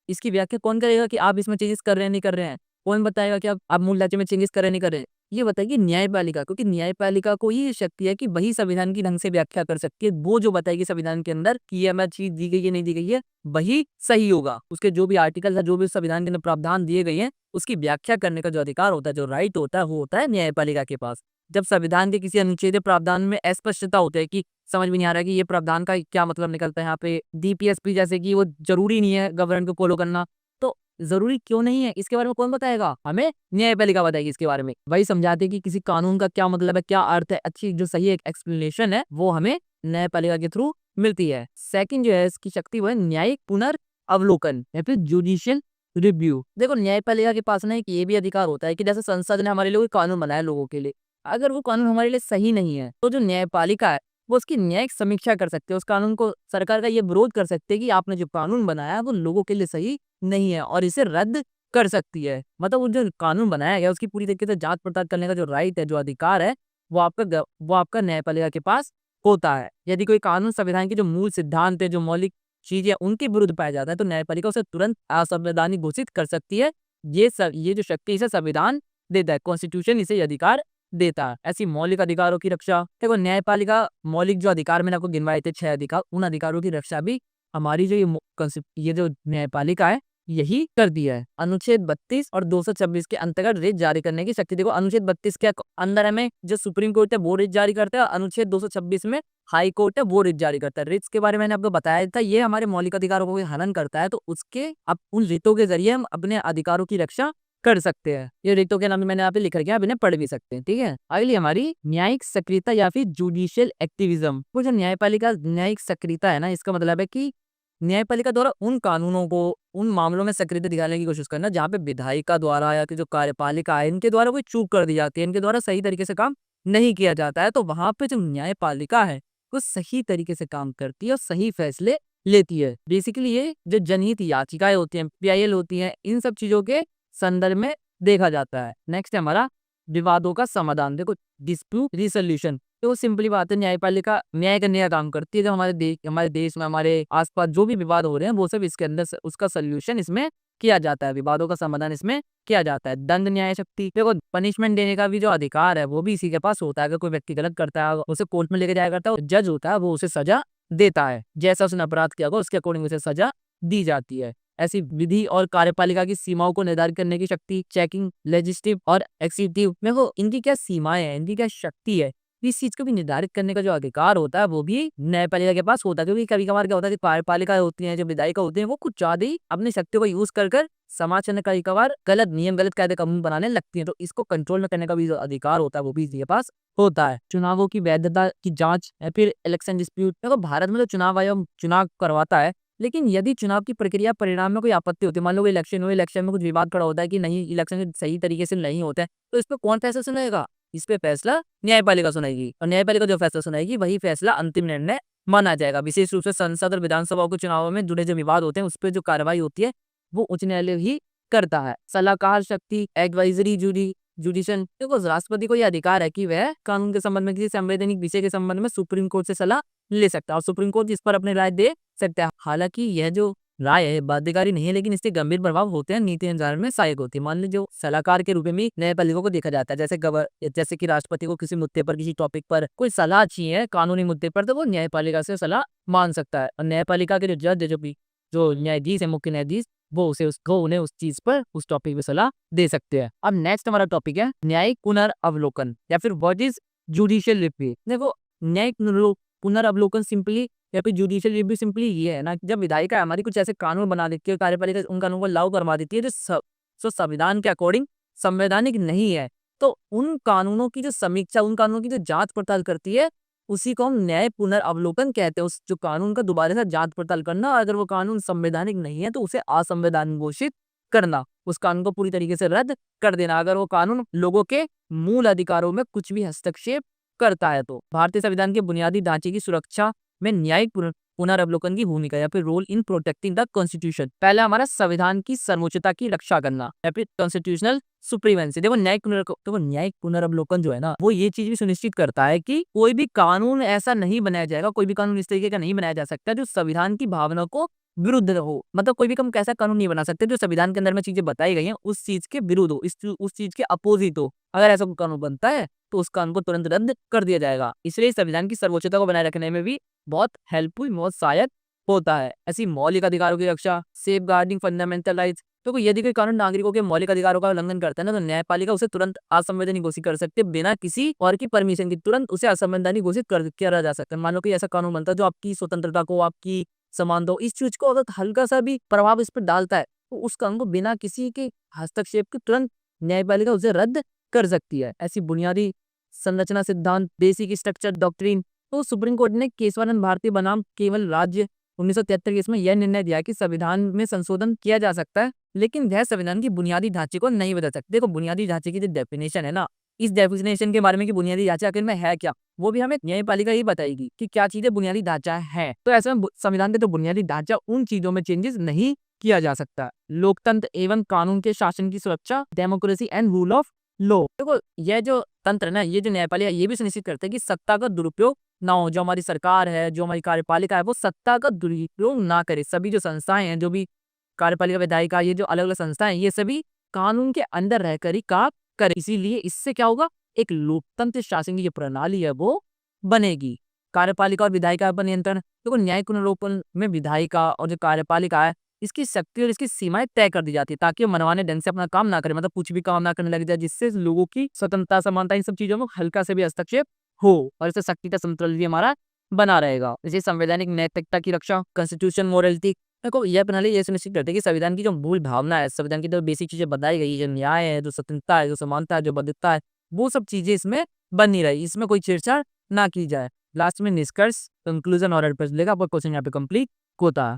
इसकी व्याख्या कौन करेगा कि आप इसमें चेंजेस कर रहे हैं नहीं कर रहे हैं? कौन बताएगा कि आप मूल ढांचे में चेंजेस कर रहे हैं नहीं कर रहे हैं? ये बताएगी न्यायपालिका, क्योंकि न्यायपालिका को ही ये शक्ति है कि वही संविधान की ढंग से व्याख्या कर सकती है। वो जो बताएगी संविधान के अंदर कि ये हमें चीज दी गई है नहीं दी गई है, वही सही होगा। उसके जो भी आर्टिकल है, जो भी संविधान के अंदर प्रावधान दिए गए हैं, उसकी व्याख्या करने का जो अधिकार होता है, जो राइट होता है, वो होता है न्यायपालिका के पास। जब संविधान के किसी अनुच्छेद या प्रावधान में अस्पष्टता होती है कि समझ में नहीं आ रहा है कि ये प्रावधान का क्या मतलब निकलता है, यहाँ पे डीपीएसपी जैसे कि वो जरूरी नहीं है गवर्नमेंट को फॉलो करना, तो जरूरी क्यों नहीं है इसके बारे में कौन बताएगा? हमें न्यायपालिका बताएगी इसके बारे में। वही समझाते हैं कि किसी कानून का क्या मतलब है, क्या अर्थ है, अच्छी जो सही एक एक्सप्लेनेशन है वो हमें न्यायपालिका के थ्रू मिलती है। सेकंड जो है इसकी शक्ति वो है न्यायिक पुनर्अवलोकन या फिर जुडिशियल रिव्यू। देखो, न्यायपालिका के पास ना एक ये भी अधिकार होता है कि जैसे संसद ने हमारे लिए कोई कानून बनाया लोगों के लिए, अगर वो कानून हमारे लिए सही नहीं है तो जो न्यायपालिका है वो उसकी न्यायिक समीक्षा कर सकते हैं। उस कानून को सरकार का ये विरोध कर सकते हैं कि आपने जो कानून बनाया है वो लोगों के लिए सही नहीं है और इसे रद्द कर सकती है। मतलब वो जो कानून बनाया गया उसकी पूरी तरीके से जांच पड़ताल करने का जो राइट है, जो अधिकार है, वो आपका न्यायपालिका के पास होता है। यदि कोई कानून संविधान के जो मूल सिद्धांत है, जो मौलिक चीजें उनके विरुद्ध पाया जाता है, तो न्यायपालिका उसे तुरंत असंवैधानिक घोषित कर सकती है। ये जो शक्ति इसे संविधान देता है, कॉन्स्टिट्यूशन इसे ये अधिकार देता है। ऐसी मौलिक अधिकारों की रक्षा, देखो न्यायपालिका मौलिक जो अधिकार मैंने आपको गिनवाए थे 6 अधिकार, उन अधिकारों की रक्षा भी हमारी जो ये जो न्यायपालिका है यही करती है। अनुच्छेद 32 और 226 के अंतर्गत रिट जारी करने की शक्ति। देखो, अनुच्छेद 32 के अंदर हमें जो सुप्रीम कोर्ट है वो रिट जारी करता है, अनुच्छेद 226 में हाई कोर्ट है वो रिट जारी करता है। रिट्स के बारे में मैंने आपको बताया था, ये हमारे मौलिक अधिकारों को हनन करता है, तो उसके अब उन रिटों के जरिए हम अपने अधिकारों की रक्षा कर सकते हैं। ये रिटों के नाम मैंने यहाँ पे लिख रखा है, आप इन्हें पढ़ भी सकते हैं। ठीक है, अगली हमारी न्यायिक सक्रियता या फिर जुडिशियल एक्टिविज्म। वो जो न्यायपालिका न्यायिक सक्रियता है ना, इसका मतलब है कि न्यायपालिका द्वारा उन कानूनों को, उन मामलों में सक्रियता दिखाने की कोशिश करना जहाँ पे विधायिका द्वारा या फिर जो कार्यपालिका है इनके द्वारा कोई चूक कर दी जाती है, इनके द्वारा सही तरीके से काम नहीं किया जाता है, तो वहां पे जो न्यायपालिका है वो सही तरीके से काम करती है और सही फैसले लेती है। बेसिकली ये जो जनहित याचिकाएं होती हैं, पीआईएल होती हैं, इन सब चीजों के संदर्भ में देखा जाता है। नेक्स्ट है हमारा विवादों का समाधान। देखो, डिस्प्यूट रिसोल्यूशन, तो सिंपली बात है न्यायपालिका न्याय करने का काम करती है। जो हमारे देश में, हमारे आसपास जो भी विवाद हो रहे हैं वो सब इसके अंदर उसका सोल्यूशन इसमें किया जाता है, विवादों का समाधान इसमें किया जाता है। दंड न्याय शक्ति, देखो पनिशमेंट देने का भी जो अधिकार है वो भी इसी के पास होता है। अगर कोई व्यक्ति गलत करता है उसे कोर्ट में लेके जाया करता है, जज होता है वो उसे सजा देता है, जैसा उसने अपराध किया होगा उसके अकॉर्डिंग उसे सजा दी जाती है। ऐसी विधि और कार्यपालिका की सीमाओं को निर्धारित करने की शक्ति, चेकिंग, लेजिस्लेटिव और एक्सिक्यूटिव में वो इनकी क्या सीमाएं हैं, इनकी क्या शक्ति है, इस चीज को भी निर्धारित करने का जो अधिकार होता है वो भी न्यायपालिका के पास होता है। क्योंकि कभी कभार क्या होता है कि कार्यपालिका होती है, जो विधायिका होती है, वो कुछ ज्यादा ही अपनी शक्तियों को यूज कर समाज के अंदर कभी कभार गलत नियम, गलत कायदे कानून बनाने लगती है। तो इसको कंट्रोल में करने का भी जो अधिकार होता है वो भी इसके पास होता है। चुनावों की वैधता की जांच या फिर इलेक्शन डिस्प्यूट, देखो भारत में तो चुनाव आयोग चुनाव करवाता है, लेकिन यदि चुनाव की प्रक्रिया परिणाम में कोई आपत्ति होती है, मान लो कोई इलेक्शन हुई, इलेक्शन में कुछ विवाद खड़ा होता है कि नहीं इलेक्शन सही तरीके से नहीं होता है, तो इस पे कौन फैसला सुनाएगा? इस पे फैसला न्यायपालिका सुनाएगी, और न्यायपालिका जो फैसला सुनाएगी वही फैसला अंतिम निर्णय माना जाएगा। विशेष रूप से संसद और विधानसभा के चुनावों में जुड़े जो विवाद होते हैं उस पर जो कार्रवाई होती है वो उच्च न्यायालय ही करता है। सलाहकार शक्ति, एडवाइजरी जुडिशन, देखो राष्ट्रपति को यह अधिकार है कि वह कानून के संबंध में किसी संवैधानिक विषय के संबंध में सुप्रीम कोर्ट से सलाह ले सकता है और सुप्रीम कोर्ट इस पर अपनी राय दे सकता है। हालांकि यह जो राय है बाध्यकारी नहीं है, लेकिन इसके गंभीर प्रभाव होते हैं, नीति निर्धारण में सहायक होती है। मान लीजिए जो सलाहकार के रूप में न्यायपालिका को देखा जाता है, जैसे कि राष्ट्रपति को किसी मुद्दे पर, किसी टॉपिक पर कोई सलाह चाहिए कानूनी मुद्दे पर, तो वो न्यायपालिका से सलाह मांग सकता है। और न्यायपालिका के जो जज जो न्यायाधीश है, मुख्य न्यायाधीश, वो उन्हें उस चीज पर, उस टॉपिक पे सलाह दे सकते हैं। अब नेक्स्ट हमारा टॉपिक है न्यायिक पुनर्अवलोकन या फिर व्हाट इज जुडिशियल रिव्यू। देखो न्यायिक पुनर्अवलोकन सिंपली या फिर जुडिशियल रिव्यू सिंपली ये है ना, जब विधायिका हमारी कुछ ऐसे कानून बना देती है, कार्यपालिका उन कानूनों को लागू करवा देती है जो संविधान के अकॉर्डिंग संवैधानिक नहीं है, तो उन कानूनों की जो समीक्षा, उन कानूनों की जो जांच पड़ताल करती है, उसी को हम न्याय पुनर्अवलोकन कहते हैं। उस जो कानून का दोबारा से जांच पड़ताल करना, और अगर वो कानून संवैधानिक नहीं है तो उसे असंवैधानिक घोषित करना, उस कानून को पूरी तरीके से रद्द कर देना, अगर वो कानून लोगों के मूल अधिकारों में कुछ भी हस्तक्षेप करता है। तो भारतीय संविधान के बुनियादी ढांचे की सुरक्षा में न्यायिक पुनर्अवलोकन की भूमिका या फिर role in protecting the constitution. पहला हमारा संविधान की सर्वोच्चता की रक्षा करना या फिर कॉन्स्टिट्यूशनल सुप्रीमेंसी। देखो न्यायिक पुनर्अवलोकन जो है ना, वो ये चीज भी सुनिश्चित करता है कि कोई भी कानून ऐसा नहीं बनाया जाएगा, कोई भी कानून इस तरीके का नहीं बनाया जा सकता जो संविधान की भावना को विरुद्ध हो। मतलब कोई भी हम कैसा कानून नहीं बना सकते जो संविधान के अंदर में चीजें बताई गई हैं उस चीज के विरुद्ध हो, उस चीज के अपोजिट हो। अगर ऐसा कोई कानून बनता है तो उस कानून को तुरंत रद्द कर दिया जाएगा। इसलिए संविधान की सर्वोच्चता को बनाए रखने में भी बहुत हेल्पफुल, बहुत सहायक होता है। ऐसी मौलिक अधिकारों की रक्षा, सेफ गार्डिंग फंडामेंटल राइट्स। तो यदि कोई कानून नागरिकों के मौलिक अधिकारों का उल्लंघन करता है ना, तो न्यायपालिका उसे तुरंत असंवैधानिक घोषित कर सकते हैं, बिना किसी और की परमिशन की तुरंत उसे असंवैधानिक घोषित किया जा सकता है। मान लो कि ऐसा कानून बनता है जो आपकी स्वतंत्रता को, आपकी समानता को, इस चीज को अगर हल्का सा भी प्रभाव इस पर डालता है, तो उस कानून को बिना किसी के हस्तक्षेप के तुरंत न्यायपालिका उसे रद्द कर सकती है। ऐसी बुनियादी संरचना सिद्धांत, बेसिक स्ट्रक्चर डॉक्ट्रिन। तो सुप्रीम कोर्ट ने केशवानंद भारती बनाम केवल राज्य 1973 केस में यह निर्णय दिया कि संविधान में संशोधन किया जा सकता है, लेकिन वह संविधान की बुनियादी ढांचे को नहीं बदल सकते। देखो बुनियादी ढांचे की जो डेफिनेशन है ना, इस डेफिनेशन के बारे में कि बुनियादी ढांचा आखिर में है क्या, वो भी हमें न्यायपालिका ही बताएगी कि क्या चीजें बुनियादी ढांचा है। तो ऐसे में संविधान के जो बुनियादी ढांचा, उन चीजों में चेंजेस नहीं किया जा सकता। लोकतंत्र एवं कानून के शासन की सुरक्षा, democracy and rule of law. देखो यह जो तंत्र है ना, ये जो न्यायपालिका, ये भी सुनिश्चित करते हैं कि सत्ता का दुरुपयोग ना हो। जो हमारी सरकार है, जो हमारी कार्यपालिका है, वो सत्ता का दुरुपयोग ना करे। सभी जो संस्थाएं हैं, जो भी कार्यपालिका, विधायिका, ये जो अलग अलग संस्थाएं हैं, ये सभी कानून के अंदर रहकर ही काम करे। इसीलिए इससे क्या होगा, एक लोकतंत्र शासन की जो प्रणाली है वो बनेगी। कार्यपालिका और विधायिका पर नियंत्रण। देखो न्यायिक पुनर्विलोकन में विधायिका और जो कार्यपालिका है, इसकी शक्ति और इसकी सीमाएं तय कर दी जाती है, ताकि वो मनमाने ढंग से अपना काम ना करे, मतलब कुछ भी काम ना करने लग जाए, जिससे लोगों की स्वतंत्रता, समानता, इन सब चीजों में हल्का से भी हस्तक्षेप हो, और इससे शक्ति का संतुलन भी हमारा बना रहेगा। जैसे संवैधानिक नैतिकता की रक्षा, कॉन्स्टिट्यूशन मोरलिटी। देखो यह प्रणाली ये सुनिश्चित करती है कि संविधान की जो मूल भावना है, संविधान की जो बेसिक चीजें बताई गई है, जो न्याय है, जो स्वतंत्रता है, जो समानता है, जो बद्धता है, वो सब चीजें इसमें बनी रही, इसमें कोई छेड़छाड़ ना की जाए। लास्ट में निष्कर्ष, कंक्लूजन और लेगा, आपका क्वेश्चन यहाँ पे कंप्लीट होता है।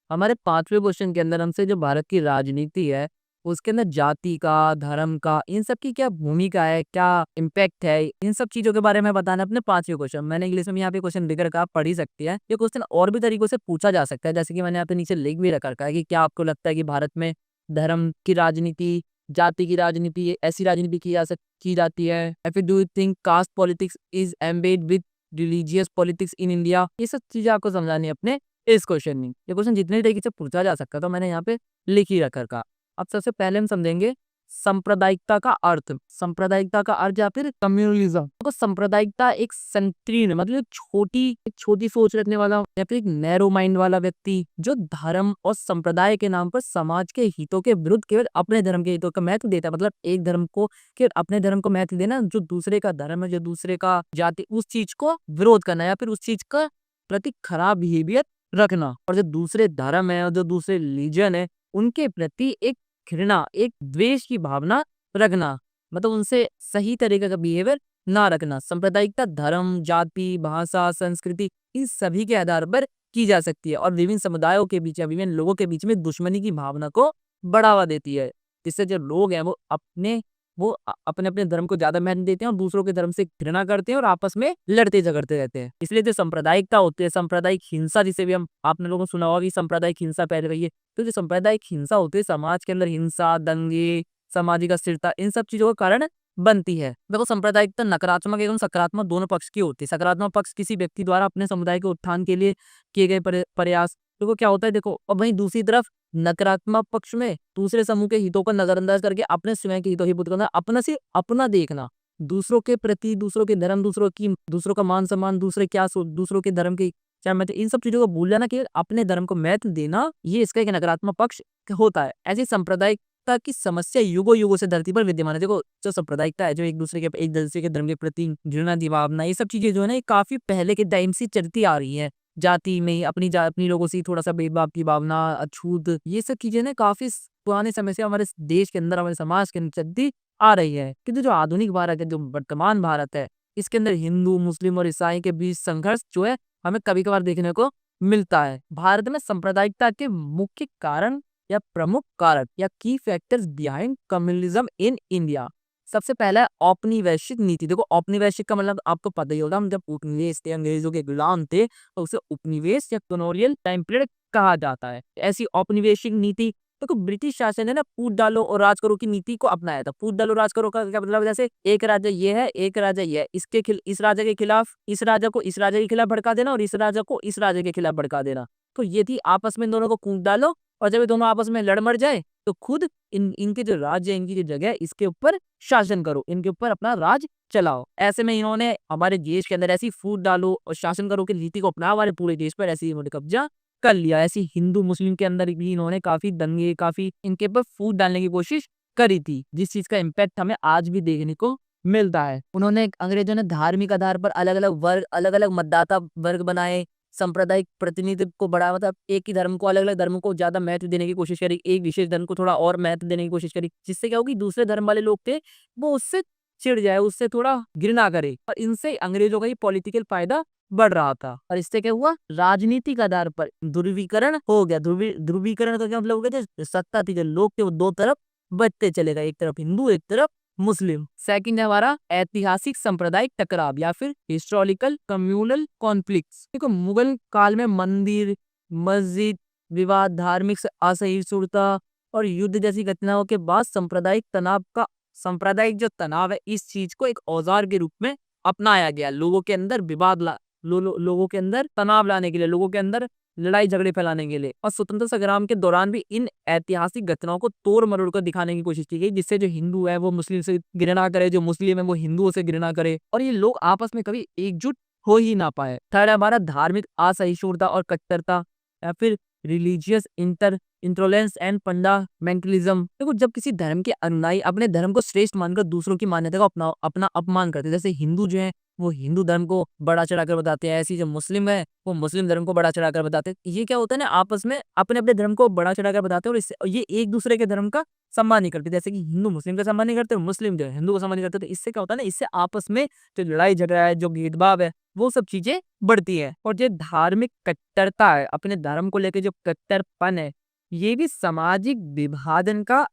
हमारे 5वें क्वेश्चन के अंदर हमसे जो भारत की राजनीति है, उसके अंदर जाति का, धर्म का, इन सब की क्या भूमिका है, क्या इम्पैक्ट है, इन सब चीजों के बारे में बताना अपने 5वें क्वेश्चन। मैंने इंग्लिश में यहाँ पे क्वेश्चन लिख रखा, आप पढ़ ही सकती है। ये क्वेश्चन और भी तरीकों से पूछा जा सकता है, जैसे कि मैंने यहाँ पे नीचे लिख भी रखा है कि क्या आपको लगता है कि भारत में धर्म की राजनीति, जाति की राजनीति, ऐसी राजनीति की जाती है, या फिर do you think caste politics is embed with religious politics in India. ये सब चीजें आपको समझानी है अपने इस क्वेश्चन में। ये क्वेश्चन जितने तरीके से पूछा जा सकता है तो मैंने यहाँ पे लिख ही रखा था। अब सबसे पहले हम समझेंगे सांप्रदायिकता का अर्थ। सांप्रदायिकता का अर्थ या फिर कम्युनलिज्म। तो सांप्रदायिकता एक संकीर्ण मतलब एक छोटी सोच रखने वाला या फिर एक नैरो माइंड वाला व्यक्ति जो धर्म और संप्रदाय के नाम पर समाज के हितों के विरुद्ध केवल अपने धर्म के हितों का महत्व देता है। मतलब एक धर्म को केवल अपने धर्म को महत्व देना, जो दूसरे का धर्म है, जो दूसरे का जाति, उस चीज को विरोध करना या फिर उस चीज का प्रति खराब बिहेवियर रखना। और जो दूसरे धर्म है और जो दूसरे रिलीजन है उनके प्रति एक घृणा, एक द्वेष की भावना रखना, मतलब उनसे सही तरीके का बिहेवियर ना रखना। सांप्रदायिकता धर्म, जाति, भाषा, संस्कृति इन सभी के आधार पर की जा सकती है और विभिन्न समुदायों के बीच या विभिन्न लोगों के बीच में दुश्मनी की भावना को बढ़ावा देती है, जिससे जो लोग हैं वो अपने अपने धर्म को ज्यादा महत्व देते हैं और दूसरों के धर्म से घृणा करते हैं और आपस में लड़ते झगड़ते रहते हैं। इसलिए जो सांप्रदायिकता होती है, सांप्रदायिक हिंसा जिसे भी हम आपने लोगों को सुना होगा कि सांप्रदायिक हिंसा फैल रही है, तो जो सांप्रदायिक हिंसा होती है समाज के अंदर हिंसा, दंगे, सामाजिक अस्थिरता इन सब चीजों का कारण बनती है। देखो सांप्रदायिकता नकारात्मक एवं सकारात्मक दोनों पक्ष की होती है। सकारात्मक पक्ष किसी व्यक्ति द्वारा अपने समुदाय के उत्थान के लिए किए गए प्रयास। देखो क्या होता है, देखो और वहीं दूसरी तरफ नकारात्मक पक्ष में दूसरे समूह के हितों को नजरअंदाज करके अपने स्वयं के हितों की पूर्ति करना, अपना से अपना देखना, दूसरों के प्रति, दूसरों के धर्म, दूसरों का मान सम्मान, दूसरों के धर्म की चाहे मतलब इन सब चीजों को भूल जाना कि अपने धर्म को महत्व देना, ये इसका एक नकारात्मक पक्ष होता है। ऐसी सांप्रदायिकता की समस्या युगों युगों से धरती पर विद्यमान है। देखो जो सांप्रदायिकता है, जो एक दूसरे के धर्म के प्रति घृणा की भावना, ये सब चीजें जो है ना, ये काफी पहले के टाइम से चलती आ रही है। जाति में ही अपनी लोगों से थोड़ा सा भेदभाव की भावना, अछूत, ये सब चीजें ना काफी पुराने समय से हमारे देश के अंदर, हमारे समाज के अंदर चलती आ रही है। किंतु जो आधुनिक भारत है, जो वर्तमान भारत है, इसके अंदर हिंदू, मुस्लिम और ईसाई के बीच संघर्ष जो है हमें कभी कभार देखने को मिलता है। भारत में सांप्रदायिकता के मुख्य कारण या प्रमुख कारक या की factors behind communalism in India. सबसे पहला है औपनिवेशिक नीति। देखो औपनिवेशिक का मतलब आपको पता ही होगा, हम जब उपनिवेश थे, अंग्रेजों के गुलाम थे, तो उसे उपनिवेश या कॉलोनियल टाइम पीरियड कहा जाता है। ऐसी औपनिवेशिक नीति, देखो ब्रिटिश शासन ने ना फूट डालो और राज करो की नीति को अपनाया था। फूट डालो राज करो का क्या मतलब, जैसे एक राजा ये है, एक राजा ये है, इस राजा के खिलाफ इस राजा को इस राजा के खिलाफ भड़का देना और इस राजा को इस राजा के खिलाफ भड़का देना। तो ये थी आपस में दोनों को कूट डालो और जब ये दोनों आपस में लड़ मर जाए तो खुद इनके जो राज्य है, इनकी जो जगह है, इसके ऊपर शासन करो, इनके ऊपर अपना राज चलाओ। ऐसे में इन्होंने हमारे देश के अंदर ऐसी फूट डालो और शासन करो की नीति को अपना हमारे पूरे देश पर ऐसे इन्होंने कब्जा कर लिया। ऐसी हिंदू मुस्लिम के अंदर भी इन्होंने काफी दंगे, काफी इनके ऊपर फूट डालने की कोशिश करी थी, जिस चीज का इम्पैक्ट हमें आज भी देखने को मिलता है। अंग्रेजों ने धार्मिक आधार पर अलग अलग मतदाता वर्ग बनाए, सांप्रदायिक प्रतिनिधित्व को बढ़ावा, मतलब एक ही धर्म को, अलग अलग धर्मों को ज्यादा महत्व देने की कोशिश करी, एक विशेष धर्म को थोड़ा और महत्व देने की कोशिश करी, जिससे क्या होगी दूसरे धर्म वाले लोग थे वो उससे चिढ़ जाए, उससे थोड़ा घृणा करे और इनसे अंग्रेजों का ही पॉलिटिकल फायदा बढ़ रहा था। और इससे क्या हुआ, राजनीतिक आधार पर ध्रुवीकरण हो गया। ध्रुवीकरण का क्या मतलब हो गया, जो सत्ता थी, जो लोग थे वो दो तरफ बंटते चले गए, एक तरफ हिंदू, एक तरफ मुस्लिम। सेकंड है हमारा ऐतिहासिक सांप्रदायिक टकराव या फिर हिस्टोरिकल कम्युनल कॉन्फ्लिक्ट्स। देखो मुगल काल में मंदिर, मस्जिद विवाद, धार्मिक असहिष्णुता और युद्ध जैसी घटनाओं के बाद सांप्रदायिक जो तनाव है, इस चीज को एक औजार के रूप में अपनाया गया। लोगों के अंदर लोगों के अंदर तनाव लाने के लिए, लोगों के अंदर लड़ाई झगड़े फैलाने के लिए। और स्वतंत्रता संग्राम के दौरान भी इन ऐतिहासिक घटनाओं को तोड़ मरोड़ कर दिखाने की कोशिश की गई, जिससे जो हिंदू है वो मुस्लिम से घृणा करे, जो मुस्लिम है वो हिंदुओं से घृणा करे और ये लोग आपस में कभी एकजुट हो ही ना पाए। थर्ड है हमारा धार्मिक असहिष्णुता और कट्टरता या फिर रिलीजियस इंटॉलरेंस एंड फंडामेंटलिज्म। देखो जब किसी धर्म के अनुयायी अपने धर्म को श्रेष्ठ मानकर दूसरों की मान्यता का अपना अपमान करते, जैसे हिंदू जो है वो हिंदू धर्म को बड़ा चढ़ाकर बताते हैं, ऐसी जो मुस्लिम है वो मुस्लिम धर्म को बड़ा चढ़ाकर बताते हैं। ये क्या होता है ना, आपस में अपने अपने धर्म को बड़ा चढ़ाकर बताते हैं और इससे ये एक दूसरे के धर्म का सम्मान नहीं करते। जैसे कि हिंदू मुस्लिम का सम्मान नहीं करते, मुस्लिम जो है हिंदू का सम्मान नहीं करते। तो इससे क्या होता है ना, इससे आपस में जो लड़ाई झगड़ा है, जो भेदभाव है, वो सब चीजें बढ़ती है। और जो धार्मिक कट्टरता है, अपने धर्म को लेकर जो कट्टरपन है, ये भी सामाजिक विभाजन का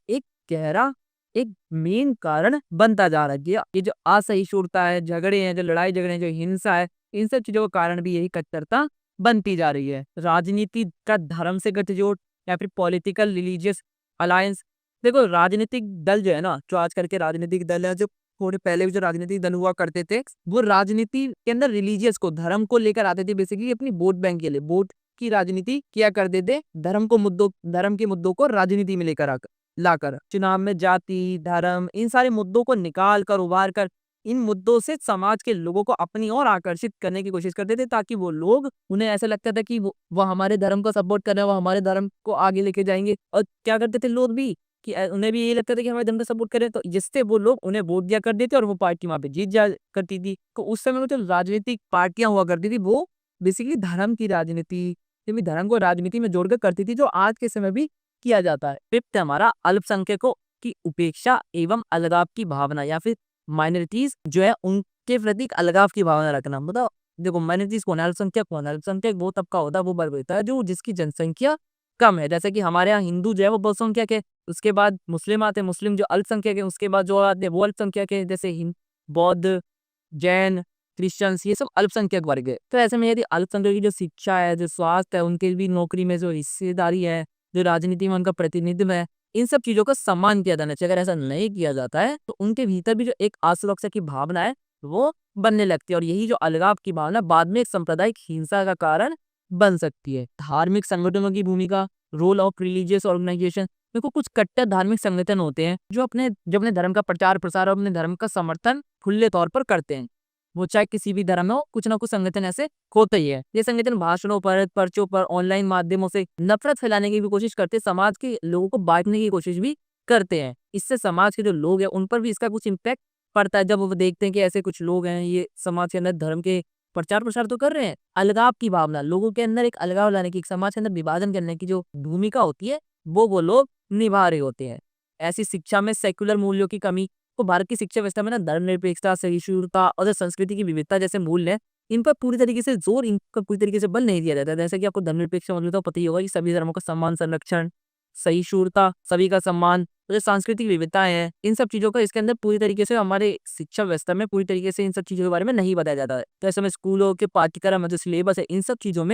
एक मेन कारण बनता जा रहा है। ये जो असहिष्णुता है, झगड़े हैं, जो लड़ाई झगड़े हैं, जो हिंसा है, इन सब चीजों का कारण भी यही कट्टरता बनती जा रही है। राजनीति का धर्म से गठजोड़ या फिर पॉलिटिकल रिलीजियस अलायंस। देखो राजनीतिक दल जो है ना, जो आजकल के राजनीतिक दल है, जो थोड़े पहले भी जो राजनीतिक दल हुआ करते थे, वो राजनीति के अंदर रिलीजियस को, धर्म को लेकर आते थे, बेसिकली अपनी वोट बैंक के लिए, वोट की राजनीति किया करते थे, धर्म के मुद्दों को राजनीति में लेकर लाकर चुनाव में जाति, धर्म, इन सारे मुद्दों को निकाल कर, उभार कर, इन मुद्दों से समाज के लोगों को अपनी ओर आकर्षित करने की कोशिश करते थे, ताकि वो लोग, उन्हें ऐसा लगता था कि वो हमारे धर्म को सपोर्ट कर रहे हैं, वो हमारे धर्म को आगे लेके जाएंगे। और क्या करते थे लोग भी कि उन्हें भी ये लगता था कि हमारे धर्म को सपोर्ट करें, तो जिससे वो लोग उन्हें वोट दिया करते थे और वो पार्टी वहां पे जीत जा करती थी। तो उस समय में जो राजनीतिक पार्टियां हुआ करती थी वो बेसिकली धर्म की राजनीति, धर्म को राजनीति में जोड़कर करती थी, जो आज के समय भी किया जाता है। फिफ्थ हमारा अल्पसंख्यकों की उपेक्षा एवं अलगाव की भावना, या फिर माइनॉरिटीज जो है उनके प्रति अलगाव की भावना रखना। मतलब देखो, माइनॉरिटीज कौन है, अल्पसंख्यक वो तबका होता है, वो वर्ग होता है जो जिसकी जनसंख्या कम है। जैसे कि हमारे यहाँ हिंदू जो है वो बहुसंख्यक है, उसके बाद मुस्लिम आते हैं, मुस्लिम जो अल्पसंख्यक है, उसके बाद जो आते हैं वो अल्पसंख्यक है, जैसे बौद्ध, जैन, क्रिश्चियंस, ये सब अल्पसंख्यक वर्ग है। तो ऐसे में यदि अल्पसंख्यक की जो शिक्षा है, जो स्वास्थ्य है, उनके भी नौकरी में जो हिस्सेदारी है, जो राजनीति में उनका प्रतिनिधित्व है, इन सब चीजों का सम्मान किया जाना चाहिए। अगर ऐसा नहीं किया जाता है तो उनके भीतर भी जो एक असुरक्षा की भावना है वो बनने लगती है, और यही जो अलगाव की भावना बाद में एक सांप्रदायिक हिंसा का कारण बन सकती है। धार्मिक संगठनों की भूमिका, रोल ऑफ रिलीजियस ऑर्गेनाइजेशन। देखो, कुछ कट्टर धार्मिक संगठन होते हैं जो अपने धर्म का प्रचार प्रसार और अपने धर्म का समर्थन खुले तौर पर करते हैं। वो चाहे किसी भी धर्म में हो, कुछ ना कुछ संगठन ऐसे होते ही है। ये संगठन भाषणों पर, पर्चों पर, ऑनलाइन माध्यमों से नफरत फैलाने की भी कोशिश करते हैं, समाज के लोगों को बांटने की कोशिश भी करते हैं। इससे समाज के जो लोग हैं उन पर भी इसका कुछ इम्पैक्ट पड़ता है, जब वो देखते हैं कि ऐसे कुछ लोग हैं, ये समाज के अंदर धर्म के प्रचार प्रसार तो कर रहे हैं। अलगाव की भावना, लोगों के अंदर एक अलगाव लाने की, समाज के अंदर विभाजन करने की जो भूमिका होती है वो लोग निभा रहे होते हैं। ऐसी शिक्षा में सेक्युलर मूल्यों की कमी, तो भारत की शिक्षा व्यवस्था में ना धर्मनिरपेक्षता, सहिष्णुता और जो संस्कृति की विविधता जैसे मूल्य हैं, इन पर पूरी तरीके से जोर, इन पर पूरी तरीके से बल नहीं दिया जाता। जैसे कि आपको धर्मनिरपेक्ष मूल्य तो पता ही होगा कि सभी धर्मों का सम्मान, संरक्षण, सहिष्णुता, सभी का सम्मान, जो सांस्कृतिक विविधताएं हैं, इन सब चीजों का इसके अंदर पूरी तरीके से हमारे शिक्षा व्यवस्था में पूरी तरीके से इन सब चीजों के बारे में नहीं बताया जाता है। तो ऐसे में स्कूलों के पाठ्यक्रम, जो सिलेबस है, इन सब चीजों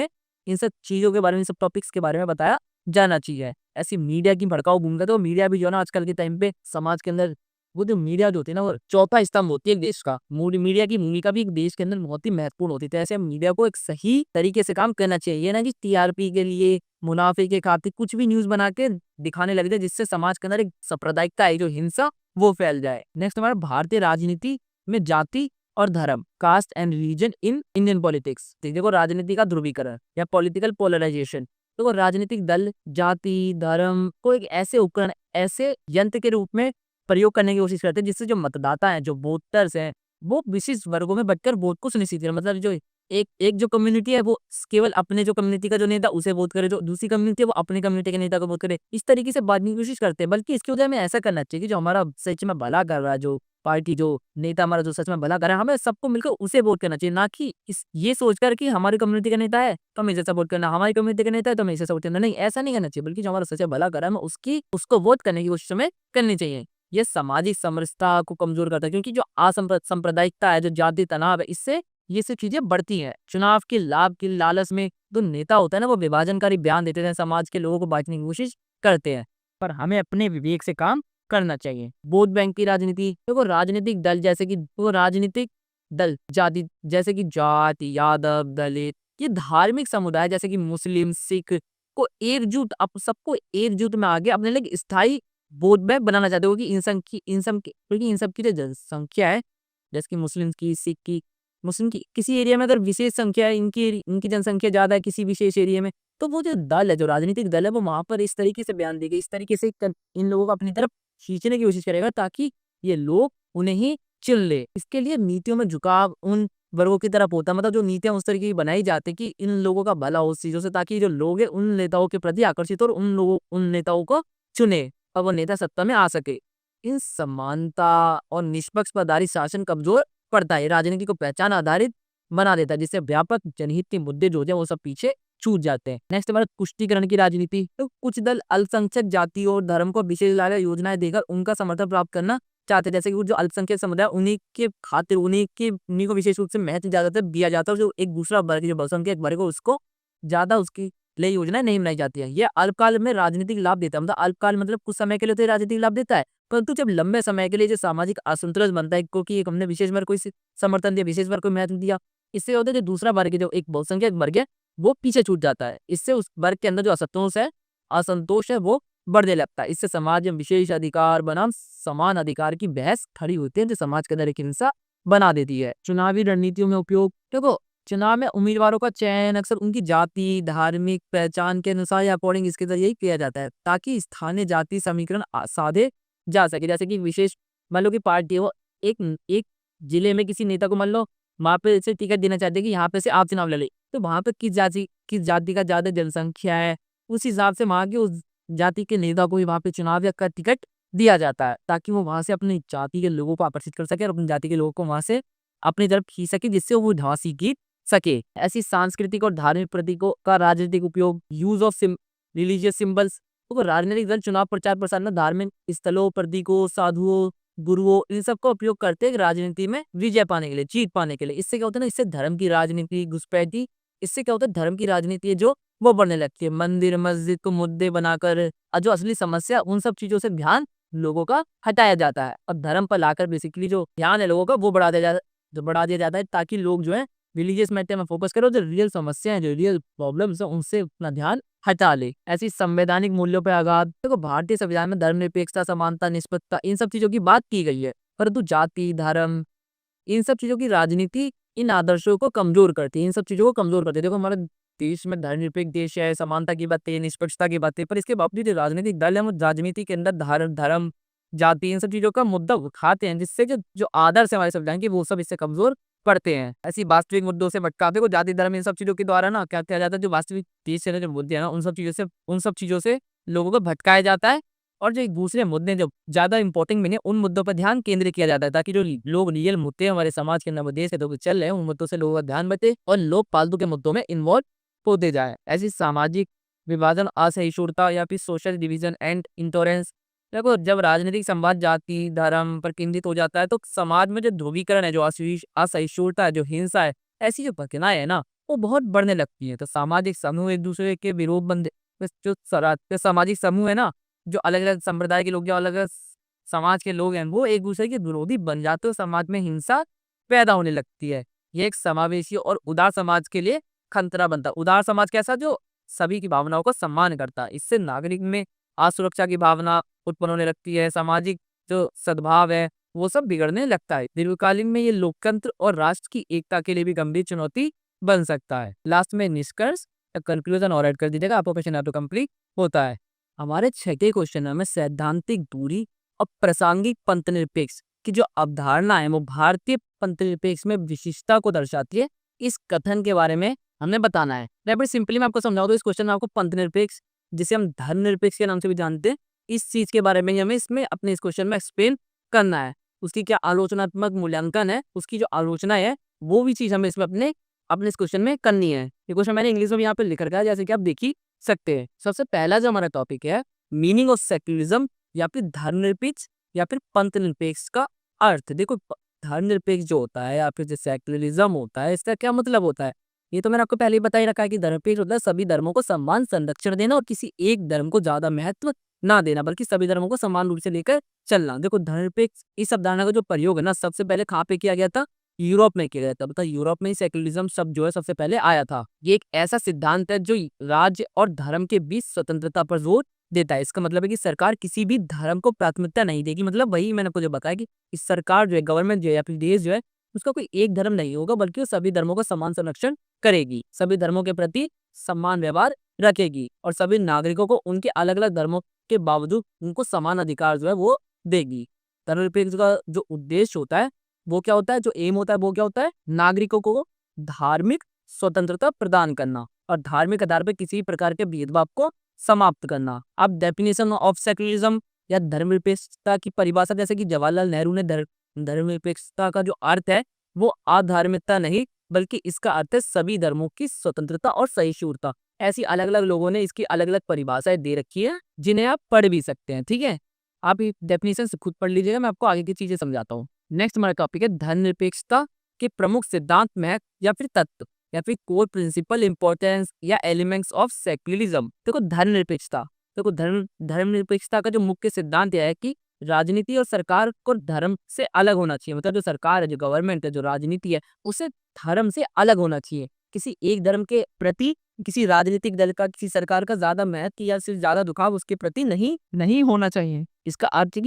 के बारे में, इन सब टॉपिक्स के बारे में बताया जाना चाहिए। ऐसी मीडिया की भड़काऊ भूमिका, तो मीडिया भी जो है ना आजकल के टाइम पे समाज के अंदर, वो जो मीडिया जो होती है ना, वो चौथा स्तंभ होती है एक देश का। मीडिया की भूमिका भी एक देश के अंदर बहुत ही महत्वपूर्ण होती है। तो ऐसे मीडिया को एक सही तरीके से काम करना चाहिए, ये ना कि टीआरपी के लिए, मुनाफे के खातिर कुछ भी न्यूज बना के दिखाने लग जाए, जिससे समाज के अंदर एक सांप्रदायिकता है, जो हिंसा, वो फैल जाए। नेक्स्ट हमारा भारतीय राजनीति में जाति और धर्म, caste and religion in Indian politics. देखो, राजनीति का ध्रुवीकरण या पॉलिटिकल पोलराइजेशन। देखो, राजनीतिक दल जाति, धर्म को एक ऐसे उपकरण, ऐसे यंत्र के रूप में प्रयोग करने की कोशिश करते हैं, जिससे जो मतदाता हैं, जो वोटर्स हैं, वो विशिष्ट वर्गों में बंटकर वोट को सुनिश्चित करें। मतलब जो एक जो कम्युनिटी है वो केवल अपने जो कम्युनिटी का जो नेता उसे वोट करे, जो दूसरी कम्युनिटी है वो अपने कम्युनिटी के नेता को वोट करे। इस तरीके से बांटने की कोशिश करते हैं, बल्कि इसके बजाय हमें ऐसा करना चाहिए कि जो हमारा सच में भला कर रहा है, जो पार्टी, जो नेता हमारा जो सच में भला कर रहा है, हमें सबको मिलकर उसे वोट करना चाहिए, ना कि ये सोचकर कि हमारी कम्युनिटी का नेता है तो हमें इसे सपोर्ट करना, हमारी कम्युनिटी का नेता है तो हमें इसे सपोर्ट करना। नहीं, ऐसा नहीं करना चाहिए, बल्कि जो हमारा सच में भला कर रहा है, हमें उसको वोट करने की कोशिश हमें करनी चाहिए। ये सामाजिक समरसता को कमजोर करता है, क्योंकि जो सांप्रदायिकता है, जो जाति तनाव है, इससे ये सब चीजें बढ़ती हैं। चुनाव के लाभ की लालच में जो नेता होता है ना, वो विभाजनकारी बयान देते हैं, समाज के लोगों को बांटने की कोशिश करते हैं, पर हमें अपने विवेक से काम करना चाहिए। वोट बैंक की राजनीति, देखो, राजनीतिक दल जैसे कि जाति, जैसे कि जाति, यादव, दलित, ये धार्मिक समुदाय जैसे कि मुस्लिम, सिख को सबको एकजुट में आगे अपने लिए स्थायी वोट बैंक बनाना चाहते हो, कि इन सब की जो जनसंख्या है, जैसे कि मुस्लिम की किसी एरिया में अगर विशेष संख्या है, इनकी जनसंख्या ज्यादा है किसी विशेष एरिया में, तो वो जो दल है, जो राजनीतिक दल है, वो वहां पर इस तरीके से बयान देगा, इस तरीके से इन लोगों को अपनी तरफ खींचने की कोशिश करेगा, ताकि ये लोग उन्हें ही चुन ले। इसके लिए नीतियों में झुकाव उन वर्गों की तरफ होता है, मतलब जो नीतियां उस तरीके की बनाई जाती है कि इन लोगों का भला हो उस चीजों से, ताकि जो लोग हैं उन नेताओं के प्रति आकर्षित और उन नेताओं को चुने और वो नेता सत्ता में आ सके। इन समानता और निष्पक्ष पर आधारित शासन कमजोर पड़ता है, राजनीति को पहचान आधारित बना देता है, जिससे व्यापक जनहित के मुद्दे जो है वो सब पीछे छूट जाते हैं। नेक्स्ट हमारा पुष्टिकरण की राजनीति, तो कुछ दल अल्पसंख्यक जाति और धर्म को विशेष लाभ योजनाएं देकर उनका समर्थन प्राप्त करना चाहते हैं, जैसे कि जो अल्पसंख्यक समुदाय, उन्हीं के खातिर उन्हीं को विशेष रूप से महत्व ज्यादातर दिया जाता है, जो एक दूसरा वर्ग, जो बहुसंख्यक वर्ग है, उसको ज्यादा उसकी लिए योजनाएं नहीं बनाई जाती है। ये अल्पकाल में राजनीतिक लाभ देता है, मतलब अल्पकाल मतलब कुछ समय के लिए तो राजनीतिक लाभ देता है, परंतु जब लंबे समय के लिए जो सामाजिक असंतुलन बनता है, क्योंकि हमने विशेष वर्ग को समर्थन दिया, विशेष वर्ग को महत्व दिया, इससे होता है जो दूसरा वर्ग है, जो एक बहुसंख्यक वर्ग है, वो पीछे छूट जाता है। इससे उस वर्ग के अंदर जो असंतोष है वो बढ़ने लगता है। इससे समाज में विशेष अधिकार बनाम समान अधिकार की बहस खड़ी होती है, जो समाज के अंदर एक हिंसा बना देती है। चुनावी रणनीतियों में उपयोग, देखो चुनाव में उम्मीदवारों का चयन अक्सर उनकी जाति, धार्मिक पहचान के अनुसार या अकॉर्डिंग इसके जरिए ही किया जाता है, ताकि स्थानीय जाति समीकरण साधे जा सके। जैसे कि विशेष मान लो कि पार्टी है, वो एक एक जिले में किसी नेता को मान लो वहाँ पे से टिकट देना चाहते हैं कि यहाँ पे से आप चुनाव लड़े, तो वहाँ पे किस जाति का ज्यादा जनसंख्या है, उस हिसाब से वहाँ के उस जाति के नेता को ही वहाँ पे चुनाव या का टिकट दिया जाता है, ताकि वो वहाँ से अपनी जाति के लोगों को आकर्षित कर सके और अपनी जाति के लोगों को वहाँ से अपनी तरफ खींच सके, जिससे वो झांसी जीत सके। ऐसी सांस्कृतिक और धार्मिक प्रतीकों का राजनीतिक उपयोग, यूज ऑफ रिलीजियस सिंबल्स, तो राजनीतिक दल चुनाव प्रचार प्रसार में धार्मिक स्थलों, प्रतीकों, साधुओं, गुरुओं, इन सब का उपयोग करते हैं राजनीति में विजय पाने के लिए, जीत पाने के लिए। इससे क्या होता है ना, इससे धर्म की राजनीति घुसपैठी, इससे क्या होता है धर्म की राजनीति है जो वो बढ़ने लगती है। मंदिर मस्जिद को मुद्दे बनाकर और जो असली समस्या उन सब चीजों से ध्यान लोगों का हटाया जाता है, और धर्म पर लाकर बेसिकली जो ध्यान है लोगों का वो बढ़ा दिया जाता है, ताकि लोग जो है रिलीजियस मैटर में फोकस करो, जो रियल समस्या है, जो रियल प्रॉब्लम्स है, उनसे अपना ध्यान हटा ले। ऐसी संवैधानिक मूल्यों पर आघात, देखो भारतीय संविधान में धर्मनिरपेक्षता, समानता, निष्पक्षता, इन सब चीजों की बात की गई है, परंतु जाति, धर्म, इन सब चीजों की राजनीति इन आदर्शों को कमजोर करती है, इन सब चीजों को कमजोर करती है। देखो हमारा देश में धर्मनिरपेक्ष देश है, समानता की बातें, निष्पक्षता की बातें, पर इसके बावजूद जो राजनीतिक दल है वो राजनीति के अंदर धर्म, जाति, इन सब चीजों का मुद्दा उठाते हैं, जिससे जो जो आदर्श है हमारे संविधान के वो सब इससे कमजोर पड़ते हैं। ऐसी वास्तविक मुद्दों से भटकाते को जाति, धर्म, इन सब चीजों के द्वारा ना क्या किया जाता है, जो वास्तविक देश से जो मुद्दे हैं ना, उन सब चीजों से लोगों को भटकाया जाता है, और जो एक दूसरे मुद्दे जो ज्यादा इंपॉर्टेंट नहीं है उन मुद्दों पर ध्यान केंद्रित किया जाता है, ताकि जो लोग रियल मुद्दे हमारे समाज के अंदर देश के तो चल रहे हैं, उन मुद्दों से लोगों का ध्यान बचे और लोग फालतू के मुद्दों में इन्वॉल्व होते जाए। ऐसी सामाजिक विभाजन, असहिष्णुता या फिर सोशल डिवीजन एंड इंटॉलरेंस, देखो जब राजनीतिक संवाद जाति, धर्म पर केंद्रित हो जाता है, तो समाज में जो ध्रुवीकरण है, जो असहिष्णुता है, जो हिंसा है, ऐसी जो घटनाएं है ना वो बहुत बढ़ने लगती है। तो सामाजिक समूह एक दूसरे के विरोध बंद, जो सामाजिक समूह है ना, जो अलग अलग संप्रदाय के लोग, जो अलग अलग समाज के लोग हैं, वो एक दूसरे के विरोधी बन जाते हैं, समाज में हिंसा पैदा होने लगती है। ये एक समावेशी और उदार समाज के लिए खतरा बनता है। उदार समाज कैसा, जो सभी की भावनाओं को सम्मान करता है। इससे नागरिक में असुरक्षा की भावना उत्पन्न होने लगती है, सामाजिक जो सद्भाव है वो सब बिगड़ने लगता है। दीर्घकालीन में ये लोकतंत्र और राष्ट्र की एकता के लिए भी गंभीर चुनौती बन सकता है। लास्ट में निष्कर्ष या कंक्लूजन और ऐड कर दीजिएगा, आपका क्वेश्चन आपको कंप्लीट होता है। हमारे छठे क्वेश्चन में सैद्धांतिक दूरी और प्रासंगिक पंथनिरपेक्ष की जो अवधारणा है वो भारतीय पंथनिरपेक्ष में विशिष्टता को दर्शाती है। इस कथन के बारे में हमें बताना है। मैं सिंपली मैं आपको समझाऊं तो इस क्वेश्चन में आपको पंथनिरपेक्ष, जिसे हम धर्मनिरपेक्ष के नाम से भी जानते हैं, इस चीज के बारे में हमें इसमें अपने इस क्वेश्चन में एक्सप्लेन करना है। उसकी क्या आलोचनात्मक मूल्यांकन है, उसकी जो आलोचना है वो भी चीज हमें इसमें अपने अपने इस क्वेश्चन में करनी है। ये क्वेश्चन मैंने इंग्लिश में भी यहाँ पे लिख रखा है, जैसे कि आप देख ही सकते हैं। सबसे पहला जो हमारा टॉपिक है, मीनिंग ऑफ सेक्युलरिज्म या फिर धर्मनिरपेक्ष या फिर पंथनिरपेक्ष का अर्थ। देखो धर्मनिरपेक्ष जो होता है या फिर जो सेक्युलरिज्म होता है, इसका क्या मतलब होता है, ये तो मैंने आपको पहले ही बता ही रखा है कि धर्मनिरपेक्ष होता है सभी धर्मों को सम्मान संरक्षण देना और किसी एक धर्म को ज्यादा महत्व ना देना, बल्कि सभी धर्मों को समान रूप से लेकर चलना। देखो धर्मनिरपेक्ष इस अवधारणा का जो प्रयोग है ना, सबसे पहले कहाँ पे किया गया था, यूरोप में किया गया था। मतलब यूरोप में ही सेक्युलरिज्म शब्द जो है सबसे पहले आया था। ये एक ऐसा सिद्धांत है जो राज्य और धर्म के बीच स्वतंत्रता पर जोर देता है। इसका मतलब है कि सरकार किसी भी धर्म को प्राथमिकता नहीं देगी। मतलब वही मैंने आपको जो बताया कि इस सरकार जो है, गवर्नमेंट जो है या फिर देश जो है, उसका कोई एक धर्म नहीं होगा, बल्कि वो सभी धर्मों का समान संरक्षण करेगी, सभी धर्मों के प्रति समान व्यवहार रखेगी और सभी नागरिकों को उनके अलग अलग धर्मों के बावजूद उनको समान अधिकार जो है वो देगी। धर्मनिरपेक्ष का जो उद्देश्य होता है वो क्या होता है, जो एम होता है वो क्या होता है, नागरिकों को धार्मिक स्वतंत्रता प्रदान करना और धार्मिक आधार पर किसी प्रकार के भेदभाव को समाप्त करना। अब डेफिनेशन ऑफ सेक्युलरिज्म या धर्मनिरपेक्षता की परिभाषा, जैसे कि जवाहरलाल नेहरू ने धर्मनिरपेक्षता का जो अर्थ है वो आधार्मिकता नहीं, बल्कि इसका अर्थ है सभी धर्मों की स्वतंत्रता और सहिष्णुता। ऐसी अलग अलग लोगों ने इसकी अलग अलग परिभाषाएं दे रखी है, जिन्हें आप पढ़ भी सकते हैं। ठीक है, आप ये डेफिनेशन से खुद पढ़ लीजिएगा, मैं आपको आगे की चीजें समझाता हूँ। नेक्स्ट हमारा टॉपिक है धर्मनिरपेक्षता के प्रमुख सिद्धांत, महत्व या फिर तत्व या फिर कोर प्रिंसिपल, इंपॉर्टेंस या एलिमेंट्स ऑफ सेक्युलरिज्म। देखो धर्मनिरपेक्षता, देखो धर्मनिरपेक्षता का जो मुख्य सिद्धांत यह है कि राजनीति और सरकार को धर्म से अलग होना चाहिए। मतलब जो सरकार है, जो गवर्नमेंट है, जो राजनीति है, उसे धर्म से अलग होना चाहिए, किसी एक धर्म के प्रति किसी राजनीतिक दल का, किसी सरकार का ज़्यादा महत्व या सिर्फ ज़्यादा झुकाव उसके प्रति नहीं होना चाहिए। इसका अर्थ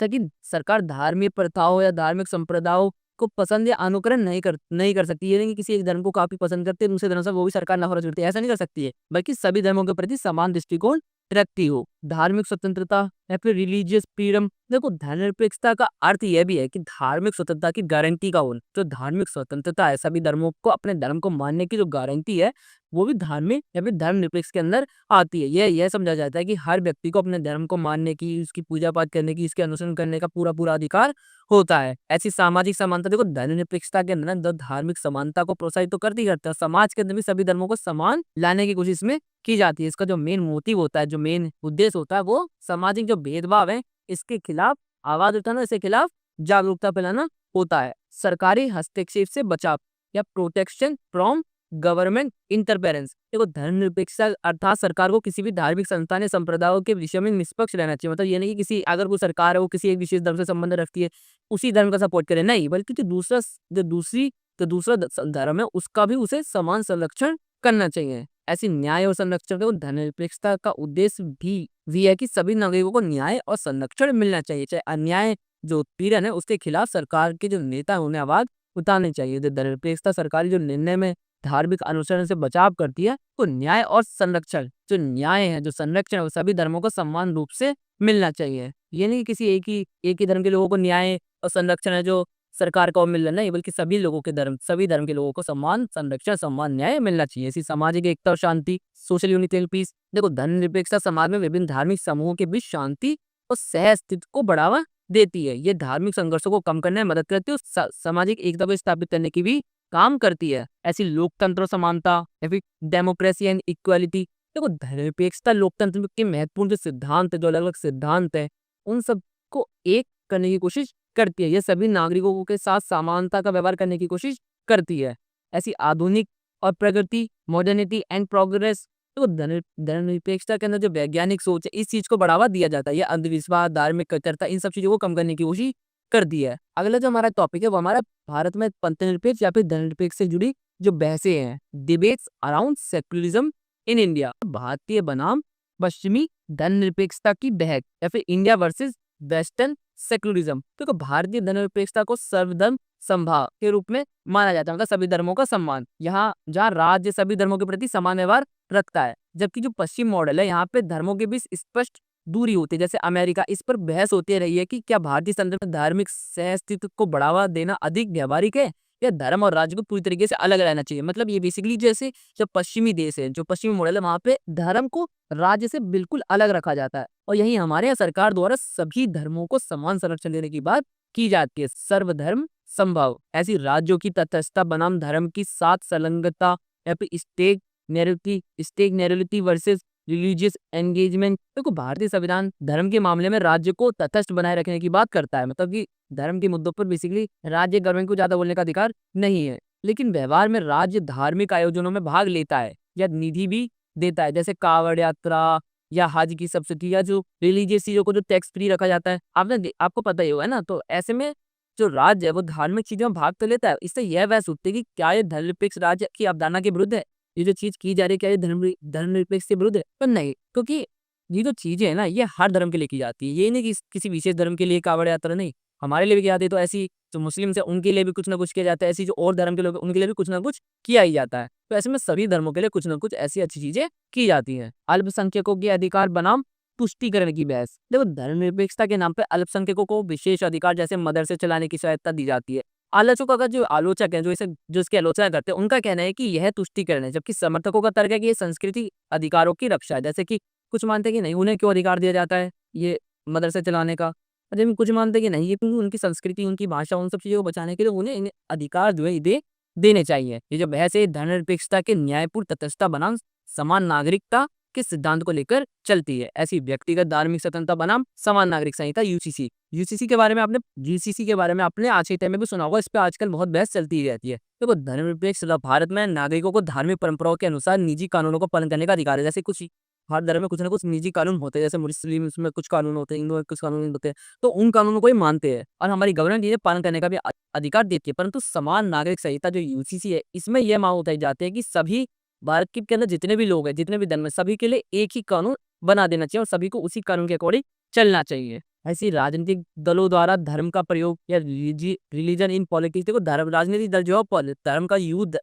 है कि सरकार धार्मिक प्रथाओं या धार्मिक संप्रदायों को पसंद या अनुकरण नहीं कर सकती। ये नहीं कि किसी एक धर्म को काफ़ी पसंद करते हैं, दूसरे धर्म से वो भी सरकार नफ़रत करती है, ऐसा नहीं कर सकती है। बल्कि सभी धर्मों के प्रति समान दृष्टिकोण रखती हो। धार्मिक स्वतंत्रता या फिर रिलीजियस फ्रीडम, देखो धर्मनिरपेक्षता का अर्थ यह भी है कि धार्मिक स्वतंत्रता की गारंटी का होना। जो धार्मिक स्वतंत्रता है, सभी धर्मों को अपने धर्म को मानने की जो गारंटी है, वो भी धार्मिक या फिर धर्मनिरपेक्ष के अंदर आती है। यह समझा जाता है कि हर व्यक्ति को अपने धर्म को मानने की, उसकी पूजा-पाठ करने की, इसके अनुसरण करने का पूरा-पूरा अधिकार होता है। ऐसी सामाजिक समानता देखो धर्मनिरपेक्षता के अंदर ना धार्मिक समानता को प्रोत्साहित तो करती करता है। समाज के अंदर भी सभी धर्मों को समान लाने की कोशिश में की जाती है। इसका जो मेन मोटिव होता है, जो मेन उद्देश्य होता है, वो सामाजिक जो भेदभाव है, इसके खिलाफ आवाज उठाना, इसके खिलाफ जागरूकता फैलाना होता है। सरकारी हस्तक्षेप से बचाव या प्रोटेक्शन फ्रॉम गवर्नमेंट इंटरफेरेंस। देखो धर्मनिरपेक्षता अर्थात सरकार को किसी भी धार्मिक संस्थान या संप्रदायों के विषय में निष्पक्ष रहना चाहिए। मतलब ये नहीं कि किसी अगर कोई सरकार है वो किसी एक विशेष धर्म से संबंध रखती है, उसी धर्म का सपोर्ट करे, नहीं, बल्कि जो दूसरा धर्म है उसका भी उसे समान संरक्षण करना चाहिए। ऐसी न्याय और संरक्षण को धर्मनिरपेक्षता का उद्देश्य भी है कि सभी नागरिकों को न्याय और संरक्षण मिलना चाहिए। चाहे अन्याय जो उत्पीड़न है उसके खिलाफ सरकार के जो नेता है उन्हें आवाज उठानी चाहिए। जो धर्मनिरपेक्षता सरकारी जो निर्णय में धार्मिक अनुसरण से बचाव करती है, तो न्याय और संरक्षण, जो न्याय है, जो संरक्षण है, वो सभी धर्मों को समान रूप से मिलना चाहिए। ये नहीं कि किसी एक ही धर्म के लोगों को न्याय और संरक्षण है जो सरकार को मिल रहा है, नहीं, बल्कि सभी धर्म के लोगों को समान संरक्षण, समान न्याय मिलना चाहिए। इसी सामाजिक एकता और शांति, सोशल यूनिटी एंड पीस। देखो धर्मनिरपेक्षता समाज में विभिन्न धार्मिक समूहों के बीच शांति और सहअस्तित्व को बढ़ावा देती है। ये धार्मिक संघर्षों को कम करने में मदद करती है और सामाजिक एकता को स्थापित करने की भी काम करती है। ऐसी लोकतंत्र और समानता या फिर डेमोक्रेसी एंड इक्वालिटी। देखो धर्मनिरपेक्षता लोकतंत्र के महत्वपूर्ण जो सिद्धांत है, जो अलग अलग सिद्धांत है, उन सबको एक करने की कोशिश करती है। यह सभी नागरिकों के साथ समानता का व्यवहार करने की कोशिश करती है। ऐसी आधुनिक और प्रगति, मॉडर्निटी एंड प्रोग्रेस, तो धर्मनिरपेक्षता के अंदर जो वैज्ञानिक सोच है, इस चीज को बढ़ावा दिया जाता है। ये अंधविश्वास, धार्मिक कट्टरता, इन सब चीजों को कम करने की कोशिश करती है। अगला जो हमारा टॉपिक है वो हमारा भारत में पंथनिरपेक्ष या फिर धर्मनिरपेक्ष से जुड़ी जो बहसें हैं, debates around secularism in India. भारतीय बनाम पश्चिमी धर्मनिरपेक्षता की बहस या फिर इंडिया वर्सेस वेस्टर्न सेक्युलरिज्म। तो भारतीय धर्मनिरपेक्षता को सर्वधर्म समभाव के रूप में माना जाता है, मतलब सभी धर्मों का सम्मान। यहाँ जहाँ राज्य सभी धर्मों के प्रति समान व्यवहार रखता है, जबकि जो पश्चिम मॉडल है यहाँ पे धर्मों के बीच स्पष्ट दूरी होती है। जैसे अमेरिका, इस पर बहस होती रही है कि क्या भारतीय संदर्भ में धार्मिक सहअस्तित्व को बढ़ावा देना अधिक व्यावहारिक है या धर्म और राज्य को पूरी तरीके से अलग रहना चाहिए। मतलब ये बेसिकली जैसे जो पश्चिमी देश है, जो पश्चिमी मॉडल है, वहाँ पे धर्म को राज्य से बिल्कुल अलग रखा जाता है, और यही हमारे यहाँ सरकार द्वारा सभी धर्मों को समान संरक्षण देने की बात की जाती है। सर्वधर्म संभव। ऐसी राज्यों की तटस्थता बनाम धर्म की साथ संलग्नता या फिर state neutrality versus religious engagement. देखो भारतीय संविधान धर्म के मामले में राज्य को तटस्थ बनाए रखने की बात करता है। मतलब कि धर्म के मुद्दों पर बेसिकली राज्य गवर्नमेंट को ज्यादा बोलने का अधिकार नहीं है, लेकिन व्यवहार में राज्य धार्मिक आयोजनों में भाग लेता है या निधि भी देता है, जैसे कांवड़ यात्रा या हज की सब्सिडी या जो रिलीजियस चीजों को जो टैक्स फ्री रखा जाता है। आपको पता ही होगा ना। तो ऐसे में जो राज्य है वो धार्मिक चीजों में भाग तो लेता है। इससे यह बहस उठती है कि क्या ये धर्मनिरपेक्ष राज्य की अवधारणा के विरुद्ध है। ये जो चीज की जा रही है क्या ये धर्मनिरपेक्ष के विरुद्ध है? पर नहीं, क्योंकि ये जो चीजें है ना ये हर धर्म के लिए की जाती है। ये नहीं कि किसी विशेष धर्म के लिए कांवड़ यात्रा, नहीं, हमारे लिए भी की जाती है। तो ऐसी जो मुस्लिम है उनके लिए भी कुछ ना कुछ किया जाता है, ऐसी जो और धर्म के लोग उनके लिए भी कुछ ना कुछ किया ही जाता है। तो ऐसे में सभी धर्मों के लिए कुछ ना कुछ ऐसी अच्छी चीजें की जाती हैं। अल्पसंख्यकों के अधिकार बनाम तुष्टिकरण की बहस। देखो धर्मनिरपेक्षता के नाम पे अल्पसंख्यकों को विशेष अधिकार जैसे मदरसे चलाने की स्वायत्ता दी जाती है। आलोचकों का जो आलोचक है, जो इसकी आलोचना करते हैं, उनका कहना है कि यह तुष्टिकरण है, जबकि समर्थकों का तर्क है कि ये संस्कृति अधिकारों की रक्षा है। जैसे कि कुछ मानते हैं कि नहीं, उन्हें क्यों अधिकार दिया जाता है ये मदरसे चलाने का, जबकि कुछ मानते हैं कि नहीं, ये क्योंकि उनकी संस्कृति, उनकी भाषा, उन सब चीजों को बचाने के लिए उन्हें इन्हें अधिकार जो है देने चाहिए। ये जो बहस है धर्मनिरपेक्षता के न्यायपूर्ण तटस्थता बनाम समान नागरिकता के सिद्धांत को लेकर चलती है। ऐसी व्यक्तिगत धार्मिक स्वतंत्रता बनाम समान नागरिक संहिता यूसीसी के बारे में आपने जीसीसी के बारे में आपने आज के टाइम में भी सुना होगा। इस पे आजकल बहुत बहस चलती ही रहती है। देखो धर्मनिरपेक्ष भारत में नागरिकों को धार्मिक परंपराओं के अनुसार निजी कानूनों को पालन करने का अधिकार है। जैसे कुछ हर धर्म में कुछ ना कुछ निजी कानून होते हैं, जैसे मुस्लिम में कुछ कानून होते हैं, हिंदू में कुछ कानून होते हैं, तो उन कानूनों को ही मानते हैं और हमारी गवर्नमेंट इन्हें पालन करने का भी अधिकार देती है। परंतु समान नागरिक संहिता जो यूसीसी है, इसमें यह मांग उठाई जाती है कि सभी भारत के अंदर जितने भी लोग हैं, जितने भी धर्म है, सभी के लिए एक ही कानून बना देना चाहिए और सभी को उसी कानून के अकॉर्डिंग चलना चाहिए। ऐसी राजनीतिक दलों द्वारा धर्म का प्रयोग या रिलीजन इन पॉलिटिक्स, देखो धर्म राजनीतिक दल जो है धर्म का यूज,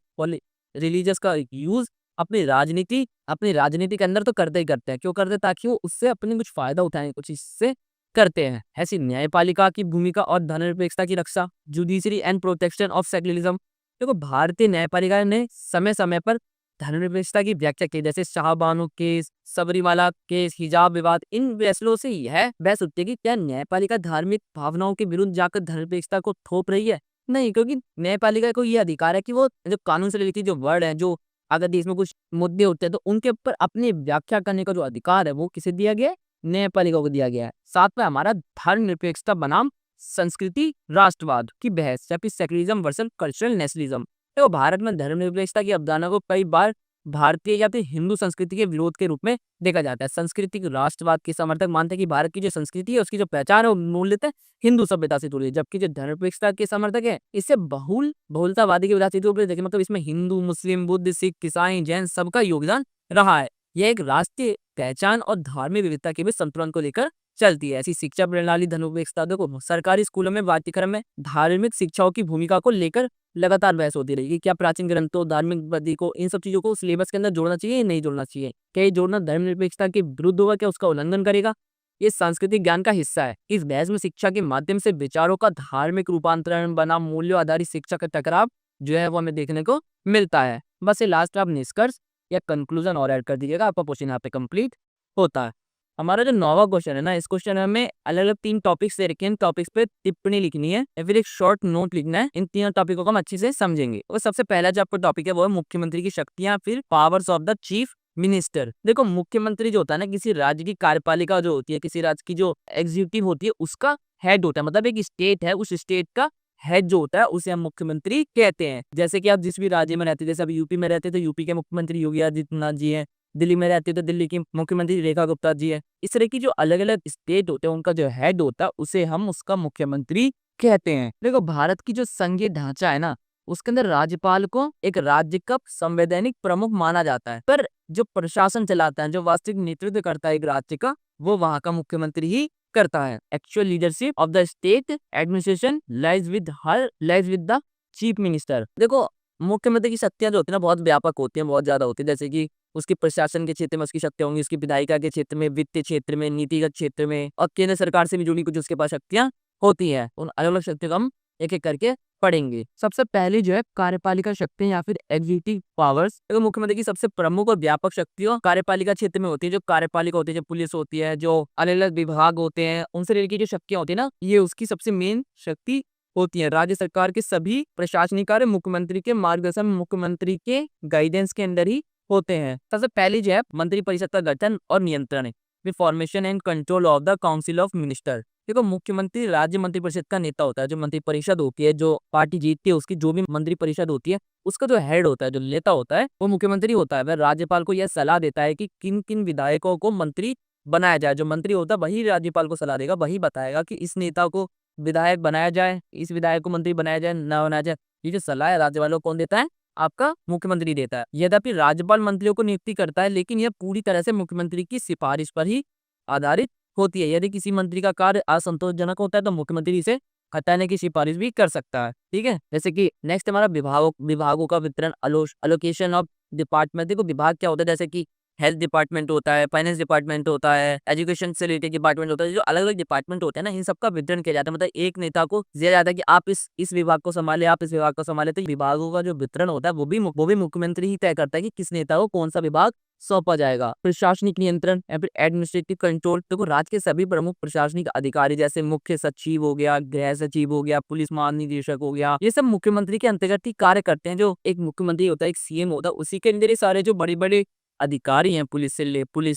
रिलीजियस का यूज अपनी राजनीति के अंदर तो करते ही करते हैं। क्यों करते हैं? ताकि वो उससे अपने कुछ फायदा उठाएं, कुछ इससे करते हैं। ऐसी न्यायपालिका की भूमिका और धर्मनिरपेक्षता की रक्षा, judiciary and protection of secularism. देखो भारतीय न्यायपालिका ने समय समय पर धर्मनिरपेक्षता की व्याख्या की, जैसे शाहबानो केस, सबरीमाला केस, हिजाब विवाद। इन फैसलों से यह बहस उठती है कि क्या न्यायपालिका धार्मिक भावनाओं के विरुद्ध जाकर धर्मनिरपेक्षता को थोप रही है? नहीं, क्योंकि न्यायपालिका को यह अधिकार है कि वो जो कानून से रिलेटेड जो वर्ड है, जो अगर देश में कुछ मुद्दे होते हैं तो उनके ऊपर अपनी व्याख्या करने का जो अधिकार है वो किसे दिया गया है? न्यायपालिका को दिया गया है। साथ में हमारा धर्मनिरपेक्षता बनाम संस्कृति राष्ट्रवाद की बहस, या फिर सेक्युलरिज्म वर्सेस कल्चरल नेशनलिज्म। देखो भारत में धर्मनिरपेक्षता की अवधारणा को कई बार भारतीय या फिर हिंदू संस्कृति के विरोध के रूप में देखा जाता है। सांस्कृतिक राष्ट्रवाद के समर्थक मानते हैं कि भारत की जो संस्कृति है, उसकी जो पहचान है वो मूलतः हिंदू सभ्यता से जुड़ी है, जबकि जो धर्मनिरपेक्षता के समर्थक है इससे बहुलतावादी की वजह से जो देखिए, मतलब इसमें हिंदू, मुस्लिम, बुद्ध, सिख, ईसाई, जैन सबका योगदान रहा है। यह एक राष्ट्रीय पहचान और धार्मिक विविधता के बीच संतुलन को लेकर चलती है। ऐसी शिक्षा प्रणाली धर्मनिरपेक्षता, देखो सरकारी स्कूलों में पाठ्यक्रम में धार्मिक शिक्षाओं की भूमिका को लेकर लगातार बहस होती रही कि क्या प्राचीन ग्रंथों, धार्मिक प्रतीकों, इन सब चीजों को सिलेबस के अंदर जोड़ना चाहिए या नहीं जोड़ना चाहिए? क्या ये जोड़ना धर्मनिरपेक्षता के विरुद्ध होगा? क्या उसका उल्लंघन करेगा? ये सांस्कृतिक ज्ञान का हिस्सा है। इस बहस में शिक्षा के माध्यम से विचारों का धार्मिक रूपांतरण बनाम मूल्यों आधारित शिक्षा का टकराव जो है वो हमें देखने को मिलता है। बस ये लास्ट आप निष्कर्ष या कंक्लूजन और ऐड कर दीजिएगा, आपका क्वेश्चन यहाँ पे कंप्लीट होता है। हमारा जो 9वां क्वेश्चन है ना, इस क्वेश्चन में हमें अलग अलग 3 टॉपिक्स दे रखे हैं। टॉपिक्स पे टिप्पणी लिखनी है या फिर एक शॉर्ट नोट लिखना है। इन तीनों टॉपिकों को हम अच्छे से समझेंगे। और सबसे पहला जो आपका टॉपिक है वो है मुख्यमंत्री की शक्तियां, फिर powers of the chief minister. देखो मुख्यमंत्री जो होता है ना, किसी राज्य की कार्यपालिका जो होती है, किसी राज्य की जो एग्जीक्यूटिव होती है उसका हेड होता है। मतलब एक स्टेट है, उस स्टेट का हेड जो होता है उसे हम मुख्यमंत्री कहते हैं। जैसे कि आप जिस भी राज्य में रहते हैं, जैसे अभी यूपी में रहते हैं तो यूपी के मुख्यमंत्री योगी आदित्यनाथ जी हैं, दिल्ली में रहते हैं तो दिल्ली की मुख्यमंत्री रेखा गुप्ता जी है। इस तरह की जो अलग अलग स्टेट होते हैं उनका जो हेड होता है उसे हम उसका मुख्यमंत्री कहते हैं। देखो भारत की जो संघीय ढांचा है ना, उसके अंदर राज्यपाल को एक राज्य का संवैधानिक प्रमुख माना जाता है, पर जो प्रशासन चलाता है, जो वास्तविक नेतृत्व करता है एक राज्य का, वो वहां का मुख्यमंत्री ही करता है। Actual leadership of the state administration lies with the chief minister. देखो मुख्यमंत्री की शक्तियां जो होती है ना बहुत व्यापक होती हैं, बहुत ज्यादा होती है। जैसे कि उसकी प्रशासन के क्षेत्र में उसकी शक्तियां होंगी, उसकी विधायिका के क्षेत्र में, वित्तीय क्षेत्र में, नीतिगत क्षेत्र में, और केंद्र सरकार से भी जुड़ी कुछ उसके पास शक्तियां होती है। उन अलग अलग शक्तियों को हम एक एक करके पढ़ेंगे। सबसे पहले जो है कार्यपालिका शक्तियां या फिर एग्जीक्यूटिव पावर्स। देखो मुख्यमंत्री की सबसे प्रमुख और व्यापक शक्तियों कार्यपालिका क्षेत्र में होती है। जो कार्यपालिका होती है, जो पुलिस होती है, जो अलग अलग विभाग होते हैं, उनसे रिलेटेड जो शक्तियां होती है ना, ये उसकी सबसे मेन शक्ति होती है। राज्य सरकार के सभी प्रशासनिक कार्य मुख्यमंत्री के मार्गदर्शन, मुख्यमंत्री के गाइडेंस के अंदर ही होते हैं। सबसे पहले जो है मंत्रिपरिषद का गठन और नियंत्रण है, formation and control of the council of minister. देखो मुख्यमंत्री राज्य मंत्रिपरिषद का नेता होता है। जो मंत्रिपरिषद होती है, जो पार्टी जीतती है उसकी जो भी मंत्रिपरिषद होती है, उसका जो हेड होता है, जो नेता होता है, वो मुख्यमंत्री होता है। वह राज्यपाल को यह सलाह देता है कि किन किन विधायकों को मंत्री बनाया जाए। जो मंत्री होता है वही राज्यपाल को सलाह देगा, वही बताएगा कि इस नेता को विधायक बनाया जाए, इस विधायक को मंत्री बनाया जाए, ना बनाया जाए। ये जो सलाह है राज्यपाल को कौन देता है? आपका मुख्यमंत्री देता है। यद्यपि राज्यपाल मंत्रियों को नियुक्ति करता है, लेकिन यह पूरी तरह से मुख्यमंत्री की सिफारिश पर ही आधारित होती है। यदि किसी मंत्री का कार्य असंतोषजनक होता है तो मुख्यमंत्री इसे हटाने की सिफारिश भी कर सकता है। ठीक है, जैसे कि नेक्स्ट हमारा विभागों का वितरण, अलोकेशन ऑफ डिपार्टमेंट। देखो विभाग क्या होता है, जैसे कि हेल्थ डिपार्टमेंट होता है, फाइनेंस डिपार्टमेंट होता है, एजुकेशन से रिलेटेड डिपार्टमेंट होता है। जो अलग अलग डिपार्टमेंट होते हैं ना, इन सबका वितरण किया जाता है। मतलब एक नेता को दिया जाता है कि आप इस विभाग को संभाले, आप इस विभाग को संभाले। तो विभागों का जो वितरण होता है वो भी मुख्यमंत्री ही तय करता है कि किस नेता को कौन सा विभाग सौंपा जाएगा। प्रशासनिक नियंत्रण या फिर एडमिनिस्ट्रेटिव कंट्रोल। देखो राज्य के सभी प्रमुख प्रशासनिक अधिकारी, जैसे मुख्य सचिव हो गया, गृह सचिव हो गया, पुलिस महानिदेशक हो गया, ये सब मुख्यमंत्री के अंतर्गत ही कार्य करते हैं। जो एक मुख्यमंत्री होता है, एक सीएम होता है, उसी के अंदर ये सारे जो बड़े बड़े अधिकारी हैं, पुलिस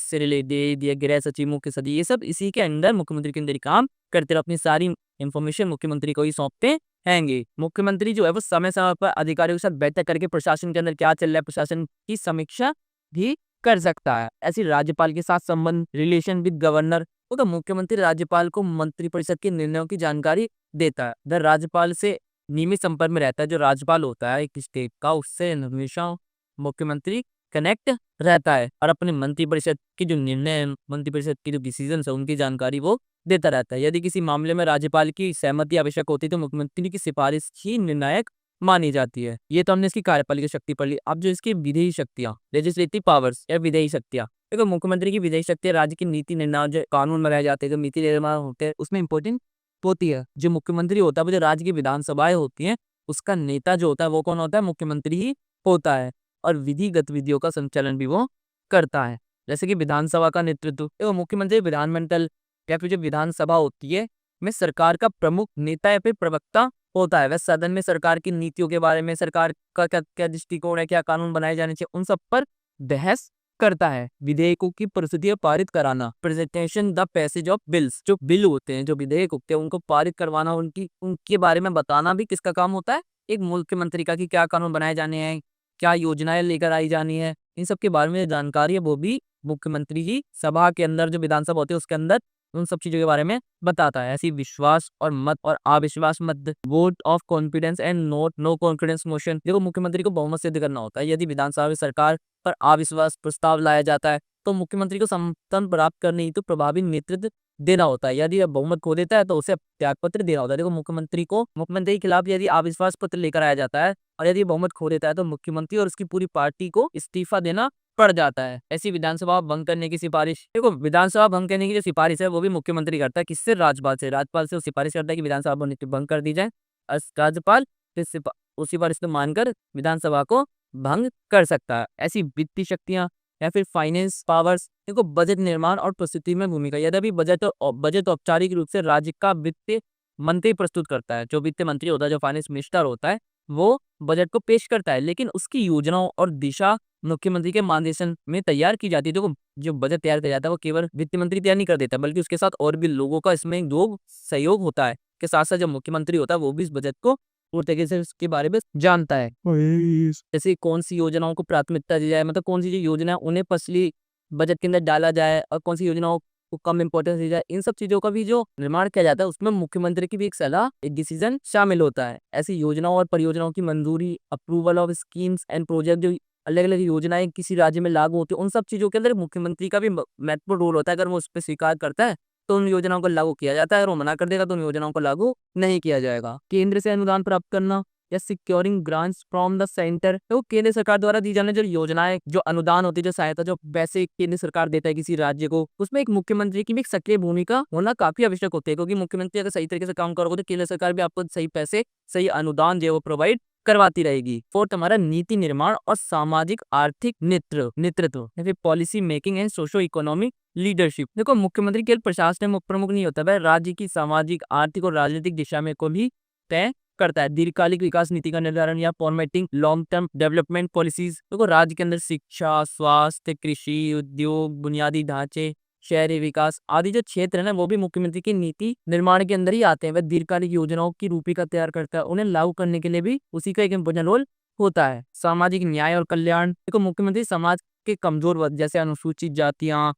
से रिलेटेड, गृह सचिव, मुख्य सचिव, ये सब इसी के अंदर मुख्यमंत्री के अंदर ही काम करते रहे। अपनी सारी इंफॉर्मेशन मुख्यमंत्री को ही सौंपते हैंगे। मुख्यमंत्री जो है वो समय समय पर अधिकारियों के साथ बैठक करके प्रशासन के अंदर क्या चल रहा है, प्रशासन की समीक्षा भी कर सकता है। ऐसी राज्यपाल के साथ संबंध, रिलेशन विद गवर्नर, तो मुख्यमंत्री राज्यपाल को मंत्रिपरिषद के निर्णयों की जानकारी देता है। द राज्यपाल से नियमित संपर्क में रहता है। जो राज्यपाल होता है एक स्टेट का, उससे हमेशा मुख्यमंत्री कनेक्ट रहता है और अपने मंत्रिपरिषद के जो निर्णय, मंत्रिपरिषद के जो डिसीजंस है उनकी जानकारी वो देता रहता है। यदि किसी मामले में राज्यपाल की सहमति आवश्यक होती है तो मुख्यमंत्री की सिफारिश ही निर्णायक मानी जाती है। ये तो हमने इसकी कार्यपालिका शक्ति पढ़ ली। अब जो इसकी विधेयी शक्तियां, लेजिस्लेटिव पावर्स या विधेयी शक्तियां, देखो मुख्यमंत्री की विधेयी शक्तियां राज्य की नीति निर्माण, जो कानून बनाए जाते हैं, जो नीति निर्माण होते हैं, उसमें इंपॉर्टेंट होती है। जो मुख्यमंत्री होता है वो जो राज्य की विधानसभाएं होती हैं उसका नेता जो होता है वो कौन होता है? मुख्यमंत्री ही होता है और विधि गतिविधियों का संचालन भी वो करता है। जैसे कि विधानसभा का नेतृत्व, देखो मुख्यमंत्री विधानमंडल या फिर जो विधानसभा होती है में सरकार का प्रमुख नेता या फिर प्रवक्ता होता है। वह सदन में सरकार की नीतियों के बारे में, सरकार का क्या क्या दृष्टिकोण है, क्या कानून बनाए जाने चाहिए, उन सब पर बहस करता है। विधेयकों की प्रस्तुतियां पारित कराना, presentation the passage of bills, जो बिल होते हैं, जो विधेयक होते हैं, उनको पारित करवाना, उनके बारे में बताना भी किसका काम होता है? एक मुख्यमंत्री का, कि क्या कानून बनाए जाने हैं, क्या योजनाएं लेकर आई जानी है, इन सब के बारे में जानकारी है वो भी मुख्यमंत्री ही सभा के अंदर, जो विधानसभा होती है उसके अंदर, उन सब चीजों के बारे में बताता है। ऐसी विश्वास और मत और अविश्वास मत, vote of confidence and no confidence motion, देखो मुख्यमंत्री को बहुमत सिद्ध करना होता है। यदि विधानसभा में सरकार पर अविश्वास प्रस्ताव लाया जाता है तो मुख्यमंत्री को समर्थन प्राप्त करने ही तो प्रभावी नेतृत्व देना होता है। यदि बहुमत खो देता है तो उसे त्याग पत्र देना होता है। देखो मुख्यमंत्री के खिलाफ यदि अविश्वास पत्र लेकर आया जाता है और यदि बहुमत खो देता है तो मुख्यमंत्री और उसकी पूरी पार्टी को इस्तीफा देना पड़ जाता है। ऐसी विधानसभा भंग करने की सिफारिश, देखो विधानसभा भंग करने की जो सिफारिश है वो भी मुख्यमंत्री करता है। किससे? राज्यपाल से। राज्यपाल से वो सिफारिश करता है कि विधानसभा भंग कर दी जाए। राज्यपाल फिर उस सिफारिश को मानकर विधानसभा को भंग कर सकता है। ऐसी वित्तीय शक्तियां या फिर फाइनेंस पावर्स, देखो बजट निर्माण और प्रस्तुति में भूमिका। यदि बजट औपचारिक रूप से राज्य का वित्त मंत्री प्रस्तुत करता है, जो वित्त मंत्री होता है, जो फाइनेंस मिनिस्टर होता है, वो बजट को पेश करता है, लेकिन उसकी योजनाओं और दिशा मुख्यमंत्री के मार्गदर्शन में तैयार की जाती है। देखो जो बजट तैयार किया जाता है वो केवल वित्त मंत्री तैयार नहीं कर देता, बल्कि उसके साथ और भी लोगों का इसमें सहयोग होता है। के साथ साथ जो मुख्यमंत्री होता है वो भी इस बजट को पूरी तरीके से उसके बारे में जानता है। जैसे कौन सी योजनाओं को प्राथमिकता दी जाए, मतलब कौन सी योजना उन्हें फसली बजट के अंदर डाला जाए और कौन सी योजनाओं को कम इंपॉर्टेंस दी जाए, इन सब चीजों का भी जो निर्माण किया जाता है उसमें मुख्यमंत्री की भी एक सलाह, एक डिसीजन शामिल होता है। ऐसी योजनाओं और परियोजनाओं की मंजूरी, approval of schemes and project, जो अलग अलग योजनाएं किसी राज्य में लागू होती है, उन सब चीजों के अंदर मुख्यमंत्री का भी महत्वपूर्ण रोल होता है। अगर वो उस पर स्वीकार करता है तो उन योजनाओं को लागू किया जाता है, और वो मना कर देगा तो उन योजनाओं को लागू नहीं किया जाएगा। केंद्र से अनुदान प्राप्त करना या securing grants from the centre, तो केंद्र सरकार द्वारा दी जाने जो योजनाएं, जो अनुदान होती है, जो सहायता, जो पैसे केंद्र सरकार देता है किसी राज्य को, उसमें एक मुख्यमंत्री की भी एक सक्रिय भूमिका होना काफी आवश्यक होती है। क्योंकि मुख्यमंत्री अगर सही तरीके से काम करोगे तो केंद्र सरकार भी आपको सही पैसे, सही अनुदान जो है वो प्रोवाइड करवाती रहेगी। फोर्थ हमारा नीति निर्माण और सामाजिक आर्थिक नेतृत्व या फिर policy making and socio economic leadership. देखो मुख्यमंत्री केवल प्रशासन प्रमुख नहीं होता, वह राज्य की सामाजिक, आर्थिक और राजनीतिक दिशा में को भी तय करता है। दीर्घकालिक विकास नीति का निर्धारण या formatting long term development policies, देखो राज्य के अंदर शिक्षा, स्वास्थ्य, कृषि, उद्योग, बुनियादी ढांचे, शहरी विकास आदि जो क्षेत्र है ना, वो भी मुख्यमंत्री की नीति निर्माण के अंदर ही आते हैं। वह दीर्घकालिक योजनाओं की रूपरेखा तैयार करता है, उन्हें लागू करने के लिए भी उसी का एक इम्पोर्टेंट रोल होता है। सामाजिक न्याय और कल्याण, देखो मुख्यमंत्री समाज के कमजोर वर्ग जैसे अनुसूचित जातियां,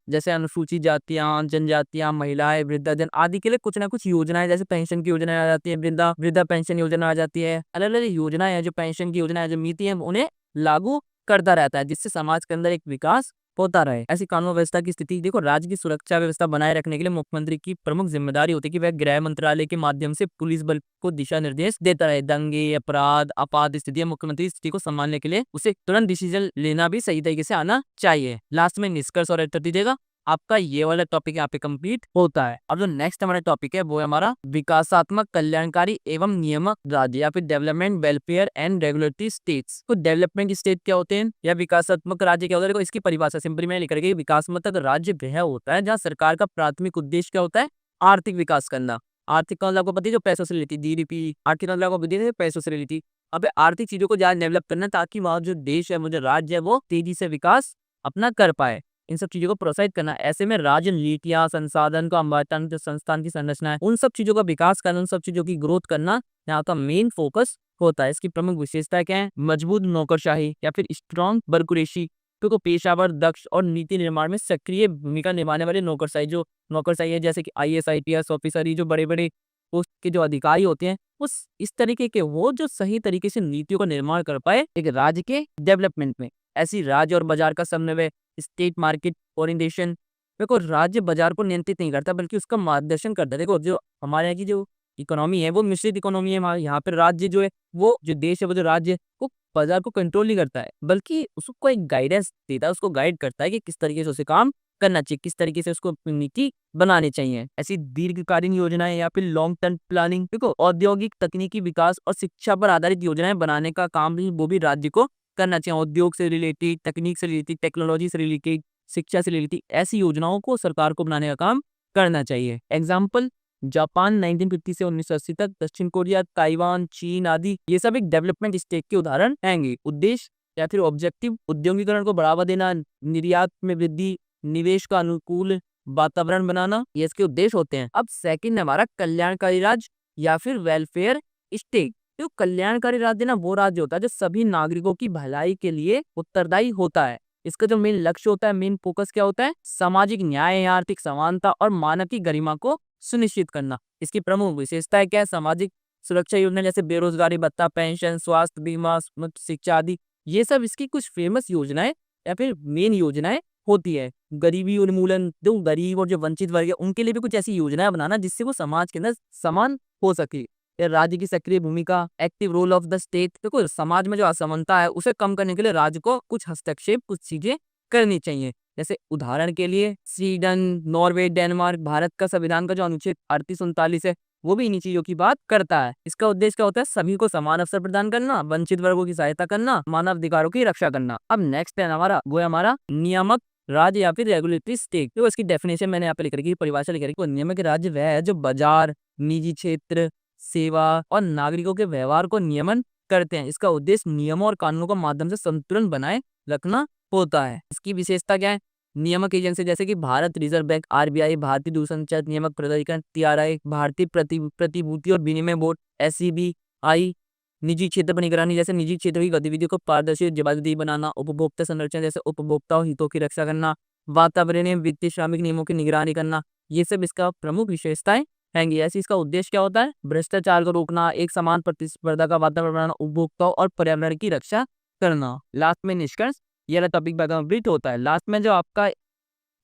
जनजातियां, महिलाएं, वृद्धाजन आदि के लिए कुछ ना कुछ योजनाएं, जैसे पेंशन की योजना आ जाती है, वृद्धा पेंशन योजना आ जाती है, अलग अलग योजनाएं हैं, जो पेंशन की योजना है, जो नीति है, उन्हें लागू करता रहता है, जिससे समाज के अंदर एक विकास होता रहे। ऐसी कानून व्यवस्था की स्थिति, देखो राज्य की सुरक्षा व्यवस्था बनाए रखने के लिए मुख्यमंत्री की प्रमुख जिम्मेदारी होती है कि वह गृह मंत्रालय के माध्यम से पुलिस बल को दिशा निर्देश देता रहे। दंगे, अपराध, आपात स्थितियां, मुख्यमंत्री स्थिति को संभालने के लिए उसे तुरंत डिसीजन लेना भी सही तरीके से आना चाहिए। लास्ट में निष्कर्ष और उत्तर दीजिएगा। आपका ये वाला टॉपिक यहाँ पे कंप्लीट होता है। अब जो नेक्स्ट हमारा टॉपिक है वो है हमारा विकासात्मक, कल्याणकारी एवं नियामक राज्य या फिर development, welfare and regulatory states. तो डेवलपमेंट स्टेट क्या होते हैं या विकासात्मक राज्य क्या होता है? देखो इसकी परिभाषा सिंपली में लिख रही है, विकासात्मक राज्य वह होता है जहाँ सरकार का प्राथमिक उद्देश्य क्या होता है? आर्थिक विकास करना। आर्थिक का आपको पता है, जो पैसों से लेती, जीडीपी, आर्थिक आपको पता है पैसों से लेती। अब आर्थिक चीजों को ज्यादा डेवलप करना ताकि वहाँ जो देश है, जो राज्य है, वो तेजी से विकास अपना कर पाए। इन सब चीजों को प्रोत्साहित करना। ऐसे में राज्य नीतियां, संसाधन का आवंटन, संस्थान की संरचना है, उन सब चीजों का विकास करना, उन सब चीजों की ग्रोथ करना यहाँ का मेन फोकस होता है। इसकी प्रमुख विशेषता क्या है? मजबूत नौकरशाही या फिर स्ट्रॉन्ग ब्यूरोक्रेसी, क्योंकि पेशावर, दक्ष और नीति निर्माण में सक्रिय भूमिका निभाने वाले नौकरशाही, जो नौकरशाही है जैसे कि IAS, IPS ऑफिसर, जो बड़े बड़े पोस्ट के जो अधिकारी होते हैं, उस इस तरीके के वो जो सही तरीके से नीतियों का निर्माण कर पाए एक राज्य के डेवलपमेंट में। ऐसी राज्य और बाजार का समन्वय, स्टेट मार्केट ओरिएंटेशन। देखो राज्य बाजार को नियंत्रित नहीं करता बल्कि उसका मार्गदर्शन करता है। देखो जो हमारे यहाँ की जो इकोनॉमी है वो मिश्रित इकोनॉमी है। हमारे यहाँ पे राज्य जो है वो जो देश है वो जो राज्य है वो बाजार को कंट्रोल नहीं करता है बल्कि उसको एक गाइडेंस देता है, उसको गाइड करता है कि किस तरीके से उसे काम करना चाहिए, किस तरीके से उसको अपनी नीति बनानी चाहिए। ऐसी दीर्घकालीन योजनाएं या फिर लॉन्ग टर्म प्लानिंग, देखो औद्योगिक तकनीकी विकास और शिक्षा पर आधारित योजनाएं बनाने का काम भी वो भी राज्य को करना चाहिए। उद्योग से रिलेटेड, तकनीक से रिलेटेड, टेक्नोलॉजी से रिलेटेड, शिक्षा से रिलेटेड ऐसी योजनाओं को सरकार को बनाने का काम करना चाहिए। एग्जाम्पल जापान 1950 से 1980 तक, दक्षिण कोरिया, ताइवान, चीन आदि ये सब एक डेवलपमेंट स्टेट के उदाहरण हैंगे। उद्देश्य या फिर ऑब्जेक्टिव औद्योगिकरण को बढ़ावा देना, निर्यात में वृद्धि, निवेश का अनुकूल वातावरण बनाना, ये इसके उद्देश्य होते हैं। अब सेकंड है हमारा कल्याणकारी राज्य या फिर वेलफेयर स्टेट। तो कल्याणकारी राज्य ना वो राज्य होता है जो सभी नागरिकों की भलाई के लिए उत्तरदायी होता है। इसका जो मेन लक्ष्य होता है, मेन फोकस क्या होता है, सामाजिक न्याय, आर्थिक समानता और मानव की गरिमा को सुनिश्चित करना। इसकी प्रमुख विशेषताएं क्या है, सामाजिक सुरक्षा योजना जैसे बेरोजगारी भत्ता, पेंशन, स्वास्थ्य बीमा, शिक्षा आदि, ये सब इसकी कुछ फेमस योजनाएं या फिर मेन योजनाएं होती है। गरीबी उन्मूलन, जो गरीब और जो वंचित वर्ग है उनके लिए भी कुछ ऐसी योजनाएं बनाना जिससे वो समाज के अंदर समान हो सके। या राज्य की सक्रिय भूमिका, active role of the state. देखो समाज में जो असमानता है उसे कम करने के लिए राज्य को कुछ हस्तक्षेप, कुछ चीजें करनी चाहिए। जैसे उदाहरण के लिए स्वीडन, नॉर्वे, डेनमार्क, भारत का संविधान का जो अनुच्छेद 38-39 है वो भी इन्हीं चीजों की बात करता है। इसका उद्देश्य क्या होता है, सभी को समान अवसर प्रदान करना, वंचित वर्गों की सहायता करना, मानव अधिकारों की रक्षा करना। अब नेक्स्ट है हमारा वो है हमारा नियामक राज्य या फिर रेगुलेटरी स्टेट। तो इसकी डेफिनेशन मैंने यहाँ पे लिख रखी है, परिभाषा लिख रखी है। नियामक राज्य वह है जो बाजार, निजी क्षेत्र, सेवा और नागरिकों के व्यवहार को नियमन करते हैं। इसका उद्देश्य नियमों और कानूनों के माध्यम से संतुलन बनाए रखना होता है। इसकी विशेषता क्या है, नियामक एजेंसी जैसे कि भारत रिजर्व बैंक आरबीआई, भारतीय दूरसंचार नियामक प्राधिकरण टीआरआई, भारतीय प्रतिभूति और विनिमय बोर्ड एसईबीआई, निजी क्षेत्र पर निगरानी जैसे निजी क्षेत्र की गतिविधियों को पारदर्शी और जवाबदेही बनाना, उपभोक्ता संरक्षण जैसे उपभोक्ता हितों की रक्षा करना, वातावरणीय वित्तीय श्रमिक नियमों की निगरानी करना, ये सब इसका प्रमुख विशेषताएं हैंगी। ऐसी इसका उद्देश्य क्या होता है, भ्रष्टाचार को रोकना, एक समान प्रतिस्पर्धा का वातावरण बनाना, उपभोक्ताओं और पर्यावरण की रक्षा करना। लास्ट में निष्कर्ष, ये टॉपिक कंप्लीट होता है। लास्ट में जो आपका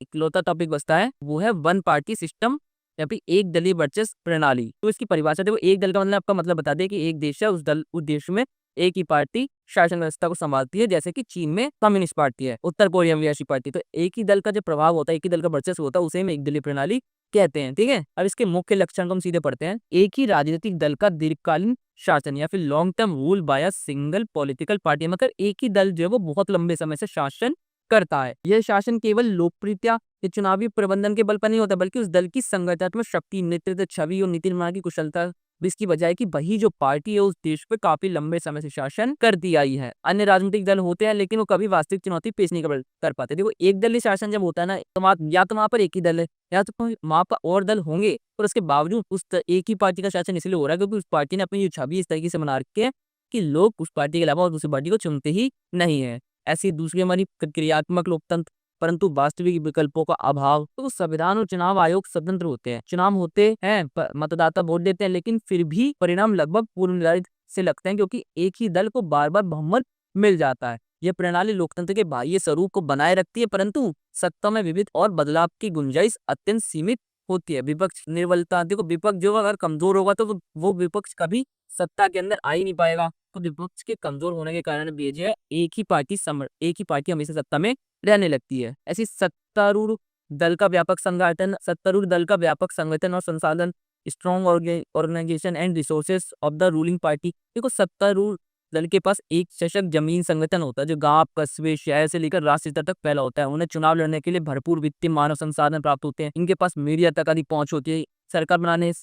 इकलौता टॉपिक बचता है वो है वन पार्टी सिस्टम या फिर एक दलीय वर्चस्व प्रणाली। तो इसकी परिभाषा देखो, एक दल का मतलब आपका मतलब बता दे कि एक देश है, उस देश में एक ही पार्टी शासन व्यवस्था को संभालती है। जैसे कि चीन में कम्युनिस्ट पार्टी है, उत्तर कोरिया में वैसी पार्टी। तो एक ही दल का जो प्रभाव होता है, एक ही दल का वर्चस्व होता है, उसे हम एक दलीय प्रणाली कहते हैं। ठीक है, अब इसके मुख्य लक्षण को हम सीधे पढ़ते हैं। एक ही राजनीतिक दल का दीर्घकालीन शासन या फिर long term rule by a single political party, मतलब एक ही दल जो है वो बहुत लंबे समय से शासन करता है। यह शासन केवल लोकप्रियता या चुनावी प्रबंधन के बल पर नहीं होता बल्कि उस दल की संगठनात्मक शक्ति, नेतृत्व, छवि और नीति निर्माण की कुशलता भी इसकी वजह है कि वही जो पार्टी है उस देश पे काफी लंबे समय से शासन करती आई है। अन्य राजनीतिक दल होते हैं लेकिन वो कभी वास्तविक चुनौती पेश नहीं कर पाते। देखो एक दलीय शासन जब होता है ना, तो या तो वहां पर एक ही दल है या तो वहां पर और दल होंगे, और उसके बावजूद एक ही पार्टी का शासन इसलिए हो रहा है क्योंकि उस पार्टी ने अपनी जो छवि इस तरीके से बना रखी है कि लोग उस पार्टी के अलावा और दूसरी पार्टी को चुनते ही नहीं है। ऐसी दूसरी हमारी क्रियात्मक लोकतंत्र, परंतु वास्तविक विकल्पों का अभाव। तो संविधान और चुनाव आयोग स्वतंत्र होते हैं, चुनाव होते हैं, मतदाता वोट देते हैं, लेकिन फिर भी परिणाम लगभग पूर्व निर्धारित से लगते हैं क्योंकि एक ही दल को बार बार बहुमत मिल जाता है। यह प्रणाली लोकतंत्र के बाह्य स्वरूप को बनाए रखती है परंतु सत्ता में विविध और बदलाव की गुंजाइश अत्यंत सीमित होती है। विपक्ष निर्बलता, देखो विपक्ष जो अगर कमजोर होगा तो वो विपक्ष कभी सत्ता के अंदर आ ही नहीं पाएगा। तो विपक्ष के कमजोर होने के कारण भी जो है एक ही पार्टी हमेशा सत्ता में रहने लगती है। ऐसी सत्तारूढ़ दल का व्यापक संगठन और संसाधन, strong organisation and resources of the ruling party. देखो सत्तारूढ़ दल के पास एक सशक्त जमीन संगठन होता है जो गांव, कस्बे, शहर से लेकर राष्ट्र स्तर तक फैला होता है। उन्हें चुनाव लड़ने के लिए भरपूर वित्तीय मानव संसाधन प्राप्त होते हैं। इनके पास मीडिया तक अधिक पहुंच होती है। सरकार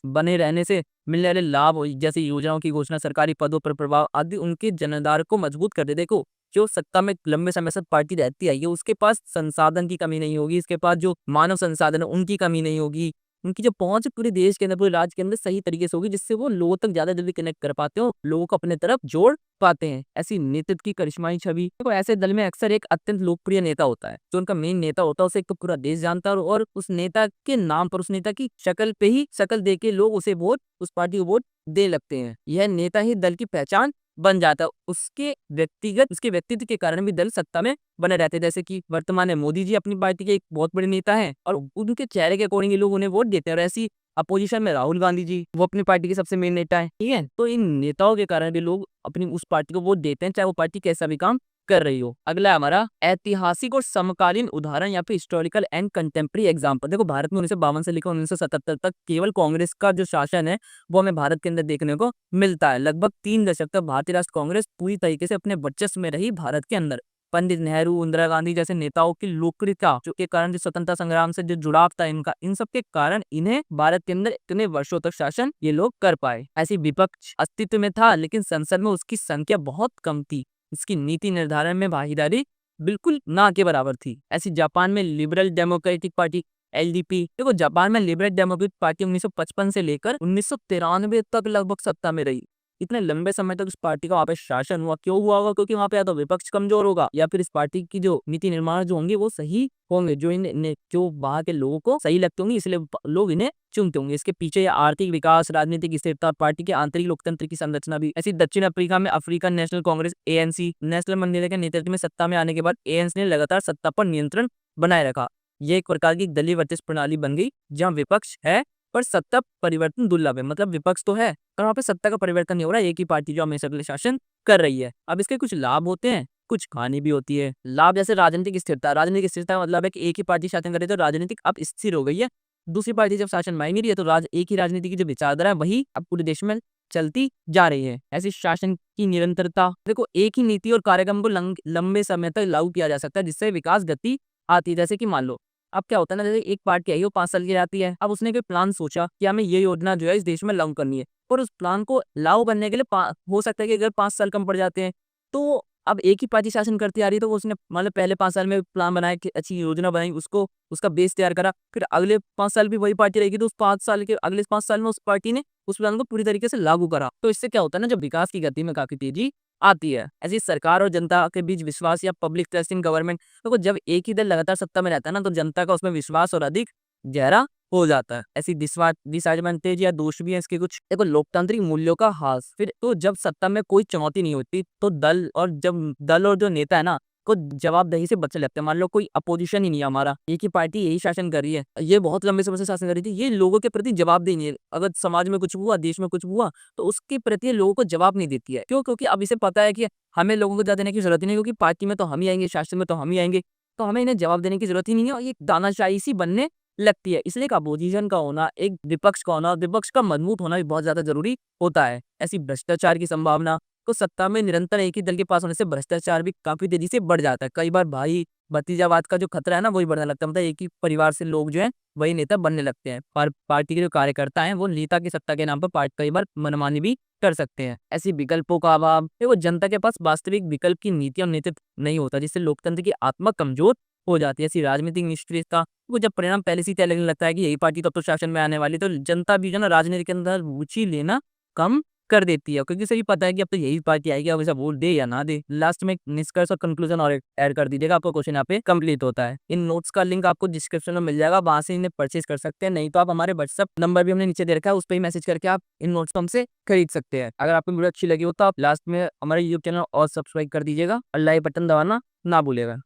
बने रहने से मिलने वाले लाभ जैसे योजनाओं की घोषणा, सरकारी पदों पर प्रभाव आदि उनके जनदार को मजबूत कर दे। देखो जो सत्ता में लंबे समय से पार्टी रहती आई है उसके पास संसाधन की कमी नहीं होगी, इसके पास जो मानव संसाधन है उनकी कमी नहीं होगी, उनकी जो पहुंच पूरे देश के अंदर, पूरे राज्य के अंदर सही तरीके से होगी जिससे वो लोगों तक ज्यादा जल्दी कनेक्ट कर पाते हो, लोगों को अपने तरफ जोड़ पाते हैं। ऐसी नेतृत्व की करिश्माई छवि, देखो ऐसे दल में अक्सर एक अत्यंत लोकप्रिय नेता होता है। जो उनका मेन नेता होता है उसे एक तो पूरा देश जानता है और उस नेता के नाम पर, उस नेता की शक्ल दे के लोग उस पार्टी को वोट दे लगते हैं। यह नेता ही दल की पहचान बन जाता है। उसके व्यक्तित्व के कारण भी दल सत्ता में बने रहते हैं। जैसे कि वर्तमान में मोदी जी अपनी पार्टी के एक बहुत बड़े नेता हैं और उनके चेहरे के अकॉर्डिंग लोग उन्हें वोट देते हैं। और ऐसी अपोजिशन में राहुल गांधी जी, वो अपनी पार्टी के सबसे मेन नेता है, ठीक है। तो इन नेताओं के कारण भी लोग अपनी उस पार्टी को वोट देते हैं, चाहे वो पार्टी कैसा भी काम कर रही हो। अगला है हमारा ऐतिहासिक और समकालीन उदाहरण या फिर हिस्टोरिकल एंड कंटेम्प्रेरी एग्जाम्पल। देखो, भारत में 1952 से लेकर 1977 तक केवल कांग्रेस का जो शासन है वो हमें भारत के अंदर देखने को मिलता है। लगभग 3 दशक तक भारतीय राष्ट्र कांग्रेस पूरी तरीके से अपने वर्चस्व में रही भारत के अंदर। पंडित नेहरू, इंदिरा गांधी जैसे नेताओं की लोकप्रियता जो के कारण, जो स्वतंत्रता संग्राम से जो जुड़ाव था इनका, इन सब के कारण इन्हें भारत के अंदर इतने वर्षों तक शासन ये लोग कर पाए। ऐसी विपक्ष अस्तित्व में था, लेकिन संसद में उसकी संख्या बहुत कम थी। इसकी नीति निर्धारण में भागीदारी बिल्कुल ना के बराबर थी। ऐसी जापान में लिबरल डेमोक्रेटिक पार्टी एलडीपी, देखो जापान में लिबरल डेमोक्रेटिक पार्टी 1955 से लेकर 1993 तक लगभग सत्ता में रही। इतने लंबे समय तक उस पार्टी का वहाँ पे शासन हुआ। क्यों हुआ होगा? क्योंकि वहाँ पे या तो विपक्ष कमजोर होगा या फिर इस पार्टी की जो नीति निर्माण जो होंगे वो सही होंगे, जो वहाँ के लोगों को सही लगते होंगे, इसलिए लोग इन्हें चुनते होंगे। इसके पीछे या आर्थिक विकास, राजनीतिक स्थिरता और पार्टी के आंतरिक लोकतंत्र की संरचना भी। ऐसी दक्षिण अफ्रीका में African national Congress ANC, national Mandela के नेतृत्व में सत्ता में आने के बाद एएनसी ने लगातार सत्ता पर नियंत्रण बनाए रखा। ये एक प्रकार की दलीय वर्चस्व प्रणाली बन गई, जहाँ विपक्ष है पर सत्ता परिवर्तन दुर्लभ है। मतलब विपक्ष तो है पर वहाँ पे सत्ता का परिवर्तन नहीं हो रहा है, एक ही पार्टी जो हमेशा के लिए शासन कर रही है। अब इसके कुछ लाभ होते हैं, कुछ हानि भी होती है। लाभ जैसे राजनीतिक स्थिरता। राजनीतिक स्थिरता का मतलब है कि एक ही पार्टी शासन करे तो राजनीतिक अब स्थिर हो गई है। दूसरी पार्टी जब शासन में नहीं रही है तो एक ही राजनीति की जो विचारधारा है वही अब पूरे देश में चलती जा रही है। ऐसी शासन की निरंतरता। देखो, एक ही नीति और कार्यक्रम को लंबे समय तक लागू किया जा सकता है, जिससे विकास गति आती है। जैसे कि मान लो अब क्या होता है ना, जैसे एक पार्टी आई वो 5 साल की रहती है। अब उसने कोई प्लान सोचा कि हमें ये योजना जो है इस देश में लागू करनी है, और उस प्लान को लागू करने के लिए हो सकता है कि अगर 5 साल कम पड़ जाते हैं, तो अब एक ही पार्टी शासन करती आ रही है, तो वो उसने मतलब पहले 5 साल में प्लान बनाया कि अच्छी योजना बनाई, उसको उसका बेस तैयार करा, फिर अगले 5 साल भी वही पार्टी रहेगी, तो उस 5 साल के अगले 5 साल में उस पार्टी ने उस प्लान को पूरी तरीके से लागू करा। तो इससे क्या होता है ना, जब विकास की गति में काफी तेजी आती है। ऐसी सरकार और जनता के बीच विश्वास या पब्लिक ट्रस्ट इन गवर्नमेंट। देखो, जब एक ही दल लगातार सत्ता में रहता है ना, तो जनता का उसमें विश्वास और अधिक गहरा हो जाता है। ऐसी डिसएडवांटेज या दोष भी है इसके कुछ। देखो, लोकतांत्रिक मूल्यों का ह्रास। फिर तो जब सत्ता में कोई चुनौती नहीं होती तो दल और जो नेता है ना को जवाबदेही से बचे लगते हैं। मान लो कोई अपोजिशन ही नहीं है, हमारा एक ही पार्टी यही शासन कर रही है, ये बहुत लंबे समय से शासन कर रही थी, ये लोगों के प्रति जवाबदेही नहीं है। अगर समाज में कुछ हुआ, देश में कुछ हुआ, तो उसके प्रति लोगों को जवाब नहीं देती है। क्यों? क्योंकि अब इसे पता है कि हमें लोगों को ज्यादा देने की जरूरत ही नहीं, क्योंकि पार्टी में तो हम ही आएंगे, शासन में तो हम ही आएंगे, तो हमें इन्हें जवाब देने की जरूरत ही नहीं है। और ये दानाशाही सी बनने लगती है। इसलिए एक अपोजिशन का होना, एक विपक्ष का होना, विपक्ष का मजबूत होना भी बहुत ज्यादा जरूरी होता है। ऐसी भ्रष्टाचार की संभावना। तो सत्ता में निरंतर एक ही दल के पास होने से भ्रष्टाचार भी काफी तेजी से बढ़ जाता है। कई बार भाई भतीजावाद का जो खतरा है ना, वही बढ़ने लगता है। मतलब एक ही परिवार से लोग जो है वही नेता बनने लगते हैं। पर पार्टी के जो कार्यकर्ता हैं वो नेता की सत्ता के नाम पर पार्टी कई बार मनमानी भी कर सकते हैं। ऐसी विकल्पों का अभाव। वो जनता के पास वास्तविक विकल्प की नीति और नेतृत्व नहीं होता, जिससे लोकतंत्र की आत्मा कमजोर हो जाती है। ऐसी राजनीतिक निष्क्रियता। वो जब परिणाम पहले से ही तय लगने लगता है कि यही पार्टी तब तो शासन में आने वाली, तो जनता भी जो ना राजनीति के अंदर रुचि लेना कम कर देती है, क्योंकि सभी पता है कि अब तो यही पार्टी आएगी, अब इसे वोट दे या ना दे। लास्ट में एक निष्कर्ष और कंक्लूजन और ऐड कर दीजिएगा, आपका क्वेश्चन यहाँ पे कंप्लीट होता है। इन नोट्स का लिंक आपको डिस्क्रिप्शन में मिल जाएगा, वहां से इन्हें परचेज कर सकते हैं। नहीं तो आप हमारे व्हाट्सएप नंबर भी हमने नीचे दे रखा है, उस पर ही मैसेज करके आप इन नोट्स को हमसे खरीद सकते हैं। अगर आपको वीडियो अच्छी लगी हो तो आप लास्ट में हमारे यूट्यूब चैनल और सब्सक्राइब कर दीजिएगा और लाइक बटन दबाना ना भूलेगा।